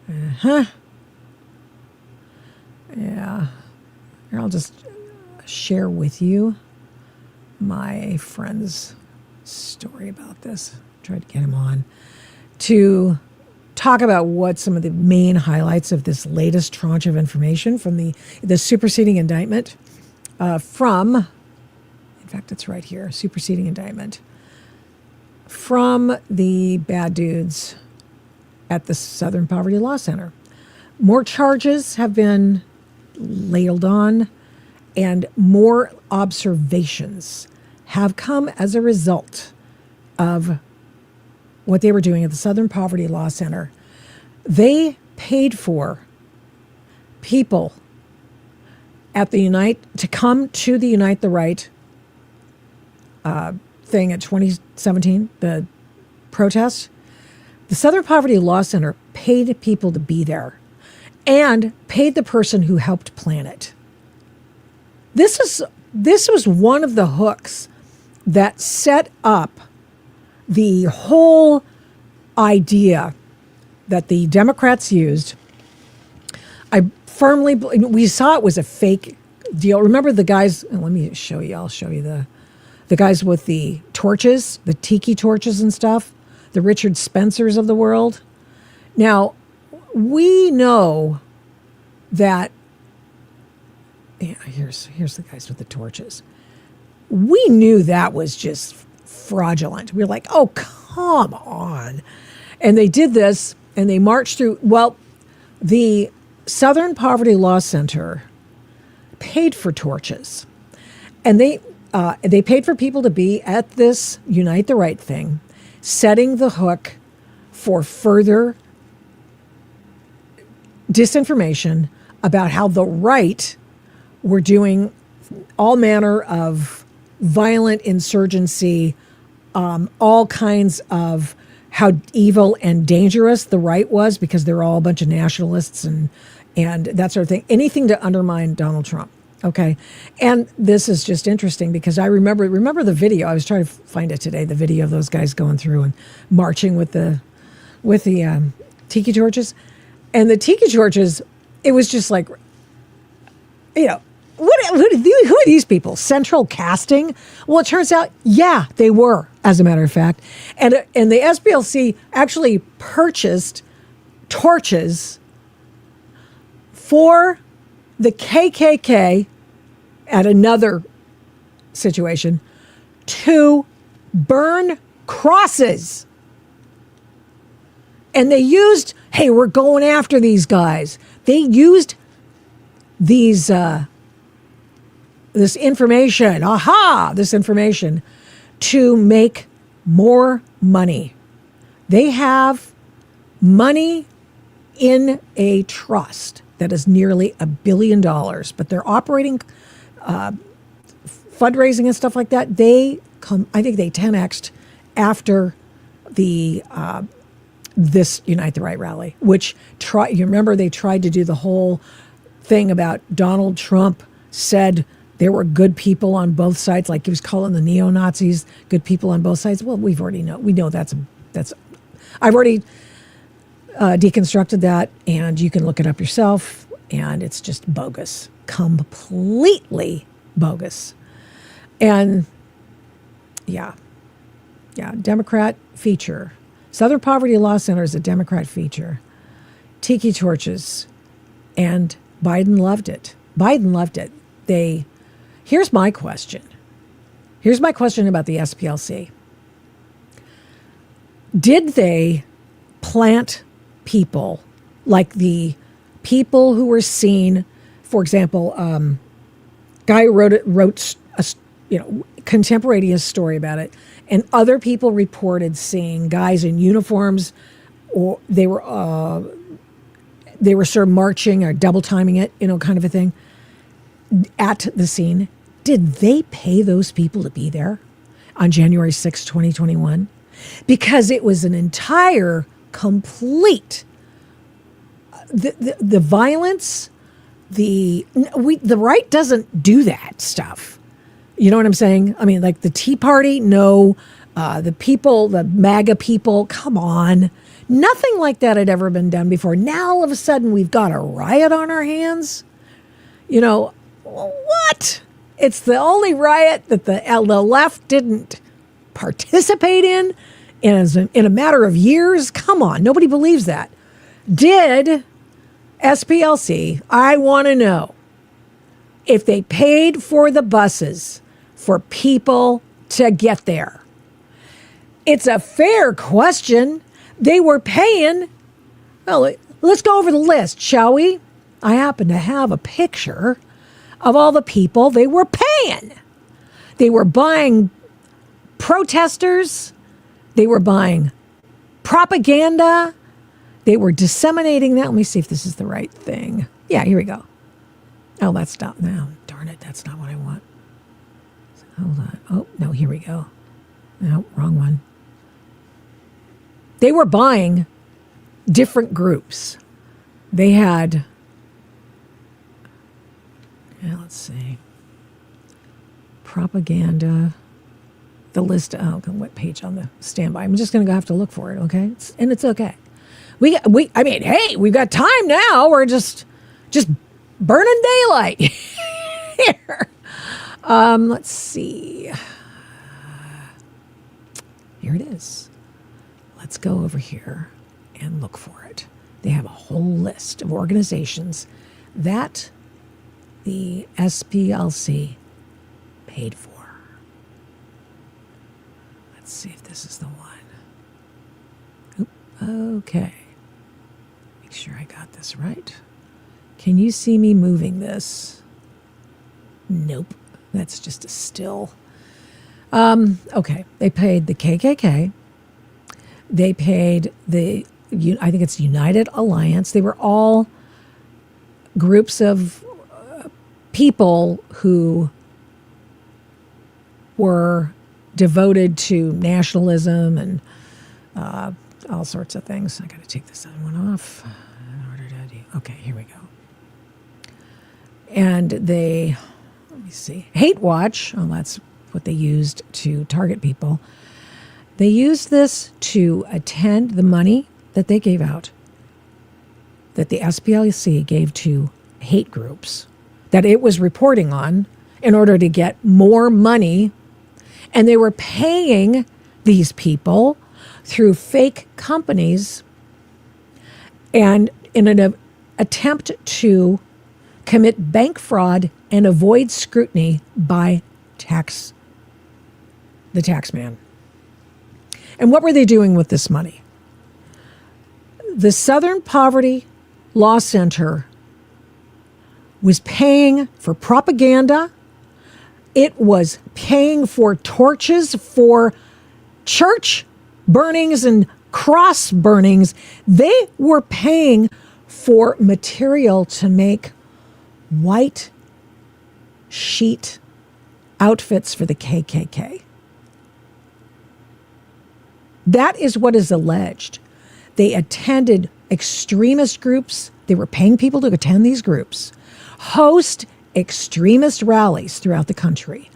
Speaker 2: Yeah. Here, I'll just share with you my friend's story about this. Tried to get him on to talk about what some of the main highlights of this latest tranche of information from the superseding indictment in fact, it's right here, superseding indictment from the bad dudes at the Southern Poverty Law Center. More charges have been ladled on, and more observations have come as a result of what they were doing at the Southern Poverty Law Center. They paid for people at the to come to the Unite the Right thing at 2017, the protest. The Southern Poverty Law Center paid people to be there and paid the person who helped plan it. This was one of the hooks that set up the whole idea that the Democrats used. We saw it was a fake deal. Remember the guys, let me show you, I'll show you the guys with the torches, the tiki torches and stuff, the Richard Spencers of the world. Now, we know that, here's the guys with the torches. We knew that was just fraudulent. We were like, oh, come on. And they did this, and they marched through. Well, the Southern Poverty Law Center paid for torches, and they paid for people to be at this Unite the Right thing, setting the hook for further disinformation about how the right were doing all manner of violent insurgency, all kinds of how evil and dangerous the right was, because they're all a bunch of nationalists and that sort of thing. Anything to undermine Donald Trump. Okay. And this is just interesting because I remember the video. I was trying to find it today, the video of those guys going through and marching with the tiki torches. And the tiki torches, it was just like, who are these people? Central Casting? Well, it turns out, yeah, they were, as a matter of fact. And the SPLC actually purchased torches for the KKK at another situation to burn crosses. And they used, hey, we're going after these guys. They used these this information, this information to make more money. They have money in a trust that is nearly $1 billion, but they're operating fundraising and stuff like that. I think they 10x'd after the this Unite the Right rally, which you remember they tried to do the whole thing about Donald Trump said there were good people on both sides, like he was calling the neo-Nazis good people on both sides. Well, we know that's I've already deconstructed that, and you can look it up yourself, and it's just bogus, completely bogus. And yeah, Democrat feature. Southern Poverty Law Center is a Democrat feature. Tiki torches, and Biden loved it. Here's my question. Here's my question about the SPLC. Did they plant people like the people who were seen, for example, guy wrote a contemporaneous story about it, and other people reported seeing guys in uniforms, or they were sort of marching or double timing it, kind of a thing, at the scene. Did they pay those people to be there on January 6, 2021? Because it was an entire, complete, the violence, the right doesn't do that stuff. You know what I'm saying? I mean, like the Tea Party, no. The people, the MAGA people, come on. Nothing like that had ever been done before. Now, all of a sudden, we've got a riot on our hands. What? It's the only riot that the left didn't participate in a matter of years. Come on, nobody believes that. Did SPLC, I want to know if they paid for the buses for people to get there. It's a fair question. They were paying. Well, let's go over the list, shall we? I happen to have a picture of all the people they were paying. They were buying protesters. They were buying propaganda. They were disseminating that. Let me see if this is the right thing. Yeah, here we go. Oh, that's not, no, darn it, that's not what I want. Hold on. Oh, no, here we go. No, wrong one. They were buying different groups. They had, let's see, propaganda, the list, what page on the standby? I'm just going to have to look for it, okay? And it's okay. Hey, we've got time now. We're just burning daylight here. Let's see. Here it is. Let's go over here and look for it. They have a whole list of organizations that the SPLC paid for. Let's see if this is the one. Okay. Make sure I got this right. Can you see me moving this? Nope. That's just a still. Okay. They paid the KKK. They paid I think it's United Alliance. They were all groups of people who were devoted to nationalism and all sorts of things. I got to take this other one off in order to do. Okay, here we go. And let me see, Hate Watch. Oh, that's what they used to target people. They used this to attend the money that they gave out, that the SPLC gave to hate groups, that it was reporting on in order to get more money. And they were paying these people through fake companies and in an attempt to commit bank fraud and avoid scrutiny by the tax man. And what were they doing with this money? The Southern Poverty Law Center was paying for propaganda, It was paying for torches for church burnings and cross burnings. They were paying for material to make white sheet outfits for the KKK. That is what is alleged. They attended extremist groups. They were paying people to attend these groups, host extremist rallies throughout the country,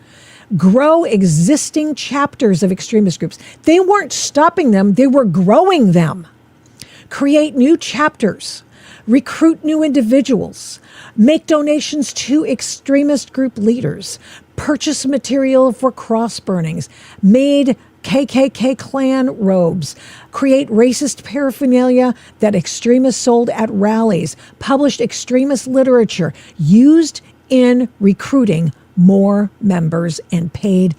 Speaker 2: grow existing chapters of extremist groups. They weren't stopping them, they were growing them. Create new chapters, recruit new individuals, make donations to extremist group leaders, purchase material for cross burnings, made KKK Klan robes, create racist paraphernalia that extremists sold at rallies, published extremist literature, used in recruiting more members, and paid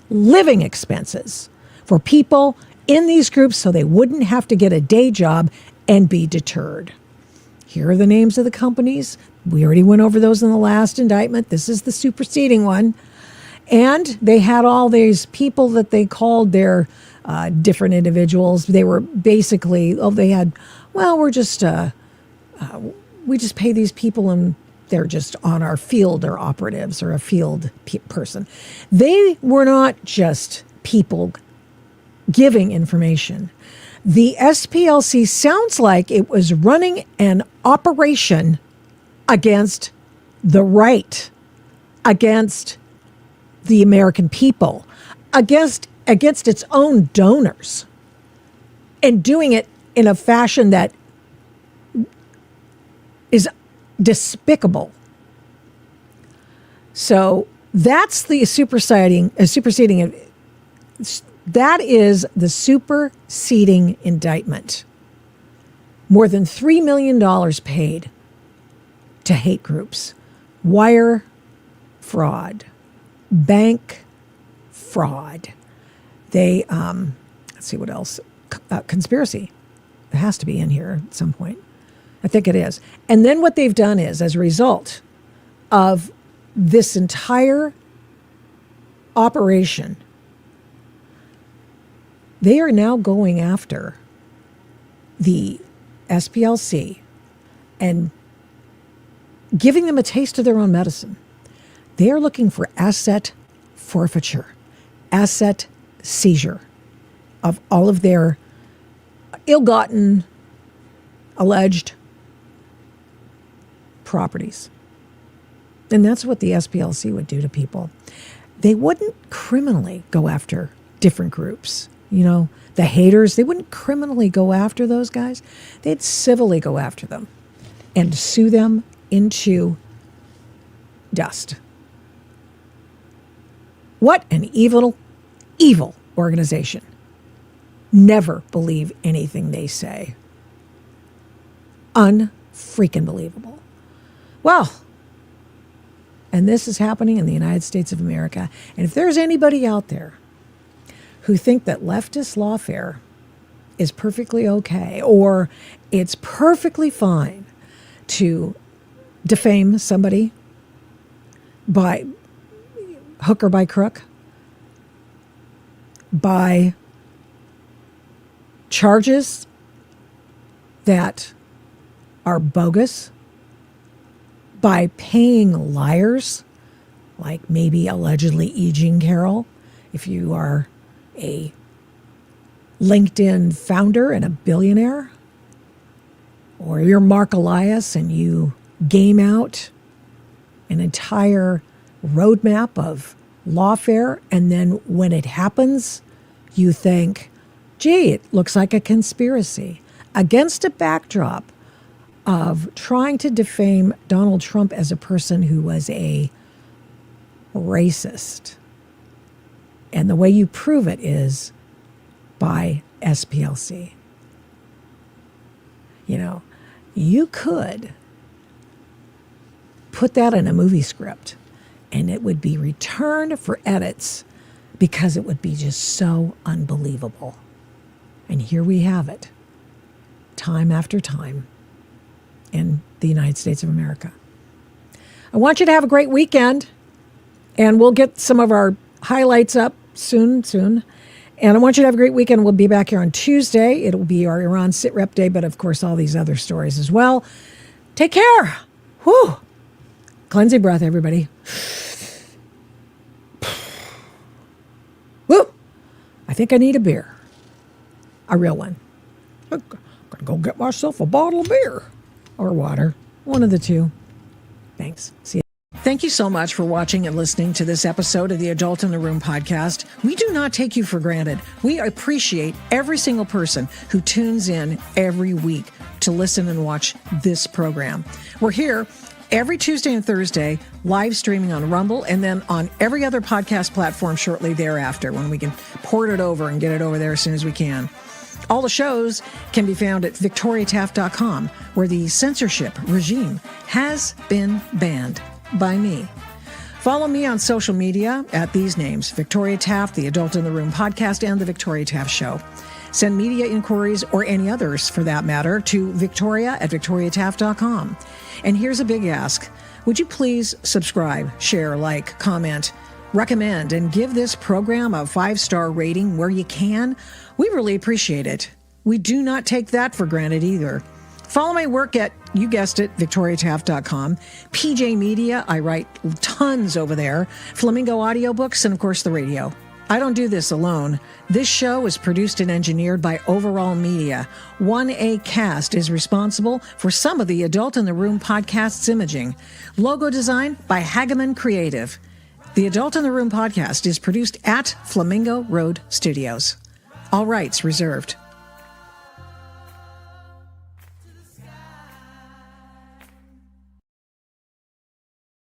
Speaker 2: living expenses for people in these groups so they wouldn't have to get a day job and be deterred. Here are the names of the companies. We already went over those in the last indictment. This is the superseding one. And they had all these people that they called their different individuals. They were basically, we just pay these people and they're just on our field or operatives or a field person. They were not just people giving information. The SPLC sounds like it was running an operation against the right, against the American people, against its own donors, and doing it in a fashion that is despicable. So that's the superseding. That is the superseding indictment. More than $3 million paid to hate groups, wire fraud, bank fraud. They, let's see what else. Conspiracy. It has to be in here at some point. I think it is. And then what they've done is, as a result of this entire operation, they are now going after the SPLC and giving them a taste of their own medicine. They are looking for asset forfeiture, asset seizure of all of their ill-gotten, alleged properties. And that's what the SPLC would do to people. They wouldn't criminally go after different groups. You know, the haters, they wouldn't criminally go after those guys. They'd civilly go after them and sue them into dust. What an evil, evil organization. Never believe anything they say. Unfreaking believable. Well, and this is happening in the United States of America. And if there's anybody out there who think that leftist lawfare is perfectly okay, or it's perfectly fine to defame somebody by hook or by crook, by charges that are bogus, by paying liars, like maybe allegedly E. Jean Carroll, if you are a LinkedIn founder and a billionaire, or you're Mark Elias and you game out an entire roadmap of lawfare, and then when it happens, you think, gee, it looks like a conspiracy, against a backdrop of trying to defame Donald Trump as a person who was a racist. And the way you prove it is by SPLC. You know, you could put that in a movie script and it would be returned for edits because it would be just so unbelievable. And here we have it, time after time in the United States of America. I want you to have a great weekend. And we'll get some of our highlights up soon. And I want you to have a great weekend. We'll be back here on Tuesday. It'll be our Iran sit-rep day, but of course all these other stories as well. Take care. Whew. Cleanse your breath, everybody. Woo. I think I need a beer. A real one. I'm going to go get myself a bottle of beer. Or water. One of the two. Thanks. See you. Thank you so much for watching and listening to this episode of the Adult in the Room podcast. We do not take you for granted. We appreciate every single person who tunes in every week to listen and watch this program. We're here every Tuesday and Thursday, live streaming on Rumble, and then on every other podcast platform shortly thereafter when we can port it over and get it over there as soon as we can. All the shows can be found at victoriataft.com, where the censorship regime has been banned by me. Follow me on social media at these names: Victoria Taft, the Adult in the Room podcast, and the Victoria Taft Show. Send media inquiries, or any others for that matter, to victoria@victoriataft.com. And here's a big ask. Would you please subscribe, share, like, comment, recommend, and give this program a 5-star rating where you can? We really appreciate it. We do not take that for granted either. Follow my work at, you guessed it, victoriataft.com. PJ Media, I write tons over there. Flamingo Audiobooks, and of course the radio. I don't do this alone. This show is produced and engineered by Overall Media. 1A Cast is responsible for some of the Adult in the Room podcast's imaging. Logo design by Hageman Creative. The Adult in the Room podcast is produced at Flamingo Road Studios. All rights reserved.